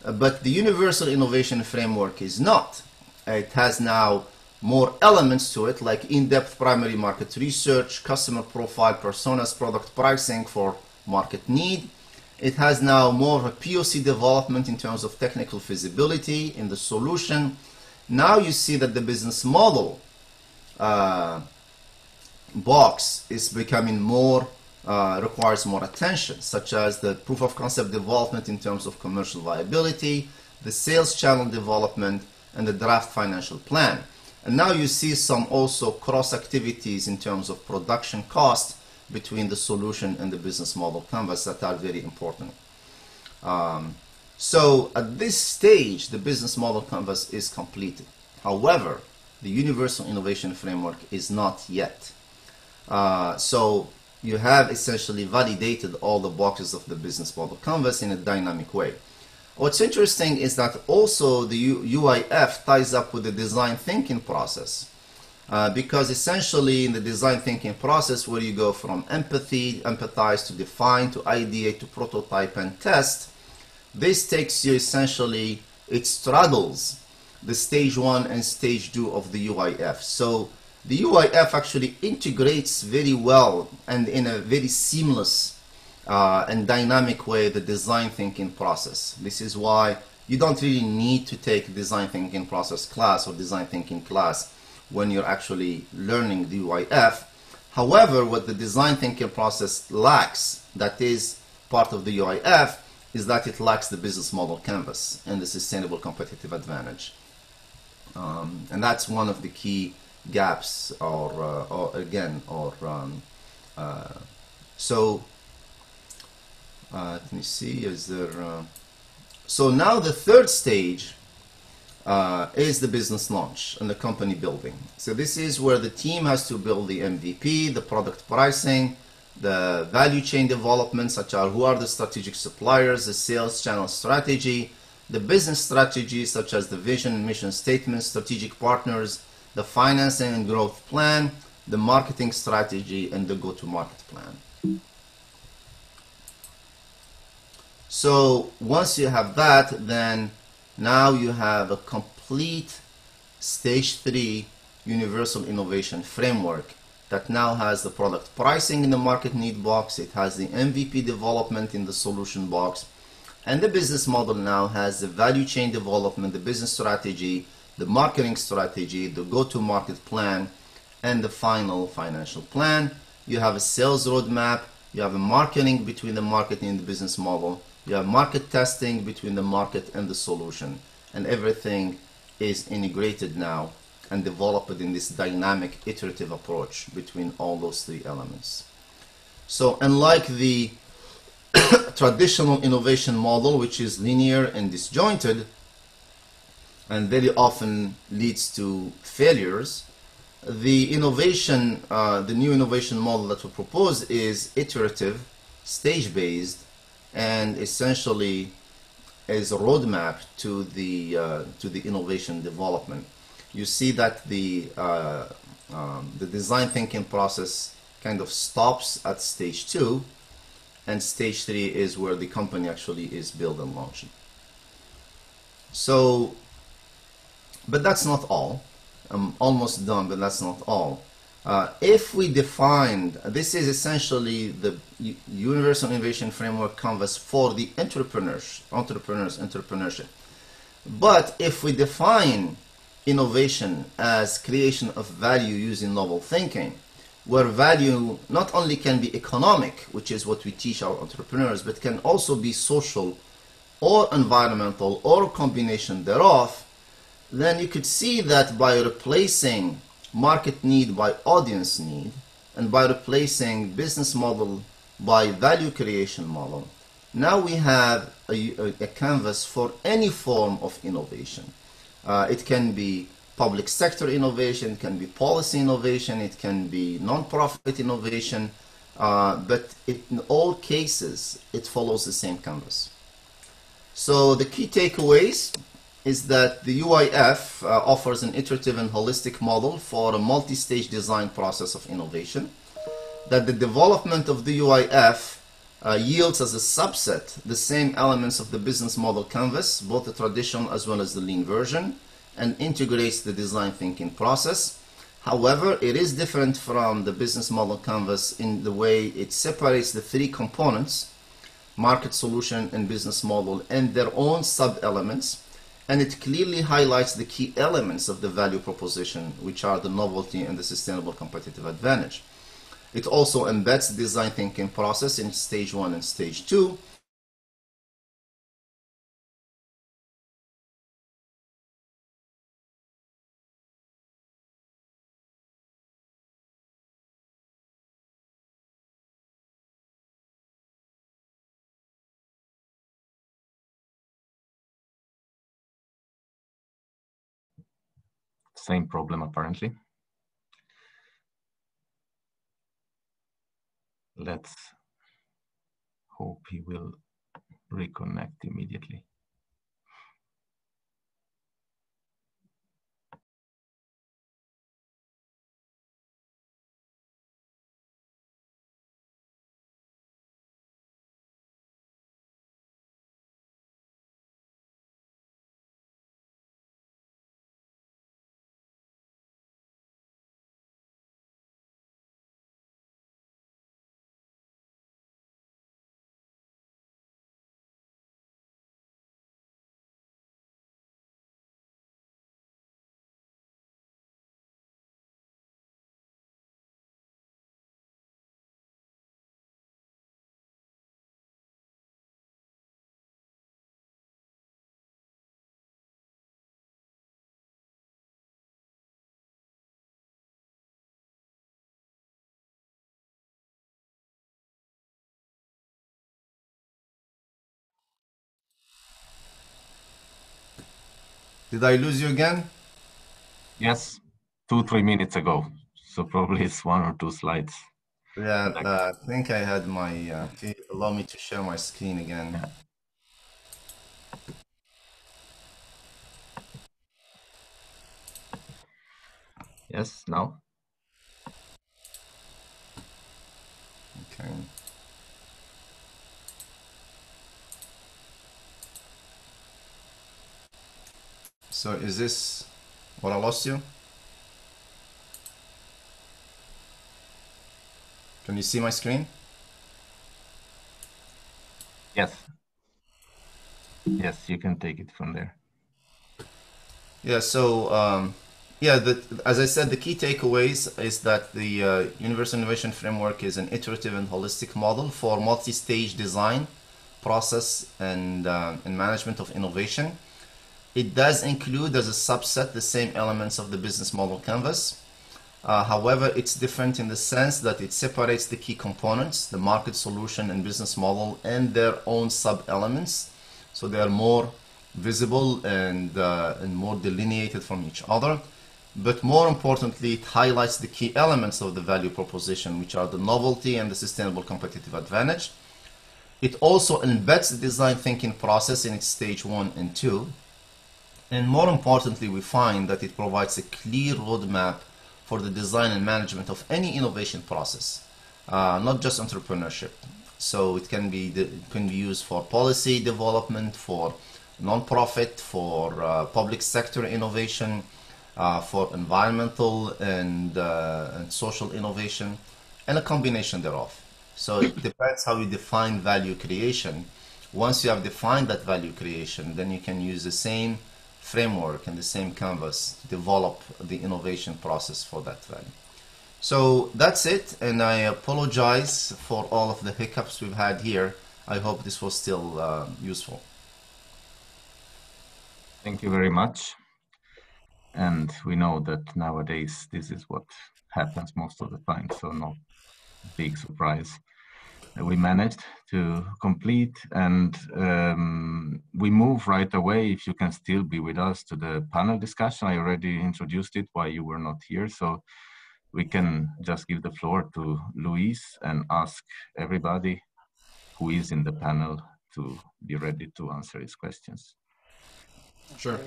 But the Universal Innovation Framework is not. It has now more elements to it, like in-depth primary market research, customer profile, personas, product pricing for market need. It has now more of a POC development in terms of technical feasibility in the solution. Now you see that the business model box is becoming more, requires more attention, such as the proof of concept development in terms of commercial viability, the sales channel development, and the draft financial plan. And now you see some also cross activities in terms of production cost between the solution and the business model canvas that are very important. So at this stage, the business model canvas is completed. However, the Universal Innovation Framework is not yet. So you have essentially validated all the boxes of the business model canvas in a dynamic way. What's interesting is that also the UIF ties up with the design thinking process, because essentially in the design thinking process, where you go from empathy, empathize, to define, to ideate, to prototype and test, this takes you essentially, it straddles the stage 1 and stage 2 of the UIF. So the UIF actually integrates very well and in a very seamless and dynamic way the design thinking process. This is why you don't really need to take design thinking process class or design thinking class when you're actually learning the UIF. However, what the design thinking process lacks, that is part of the UIF, is that it lacks the business model canvas and the sustainable competitive advantage. And that's one of the key gaps, let me see, is there... So now the third stage is the business launch and the company building. So this is where the team has to build the MVP, the product pricing, the value chain development, such as who are the strategic suppliers, the sales channel strategy, the business strategy, such as the vision and mission statement, strategic partners, the financing and growth plan, the marketing strategy, and the go-to-market plan. So once you have that, then now you have a complete stage 3 universal innovation framework that now has the product pricing in the market need box, it has the MVP development in the solution box, and the business model now has the value chain development, the business strategy, the marketing strategy, the go-to-market plan, and the final financial plan. You have a sales roadmap, you have a marketing between the marketing and the business model, you have market testing between the market and the solution, and everything is integrated now and developed in this dynamic iterative approach between all those three elements. So unlike the traditional innovation model, which is linear and disjointed and very often leads to failures, the innovation, the new innovation model that we propose is iterative, stage-based, and essentially is a roadmap to the innovation development. You see that the design thinking process kind of stops at stage 2, and stage 3 is where the company actually is built and launched. So, but that's not all. I'm almost done, but that's not all. If we defined, this is essentially the Universal Innovation Framework canvas for the entrepreneurship. But if we define innovation as creation of value using novel thinking, where value not only can be economic, which is what we teach our entrepreneurs, but can also be social or environmental or a combination thereof, then you could see that by replacing market need by audience need, and by replacing business model by value creation model, now we have a canvas for any form of innovation. It can be public sector innovation, it can be policy innovation, it can be non-profit innovation, but in all cases, it follows the same canvas. So the key takeaways is that the UIF offers an iterative and holistic model for a multi-stage design process of innovation, that the development of the UIF yields as a subset the same elements of the business model canvas, both the traditional as well as the lean version, and integrates the design thinking process. However, it is different from the business model canvas in the way it separates the three components, market, solution, and business model, and their own sub-elements, and it clearly highlights the key elements of the value proposition, which are the novelty and the sustainable competitive advantage. It also embeds the design thinking process in stage 1 and stage 2, Same problem apparently. Let's hope he will reconnect immediately. Did I lose you again? Yes, 2-3 minutes ago. So probably it's 1 or 2 slides. Yeah, I think I had my, allow me to share my screen again. Yeah. Yes, now. Okay. So is this what I lost you? Can you see my screen? Yes. Yes, you can take it from there. Yeah, so as I said, the key takeaways is that the Universal Innovation Framework is an iterative and holistic model for multi-stage design, process, and management of innovation. It does include as a subset the same elements of the business model canvas. However, it's different in the sense that it separates the key components, the market solution and business model, and their own sub-elements. So they are more visible and more delineated from each other. But more importantly, it highlights the key elements of the value proposition, which are the novelty and the sustainable competitive advantage. It also embeds the design thinking process in its stage 1 and 2. And more importantly, we find that it provides a clear roadmap for the design and management of any innovation process, not just entrepreneurship. So it can be used for policy development, for non-profit, for public sector innovation, for environmental and social innovation, and a combination thereof. So it depends how you define value creation. Once you have defined that value creation, then you can use the same framework and the same canvas to develop the innovation process for that value. So that's it, and I apologize for all of the hiccups we've had here. I hope this was still useful. Thank you very much. And we know that nowadays this is what happens most of the time, so no big surprise. We managed to complete, and we move right away, if you can still be with us, to the panel discussion. I already introduced it while you were not here, so we can just give the floor to Luis and ask everybody who is in the panel to be ready to answer his questions. Sure.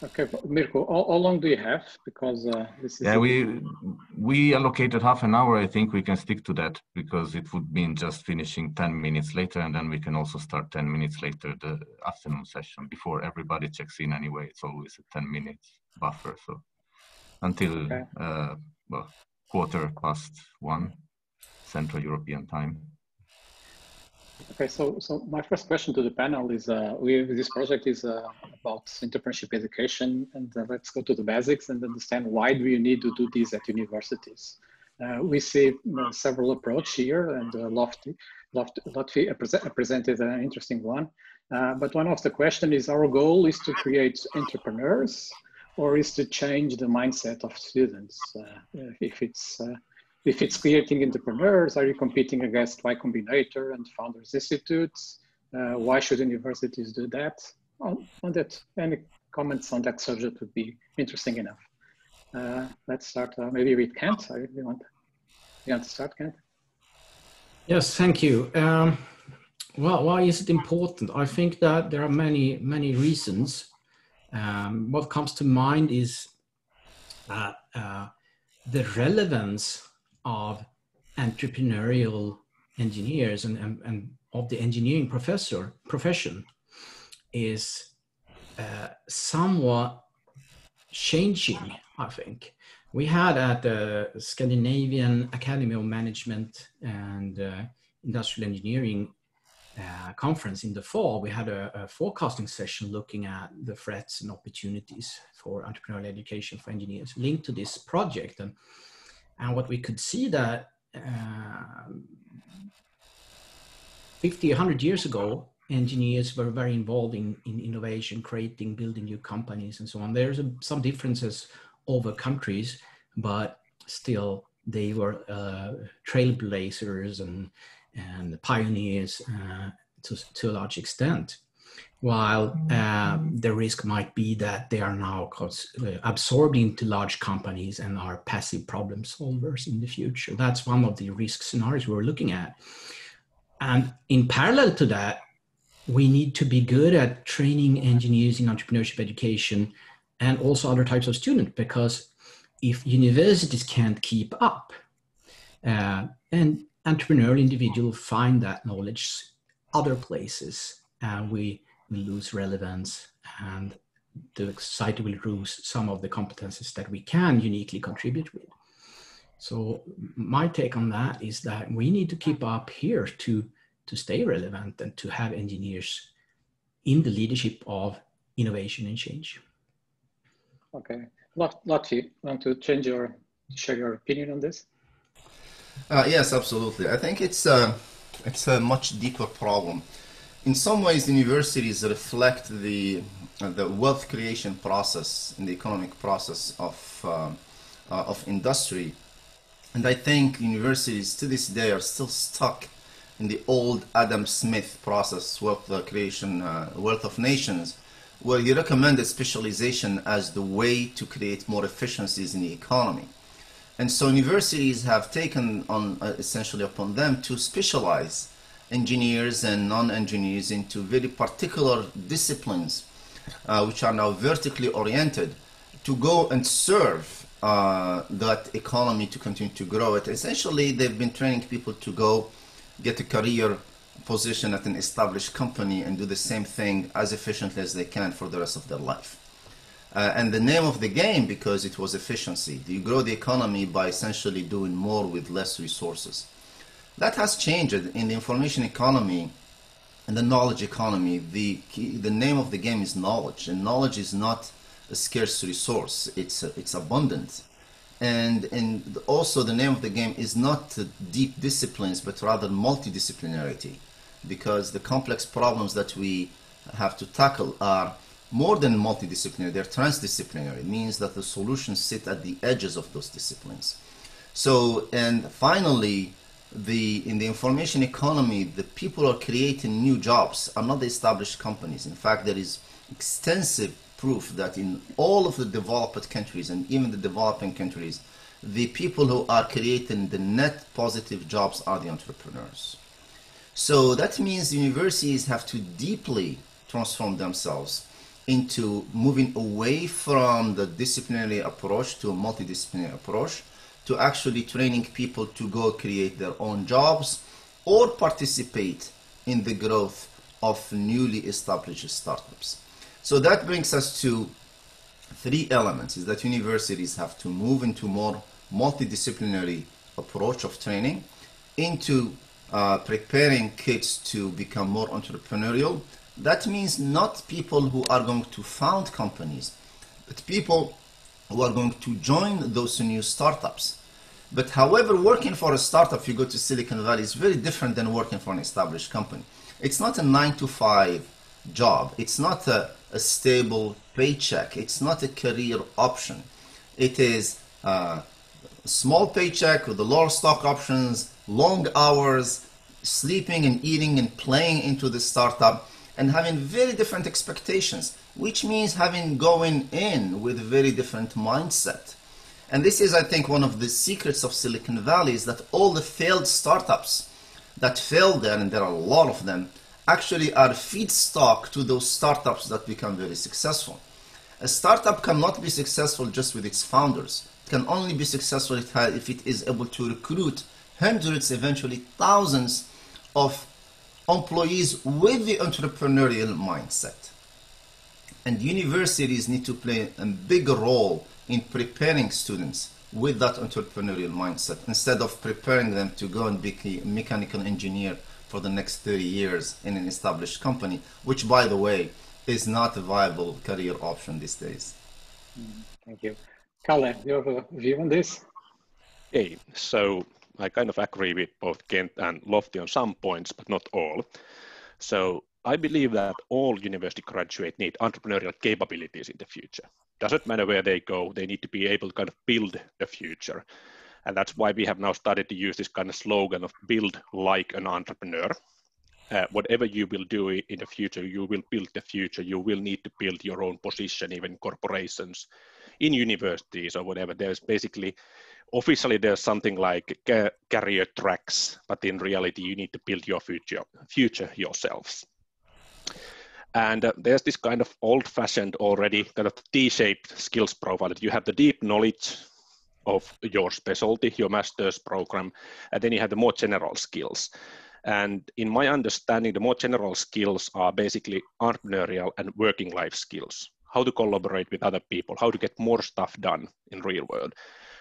Okay, Mirko, how long do you have? Because this is... Yeah, we allocated half an hour. I think we can stick to that because it would mean just finishing 10 minutes later, and then we can also start 10 minutes later the afternoon session before everybody checks in anyway. It's always a 10 minutes buffer. So until, well, 1:15 Central European time. Okay, so my first question to the panel is, this project is about entrepreneurship education, and let's go to the basics and understand why do you need to do this at universities. We see several approaches here, and Lofty presented an interesting one. But one of the questions is, our goal is to create entrepreneurs, or is to change the mindset of students? If it's creating entrepreneurs, are you competing against Y Combinator and Founders Institutes? Why should universities do that? On that, any comments on that subject would be interesting enough. Let's start maybe with Kent. You want to start, Kent? Yes, thank you. Well, why is it important? I think that there are many reasons. What comes to mind is the relevance of entrepreneurial engineers and of the engineering profession is somewhat changing, I think. We had at the Scandinavian Academy of Management and Industrial Engineering conference in the fall, we had a forecasting session looking at the threats and opportunities for entrepreneurial education for engineers linked to this project. And what we could see that 50, 100 years ago, engineers were very involved in innovation, creating, building new companies and so on. There's some differences over countries, but still they were trailblazers and pioneers to a large extent. while the risk might be that they are now absorbed into large companies and are passive problem solvers in the future. That's one of the risk scenarios we're looking at. And in parallel to that, we need to be good at training engineers in entrepreneurship education and also other types of students, because if universities can't keep up, and entrepreneurial individuals find that knowledge other places, we lose relevance, and the society will lose some of the competences that we can uniquely contribute with. So my take on that is that we need to keep up here to stay relevant and to have engineers in the leadership of innovation and change. Okay, Lottie, want to share your opinion on this? Yes, absolutely. I think it's a much deeper problem. In some ways, universities reflect the wealth creation process and the economic process of industry, and I think universities to this day are still stuck in the old Adam Smith process, wealth creation, wealth of nations, where he recommended specialization as the way to create more efficiencies in the economy. And so universities have taken on essentially upon them to specialize engineers and non-engineers into very particular disciplines, which are now vertically oriented, to go and serve that economy to continue to grow it. Essentially, they've been training people to go get a career position at an established company and do the same thing as efficiently as they can for the rest of their life. And the name of the game, because it was efficiency, you grow the economy by essentially doing more with less resources. That has changed in the information economy and the knowledge economy. The name of the game is knowledge, and knowledge is not a scarce resource, it's abundant. And also the name of the game is not deep disciplines, but rather multidisciplinarity, because the complex problems that we have to tackle are more than multidisciplinary, they're transdisciplinary. It means that the solutions sit at the edges of those disciplines. So, and finally, in the information economy, the people who are creating new jobs are not the established companies. In fact, there is extensive proof that in all of the developed countries and even the developing countries, the people who are creating the net positive jobs are the entrepreneurs. So that means universities have to deeply transform themselves into moving away from the disciplinary approach to a multidisciplinary approach, to actually training people to go create their own jobs or participate in the growth of newly established startups. So that brings us to three elements, is that universities have to move into more multidisciplinary approach of training, into preparing kids to become more entrepreneurial. That means not people who are going to found companies, but people who are going to join those new startups. But however, working for a startup, if you go to Silicon Valley, is very different than working for an established company. It's not a 9-to-5 job. It's not a stable paycheck. It's not a career option. It is a small paycheck with the lower stock options, long hours, sleeping and eating and playing into the startup, and having very different expectations, which means going in with a very different mindset. And this is, I think, one of the secrets of Silicon Valley, is that all the failed startups that fail there, and there are a lot of them, actually are feedstock to those startups that become very successful. A startup cannot be successful just with its founders. It can only be successful if it is able to recruit hundreds, eventually thousands of employees with the entrepreneurial mindset. And universities need to play a bigger role in preparing students with that entrepreneurial mindset, instead of preparing them to go and be a mechanical engineer for the next 30 years in an established company, which, by the way, is not a viable career option these days. Thank you. Kalle, you have a view on this? Okay, so I kind of agree with both Kent and Lofty on some points, but not all. So I believe that all university graduates need entrepreneurial capabilities in the future. Doesn't matter where they go, they need to be able to kind of build the future. And that's why we have now started to use this kind of slogan of build like an entrepreneur. whatever you will do in the future, you will build the future. You will need to build your own position, even corporations, in universities or whatever. There's basically, officially there's something like career tracks, but in reality, you need to build your future yourselves. And there's this kind of old-fashioned already kind of T-shaped skills profile that you have the deep knowledge of your specialty, your master's program, and then you have the more general skills. And in my understanding, the more general skills are basically entrepreneurial and working life skills, how to collaborate with other people, how to get more stuff done in real world.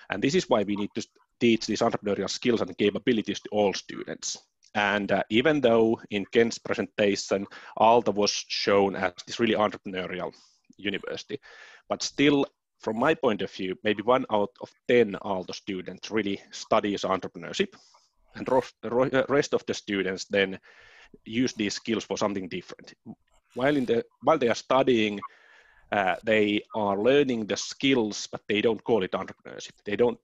And this is why we need to teach these entrepreneurial skills and capabilities to all students. And even though in Kent's presentation, Aalto was shown as this really entrepreneurial university, but still, from my point of view, maybe 1 out of 10 Aalto students really studies entrepreneurship, and the rest of the students then use these skills for something different. While they are studying, they are learning the skills, but they don't call it entrepreneurship. They don't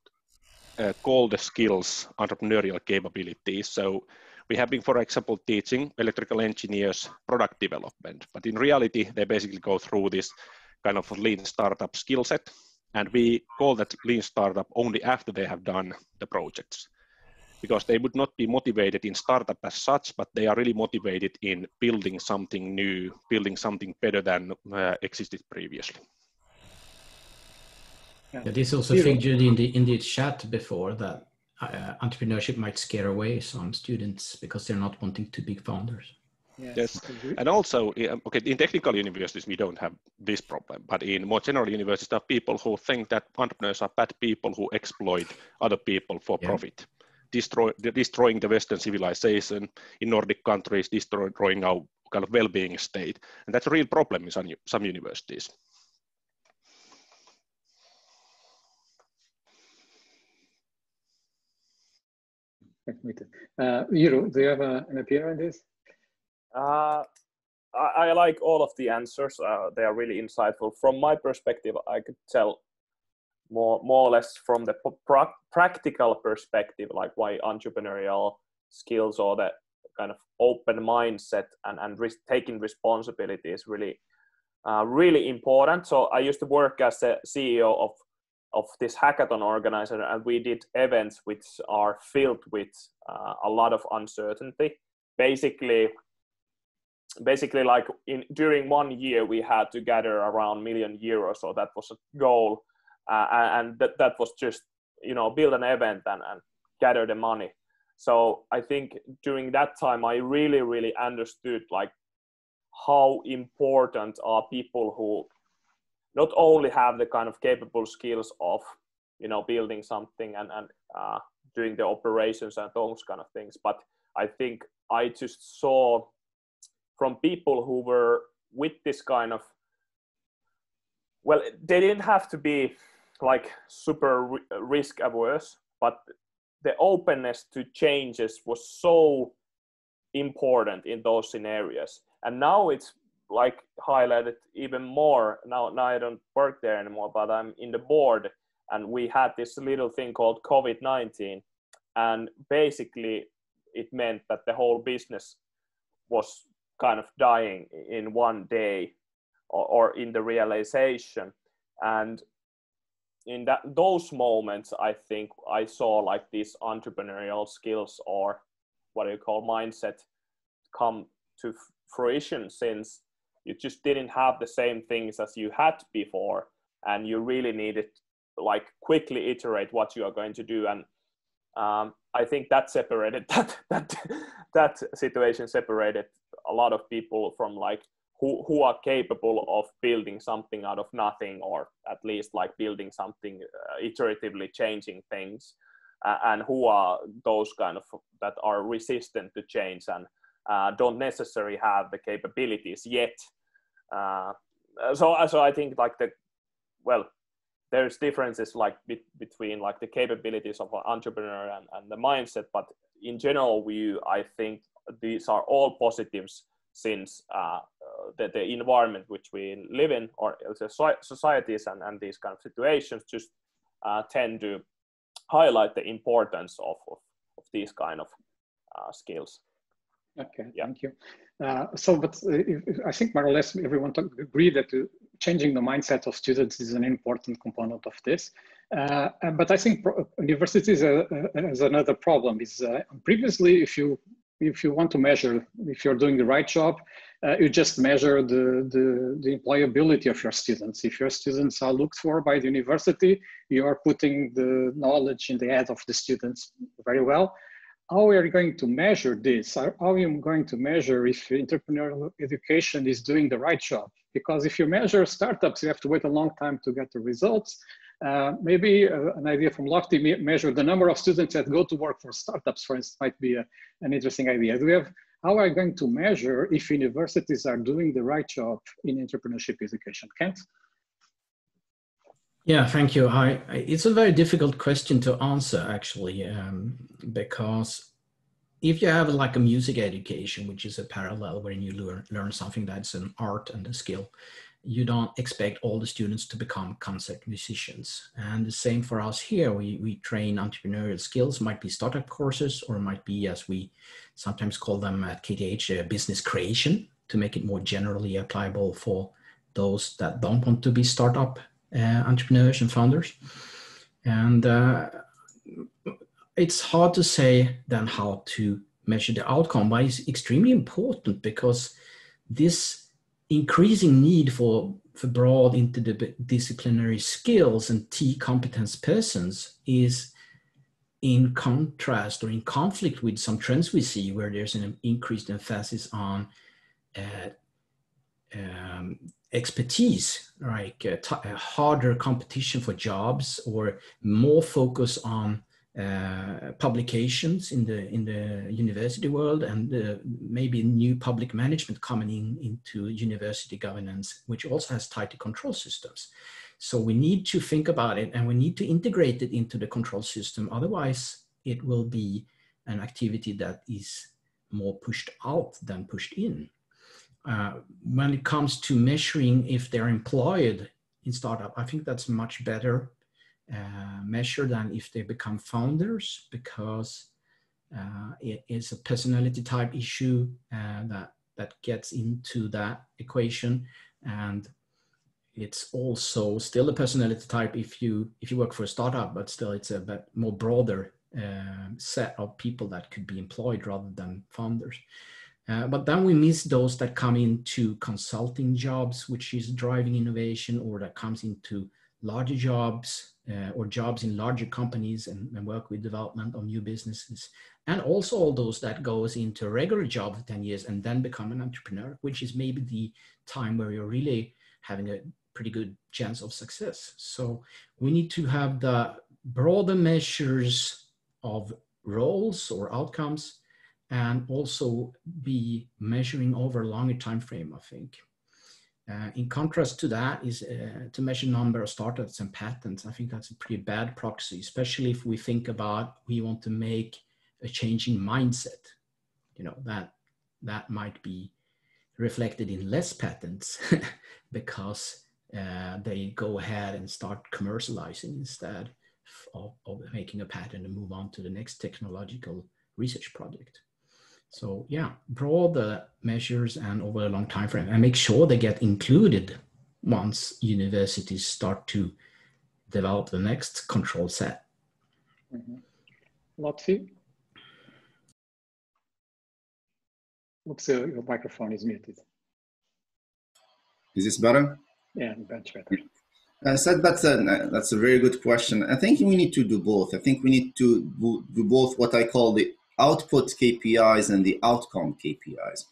call the skills entrepreneurial capabilities. So we have been, for example, teaching electrical engineers product development, but in reality, they basically go through this kind of lean startup skill set, and we call that lean startup only after they have done the projects, because they would not be motivated in startup as such, but they are really motivated in building something new, building something better than existed previously. Yeah, this also figured in the chat before that entrepreneurship might scare away some students because they're not wanting to be founders. Yes, and also, okay, in technical universities, we don't have this problem, but in more general universities, there are people who think that entrepreneurs are bad people who exploit other people for profit, destroying the Western civilization in Nordic countries, destroying our kind of well-being state. And that's a real problem in some universities. Iiro, do you have an opinion on this? I like all of the answers. They are really insightful. From my perspective, I could tell more or less from the practical perspective, like why entrepreneurial skills or the kind of open mindset and taking responsibility is really, really important. So I used to work as a CEO of this hackathon organizer, and we did events which are filled with a lot of uncertainty. Basically like during 1 year we had to gather around €1 million, so that was a goal, and that was just, you know, build an event and gather the money. So I think during that time I really understood like how important are people who not only have the kind of capable skills of, you know, building something and doing the operations and those kind of things, but I think I just saw from people who were with this kind of, well, they didn't have to be like super risk averse, but the openness to changes was so important in those scenarios. And now it's like highlighted even more. Now I don't work there anymore, but I'm in the board, and we had this little thing called COVID-19, and basically it meant that the whole business was kind of dying in one day or in the realization. And in those moments, I think I saw like these entrepreneurial skills, or what do you call mindset, come to fruition, since you just didn't have the same things as you had before, and you really needed like quickly iterate what you are going to do. And I think that separated that situation separated a lot of people from like who are capable of building something out of nothing, or at least like building something iteratively changing things, and who are those kind of that are resistant to change and don't necessarily have the capabilities yet. So I think like there's differences like between like the capabilities of an entrepreneur and the mindset, but in general view, I think these are all positives, since the environment which we live in, or the societies and these kind of situations, just tend to highlight the importance of these kind of skills. Okay, thank you. I think more or less everyone agree that changing the mindset of students is an important component of this. But I think universities has another problem. Is previously, if you want to measure if you're doing the right job, you just measure the employability of your students. If your students are looked for by the university, you are putting the knowledge in the head of the students very well. How are you going to measure this? How are you going to measure if entrepreneurial education is doing the right job? Because if you measure startups, you have to wait a long time to get the results. Maybe an idea from Lofty, measure the number of students that go to work for startups, for instance, might be an interesting idea. How are you going to measure if universities are doing the right job in entrepreneurship education? Kent? Yeah, thank you. It's a very difficult question to answer, actually, because if you have like a music education, which is a parallel where you learn something that's an art and a skill, you don't expect all the students to become concert musicians. And the same for us here. We train entrepreneurial skills, might be startup courses, or might be, as we sometimes call them at KTH, business creation, to make it more generally applicable for those that don't want to be startup entrepreneurs and founders. And it's hard to say then how to measure the outcome, but it's extremely important because this increasing need for broad interdisciplinary skills and competence persons is in contrast or in conflict with some trends we see where there's an increased emphasis on expertise, like harder competition for jobs, or more focus on publications in the university world, and maybe new public management coming into university governance, which also has tighter control systems. So we need to think about it, and we need to integrate it into the control system. Otherwise, it will be an activity that is more pushed out than pushed in. When it comes to measuring if they're employed in startup, I think that's much better measure than if they become founders, because it is a personality type issue that gets into that equation. And it's also still a personality type if you work for a startup, but still it's a bit more broader set of people that could be employed rather than founders. But then we miss those that come into consulting jobs, which is driving innovation, or that comes into larger jobs or jobs in larger companies and work with development of new businesses. And also all those that goes into a regular job for 10 years and then become an entrepreneur, which is maybe the time where you're really having a pretty good chance of success. So we need to have the broader measures of roles or outcomes, and also be measuring over a longer time frame, I think. In contrast to that is to measure number of startups and patents. I think that's a pretty bad proxy, especially if we think about we want to make a change in mindset. You know, that might be reflected in less patents because they go ahead and start commercializing instead of making a patent and move on to the next technological research project. So yeah, broader measures and over a long time frame, and make sure they get included once universities start to develop the next control set. Lotfi? Oops, your microphone is muted. Is this better? Yeah, much better. So that's a very good question. I think we need to do both. I think we need to do both what I call the output KPIs and the outcome KPIs.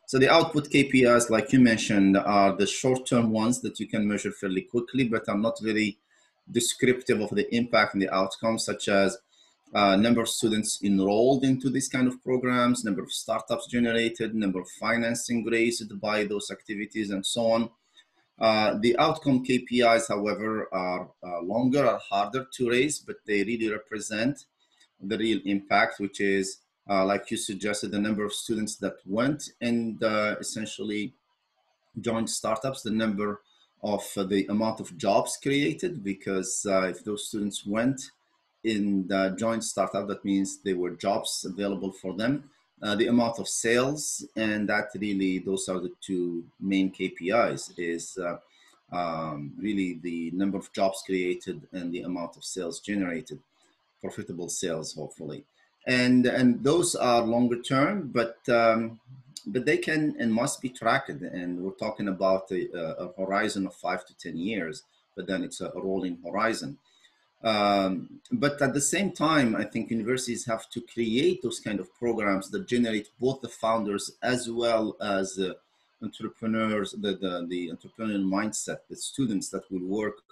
So the output KPIs, like you mentioned, are the short-term ones that you can measure fairly quickly, but are not very descriptive of the impact and the outcomes, such as number of students enrolled into these kind of programs, number of startups generated, number of financing raised by those activities, and so on. The outcome KPIs, however, are longer, are harder to raise, but they really represent the real impact, which is, like you suggested, the number of students that went and essentially joined startups, the number of the amount of jobs created, because if those students went in the joint startup, that means there were jobs available for them. the amount of sales, and that really, those are the two main KPIs, is really the number of jobs created and the amount of sales generated, profitable sales, hopefully. And those are longer term, but they can and must be tracked. And we're talking about a horizon of 5 to 10 years, but then it's a rolling horizon. But at the same time, I think universities have to create those kind of programs that generate both the founders as well as entrepreneurs, the entrepreneurial mindset, the students that will work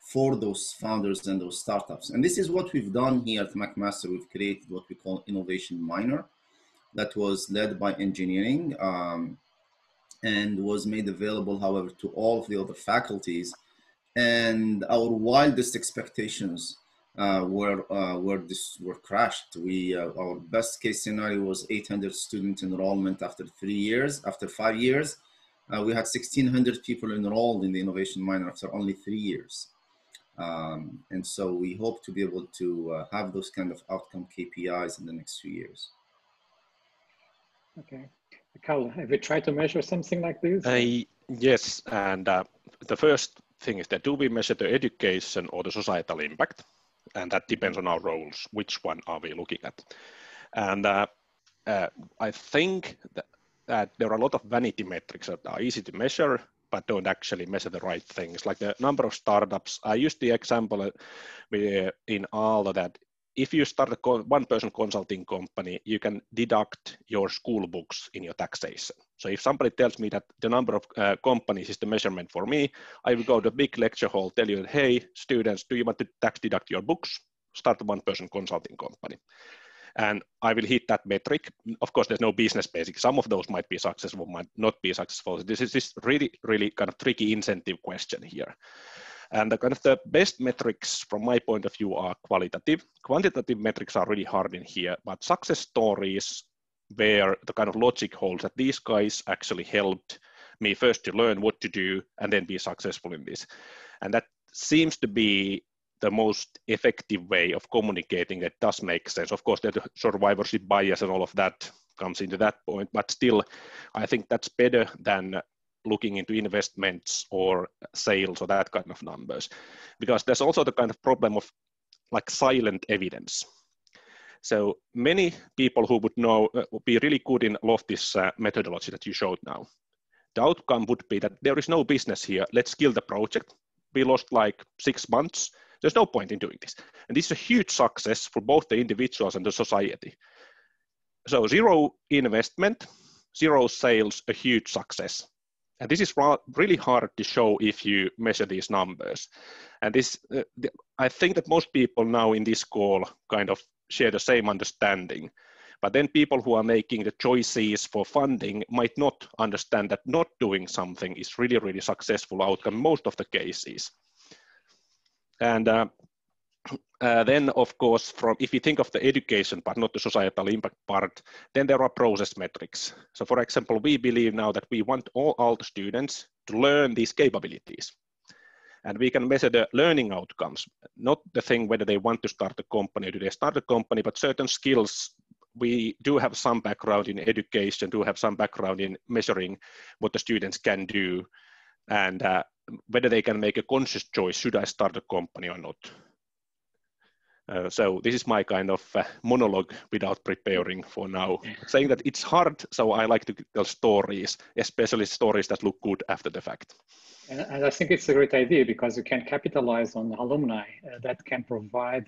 for those founders and those startups. And this is what we've done here at McMaster. We've created what we call Innovation Minor, that was led by engineering and was made available, however, to all of the other faculties. And our wildest expectations were crashed. Our best case scenario was 800 student enrollment after 3 years. After 5 years, we had 1,600 people enrolled in the Innovation Minor after only 3 years. And so we hope to be able to have those kind of outcome KPIs in the next few years. Okay. Carl, have you tried to measure something like this? Yes, and the first thing is that do we measure the education or the societal impact? And that depends on our roles. Which one are we looking at? And I think that there are a lot of vanity metrics that are easy to measure, but don't actually measure the right things. Like the number of startups. I used the example in Aalto that if you start a one-person consulting company, you can deduct your school books in your taxation. So if somebody tells me that the number of companies is the measurement for me, I will go to a big lecture hall, tell you, hey, students, do you want to tax deduct your books? Start a one-person consulting company. And I will hit that metric. Of course, there's no business basic. Some of those might be successful, might not be successful. This is this really, really kind of tricky incentive question here. And the kind of the best metrics from my point of view are qualitative. Quantitative metrics are really hard in here, but success stories where the kind of logic holds that these guys actually helped me first to learn what to do and then be successful in this. And that seems to be the most effective way of communicating that does make sense. Of course, the survivorship bias and all of that comes into that point, but still, I think that's better than looking into investments or sales or that kind of numbers, because there's also the kind of problem of like silent evidence. So many people who would know, would be really good in all of this methodology that you showed now. The outcome would be that there is no business here. Let's kill the project. We lost like 6 months. There's no point in doing this. And this is a huge success for both the individuals and the society. So 0 investment, 0 sales, a huge success. And this is really hard to show if you measure these numbers. And this, I think that most people now in this call kind of share the same understanding. But then people who are making the choices for funding might not understand that not doing something is really, really successful outcome in most of the cases. And then, of course, if you think of the education part, not the societal impact part, then there are process metrics. So, for example, we believe now that we want all the students to learn these capabilities. And we can measure the learning outcomes, not the thing whether they want to start a company or do they start a company, but certain skills. We do have some background in education, do have some background in measuring what the students can do, and whether they can make a conscious choice, should I start a company or not? So this is my kind of monologue without preparing for now, saying that it's hard, so I like to tell stories, especially stories that look good after the fact. And I think it's a great idea because you can capitalize on alumni that can provide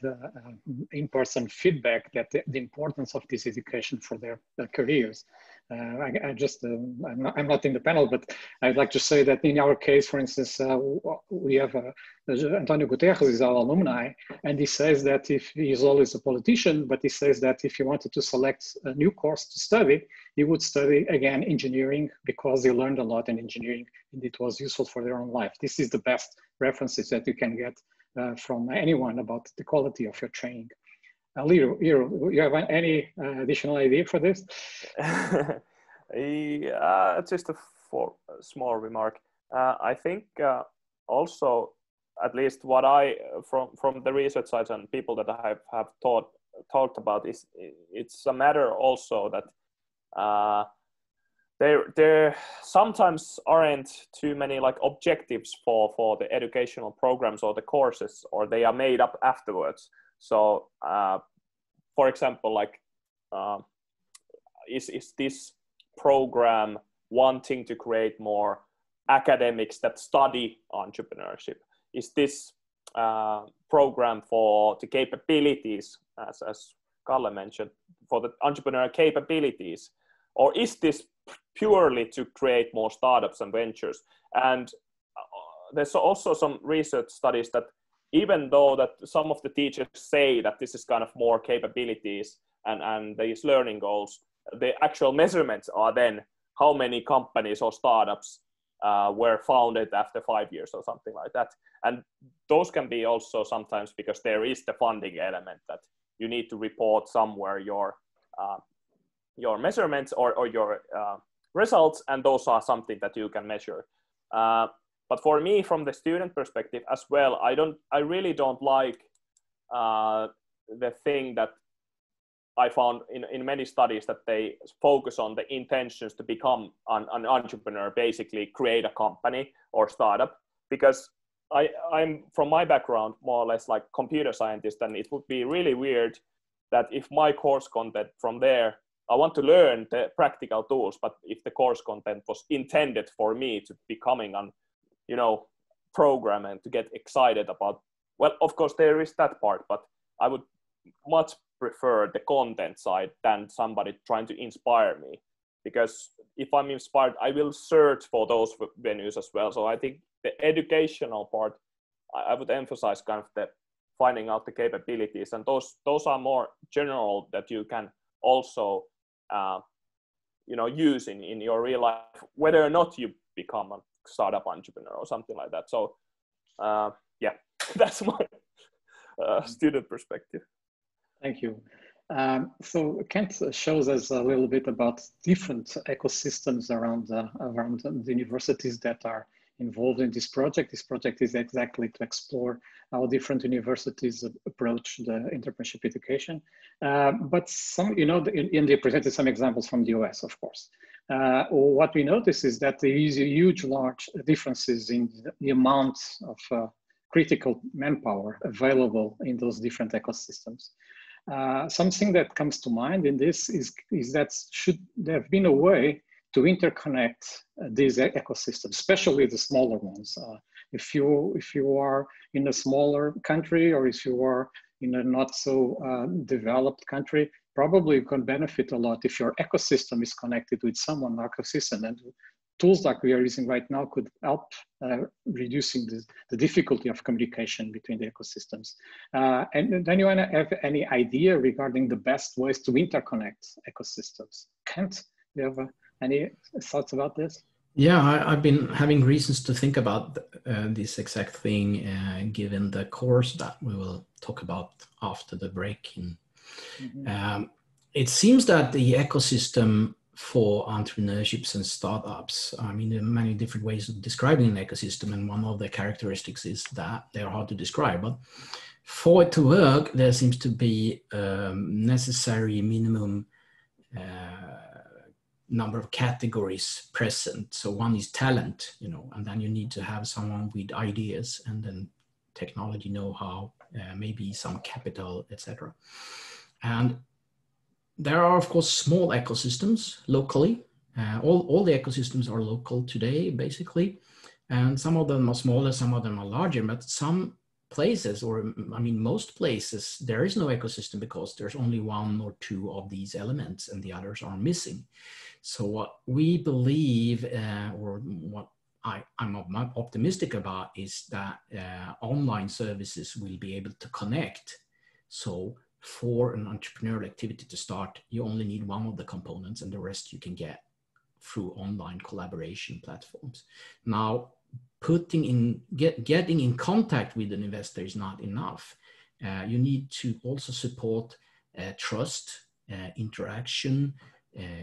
in-person feedback that the importance of this education for their careers. I'm not in the panel, but I'd like to say that in our case, for instance, we have Antonio Guterres, who is our alumni, and he says that if he's always a politician, but he says that if he wanted to select a new course to study, he would study again engineering because he learned a lot in engineering and it was useful for their own life. This is the best references that you can get from anyone about the quality of your training. Liro, you have any additional idea for this? Yeah, just a small remark. I think also, at least what I from the research side and people that I have talked about, is it's a matter also that there sometimes aren't too many like objectives for the educational programs or the courses, or they are made up afterwards. So for example, like is this program wanting to create more academics that study entrepreneurship? Is this program for the capabilities, as Kalle mentioned, for the entrepreneurial capabilities? Or is this purely to create more startups and ventures? And there's also some research studies that even though that some of the teachers say that this is kind of more capabilities and these learning goals, the actual measurements are then how many companies or startups were founded after 5 years or something like that. And those can be also sometimes because there is the funding element that you need to report somewhere your measurements or your results, and those are something that you can measure. But for me, from the student perspective as well, I really don't like the thing that I found in many studies, that they focus on the intentions to become an entrepreneur, basically create a company or startup, because I'm from my background more or less like computer scientist, and it would be really weird that if my course content from there, I want to learn the practical tools, but if the course content was intended for me to becoming an, program and to get excited about, well, of course there is that part, but I would much prefer the content side than somebody trying to inspire me, because if I'm inspired, I will search for those venues as well. So I think the educational part, I would emphasize kind of the finding out the capabilities, and those are more general that you can also use in your real life, whether or not you become a startup entrepreneur or something like that. So yeah, that's my student perspective. Thank you. So Kent shows us a little bit about different ecosystems around the universities that are involved in this project. This project is exactly to explore how different universities approach the entrepreneurship education. But some, and they presented some examples from the US, of course. What we notice is that there is large differences in the amount of critical manpower available in those different ecosystems. Something that comes to mind in this is that should there have been a way to interconnect these ecosystems, especially the smaller ones. If you are in a smaller country, or if you are in a not so developed country, probably you can benefit a lot if your ecosystem is connected with someone ecosystem. And tools like we are using right now could help reducing the difficulty of communication between the ecosystems. And then you want to have any idea regarding the best ways to interconnect ecosystems? Kent, do you have any thoughts about this? Yeah, I've been having reasons to think about this exact thing, given the course that we will talk about after the break. It seems that the ecosystem for entrepreneurships and startups, I mean, there are many different ways of describing an ecosystem, and one of the characteristics is that they're hard to describe. But for it to work, there seems to be necessary minimum number of categories present. So one is talent, and then you need to have someone with ideas, and then technology know-how, maybe some capital, etc. And there are, of course, small ecosystems locally. All the ecosystems are local today, basically. And some of them are smaller, some of them are larger, but some places, or I mean, most places, there is no ecosystem because there's only one or two of these elements and the others are missing. So what we believe, or what I'm optimistic about, is that online services will be able to connect. So for an entrepreneurial activity to start, you only need one of the components, and the rest you can get through online collaboration platforms. Now, getting in contact with an investor is not enough. You need to also support trust, interaction,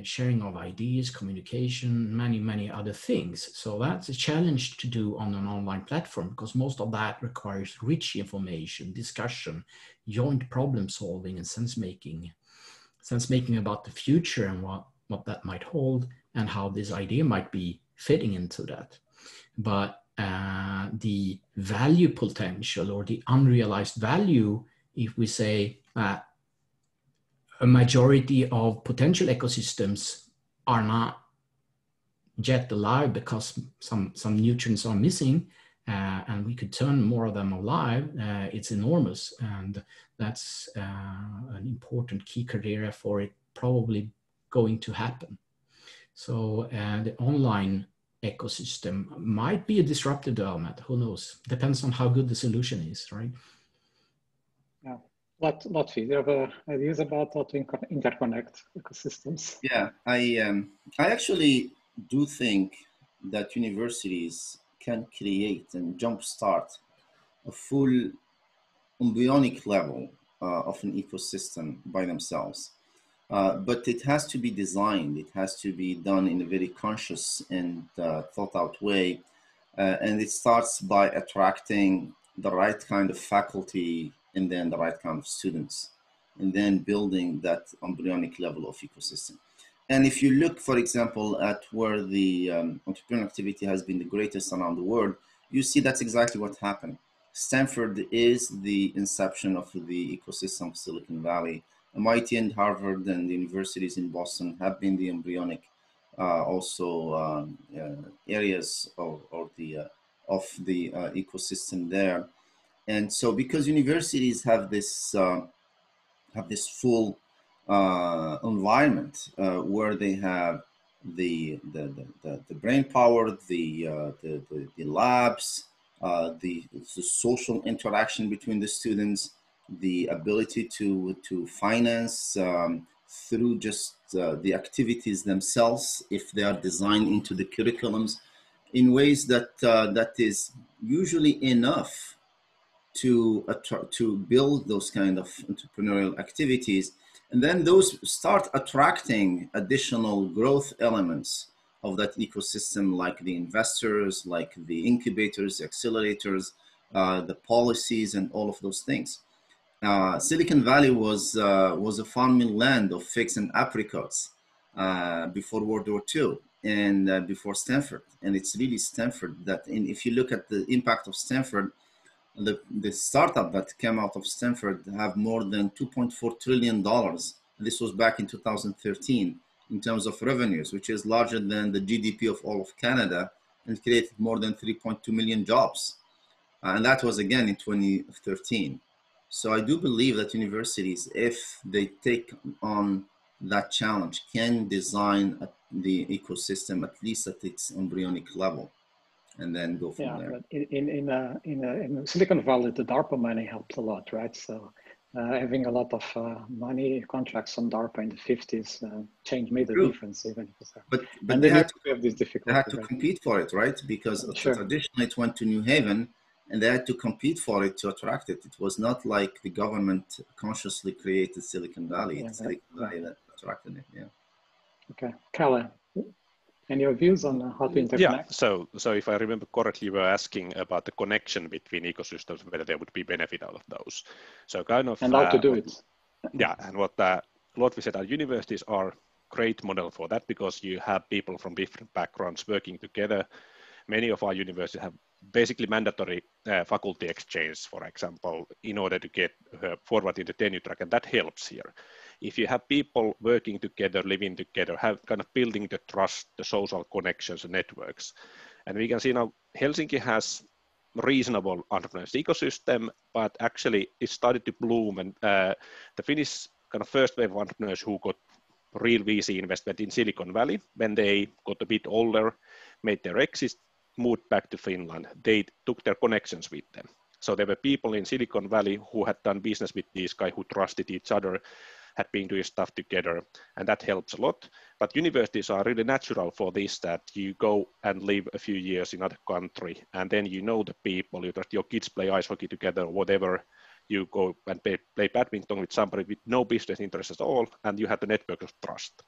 sharing of ideas, communication, many other things. So that's a challenge to do on an online platform, because most of that requires rich information, discussion, joint problem solving, and sense making about the future and what that might hold and how this idea might be fitting into that. But the value potential or the unrealized value, if we say that a majority of potential ecosystems are not yet alive because some nutrients are missing, and we could turn more of them alive, it's enormous. And that's an important key criteria for it probably going to happen. So the online ecosystem might be a disruptive development, who knows? Depends on how good the solution is, right? Yeah. Lotfi, do you have ideas about how to interconnect ecosystems? Yeah, I actually do think that universities can create and jumpstart a full embryonic level of an ecosystem by themselves. But it has to be designed, it has to be done in a very conscious and thought out way. And it starts by attracting the right kind of faculty and then the right kind of students, and then building that embryonic level of ecosystem. And if you look, for example, at where the entrepreneurial activity has been the greatest around the world, you see that's exactly what happened. Stanford is the inception of the ecosystem of Silicon Valley. MIT and Harvard and the universities in Boston have been the embryonic areas of the ecosystem there. And so because universities have this full environment where they have the brain power, the labs, the social interaction between the students, the ability to finance through just the activities themselves, if they are designed into the curriculums in ways that that is usually enough to build those kind of entrepreneurial activities. And then those start attracting additional growth elements of that ecosystem, like the investors, like the incubators, accelerators, the policies, and all of those things. Silicon Valley was a farming land of figs and apricots before World War II and before Stanford. And it's really Stanford that, and if you look at the impact of Stanford, the startup that came out of Stanford have more than $2.4 trillion. This was back in 2013 in terms of revenues, which is larger than the GDP of all of Canada, and created more than 3.2 million jobs. And that was again in 2013. So I do believe that universities, if they take on that challenge, can design the ecosystem at least at its embryonic level, and then go from there. But in Silicon Valley, the DARPA money helped a lot, right? So having a lot of money contracts on DARPA in the 50s made a difference even. But and they had to have this difficulty. They had to compete for it, right? Because traditionally it went to New Haven, and they had to compete for it to attract it. It was not like the government consciously created Silicon Valley. It's Silicon Valley that attracted it. Yeah. Okay, Kalle. And your views on how to interconnect? Yeah, so if I remember correctly, you were asking about the connection between ecosystems, whether there would be benefit out of those. So kind of... And how to do it. Yeah, and what we said, our universities are great model for that, because you have people from different backgrounds working together. Many of our universities have basically mandatory faculty exchange, for example, in order to get forward in the tenure track, and that helps here. If you have people working together, living together, have kind of building the trust, the social connections, and networks. And we can see now Helsinki has reasonable entrepreneurship ecosystem, but actually it started to bloom, and the Finnish kind of first wave of entrepreneurs who got real VC investment in Silicon Valley, when they got a bit older, made their exit, moved back to Finland, they took their connections with them. So there were people in Silicon Valley who had done business with these guys, who trusted each other, had been doing stuff together, and that helps a lot. But universities are really natural for this, that you go and live a few years in another country, and then you know the people, your kids play ice hockey together or whatever, you go and play badminton with somebody with no business interest at all, and you have the network of trust.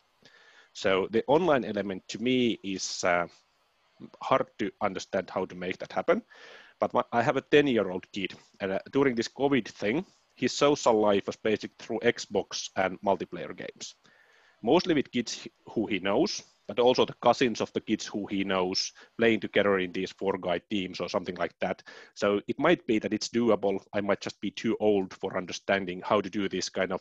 So the online element to me is hard to understand how to make that happen. But I have a 10-year-old kid, and during this COVID thing, his social life was basically through Xbox and multiplayer games. mostly with kids who he knows, but also the cousins of the kids who he knows playing together in these 4-guy teams or something like that. So it might be that it's doable. I might just be too old for understanding how to do this kind of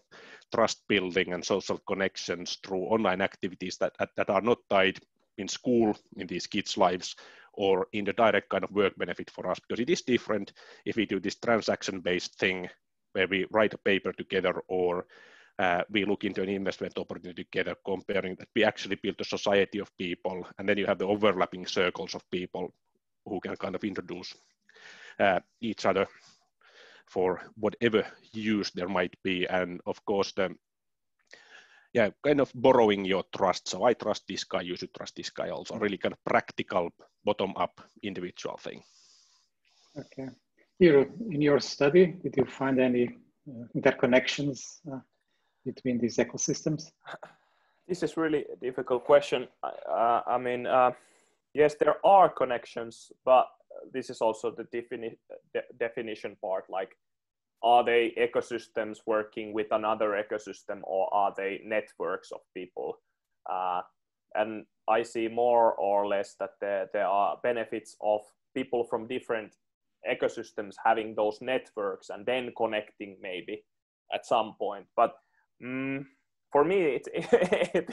trust building and social connections through online activities that are not tied in school in these kids' lives or in the direct kind of work benefit for us, because it is different if we do this transaction-based thing where we write a paper together or we look into an investment opportunity together, comparing that we actually build a society of people, and then you have the overlapping circles of people who can kind of introduce each other for whatever use there might be. And of course, kind of borrowing your trust. So I trust this guy, you should trust this guy also. Really kind of practical, bottom-up, individual thing. Okay. Here, in your study, did you find any interconnections between these ecosystems? This is really a difficult question. I mean, yes, there are connections, but this is also the definition part. Like, are they ecosystems working with another ecosystem, or are they networks of people? And I see more or less that there are benefits of people from different ecosystems having those networks and then connecting maybe at some point. But for me,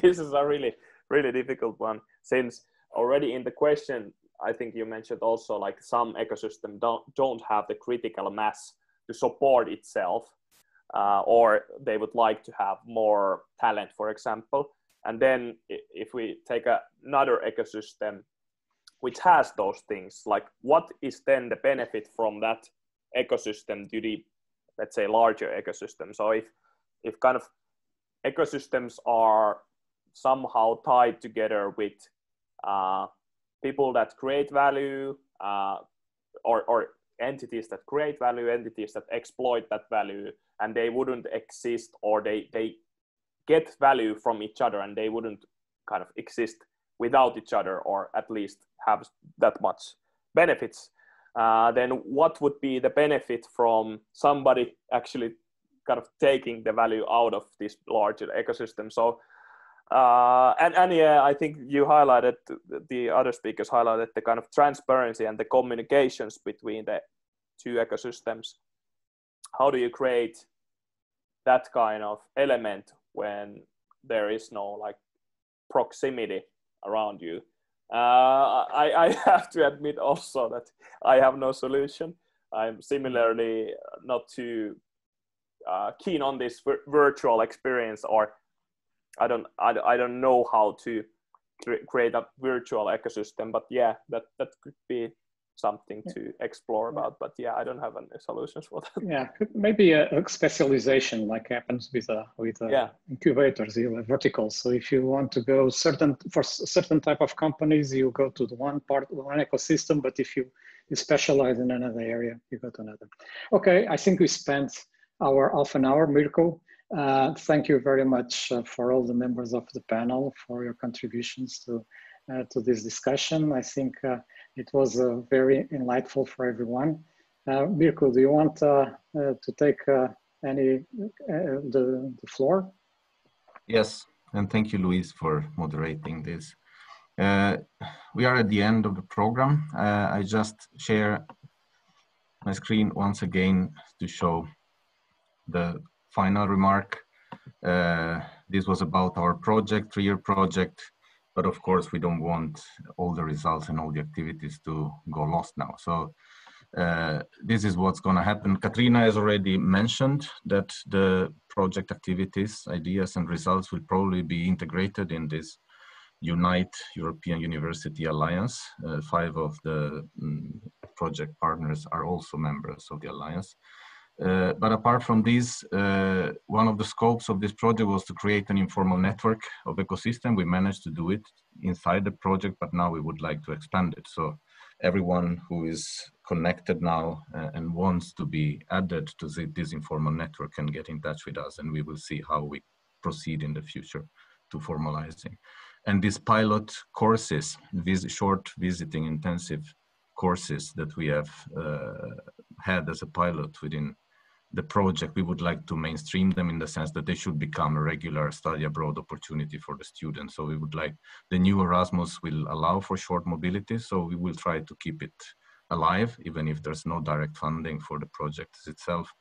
this is a really, really difficult one, since already in the question, I think you mentioned also like some ecosystem don't have the critical mass to support itself, or they would like to have more talent, for example. And then if we take another ecosystem which has those things, like what is then the benefit from that ecosystem to the, let's say, larger ecosystem? So if kind of ecosystems are somehow tied together with people that create value, or entities that create value, entities that exploit that value, and they wouldn't exist, or they get value from each other and they wouldn't kind of exist without each other, or at least have that much benefits, then what would be the benefit from somebody actually kind of taking the value out of this larger ecosystem? So and yeah, I think you highlighted, the other speakers highlighted the kind of transparency and the communications between the two ecosystems. How do you create that kind of element when there is no like proximity around you? I have to admit also that I have no solution. I'm similarly not too keen on this virtual experience, or I don't know how to create a virtual ecosystem. But yeah, that could be something to explore about. But yeah, I don't have any solutions for that. Yeah, maybe a specialization, like happens with incubators, you have verticals. So if you want to go for certain type of companies, you go to the one ecosystem. But if you specialize in another area, you go to another. Okay, I think we spent half an hour, Mirko. Thank you very much for all the members of the panel for your contributions to this discussion. I think it was very enlightful for everyone. Mirko, do you want to take the floor? Yes, and thank you, Luis, for moderating this. We are at the end of the program. I just share my screen once again to show the final remark. This was about our project, 3-year project, but of course we don't want all the results and all the activities to go lost now. So this is what's going to happen. Katrina has already mentioned that the project activities, ideas and results will probably be integrated in this Unite European University Alliance. 5 of the project partners are also members of the Alliance. But apart from this, one of the scopes of this project was to create an informal network of ecosystem. We managed to do it inside the project, but now we would like to expand it. So everyone who is connected now and wants to be added to this informal network can get in touch with us, and we will see how we proceed in the future to formalizing. And these pilot courses, these short visiting intensive courses that we have had as a pilot within the project, we would like to mainstream them in the sense that they should become a regular study abroad opportunity for the students. So we would like, the new Erasmus will allow for short mobility, so we will try to keep it alive, even if there's no direct funding for the project itself.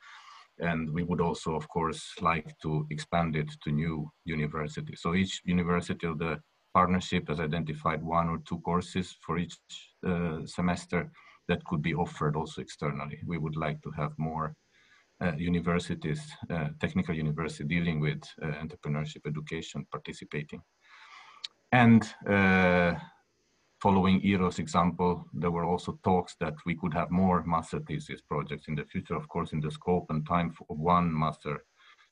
And we would also, of course, like to expand it to new universities. So each university of the partnership has identified 1 or 2 courses for each semester that could be offered also externally. We would like to have more universities, technical university dealing with entrepreneurship education participating. And following Eero's example, there were also talks that we could have more master thesis projects in the future. Of course, in the scope and time of one master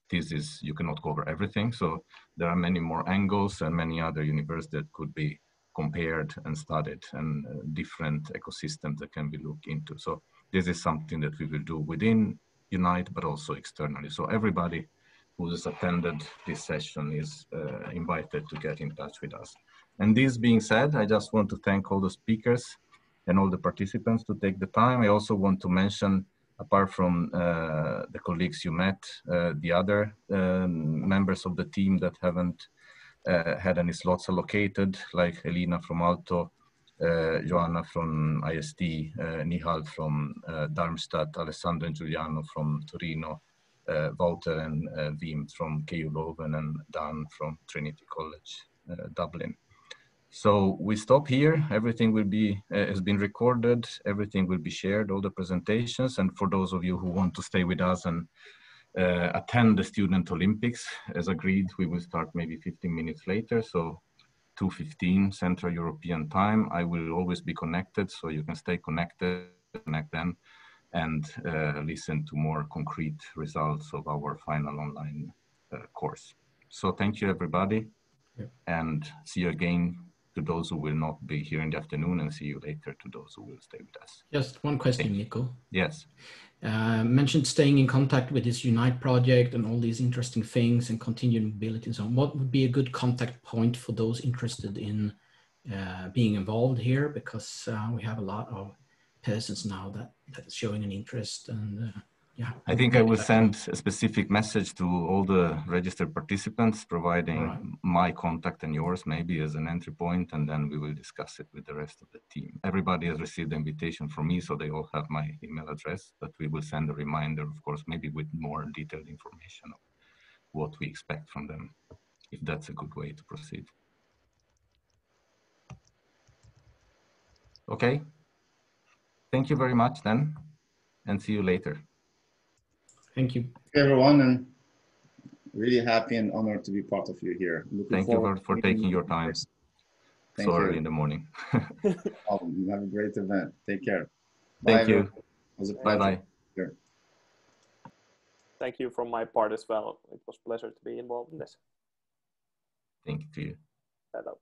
thesis, you cannot cover everything. So there are many more angles and many other universities that could be compared and studied, and different ecosystems that can be looked into. So this is something that we will do within Unite, but also externally. So everybody who has attended this session is invited to get in touch with us. And this being said, I just want to thank all the speakers and all the participants to take the time. I also want to mention, apart from the colleagues you met, the other members of the team that haven't had any slots allocated, like Elina from Alto, Joanna from IST, Nihal from Darmstadt, Alessandro and Giuliano from Torino, Wouter and Wim from KU Leuven, and Dan from Trinity College, Dublin. So we stop here. Everything will be has been recorded. Everything will be shared, all the presentations. And for those of you who want to stay with us and attend the Student Olympics, as agreed, we will start maybe 15 minutes later. So 2:15 Central European time. I will always be connected, so you can stay connected, connect then, and listen to more concrete results of our final online course. So thank you, everybody, and see you again to those who will not be here in the afternoon, and see you later to those who will stay with us. Just one question, Nico. Yes. Mentioned staying in contact with this Unite project and all these interesting things and continued mobility and so on. What would be a good contact point for those interested in being involved here? Because we have a lot of persons now that's showing an interest, and yeah. I think I will send a specific message to all the registered participants, providing my contact and yours maybe as an entry point, and then we will discuss it with the rest of the team. Everybody has received the invitation from me, so they all have my email address, but we will send a reminder, of course, maybe with more detailed information of what we expect from them, if that's a good way to proceed. Okay. Thank you very much then, and see you later. Thank you. Hey everyone, and really happy and honored to be part of you here. Thank you for taking your time so early in the morning. Have a great event. Take care. Thank you. Bye-bye. Thank you from my part as well. It was a pleasure to be involved in this. Thank you to you. Hello.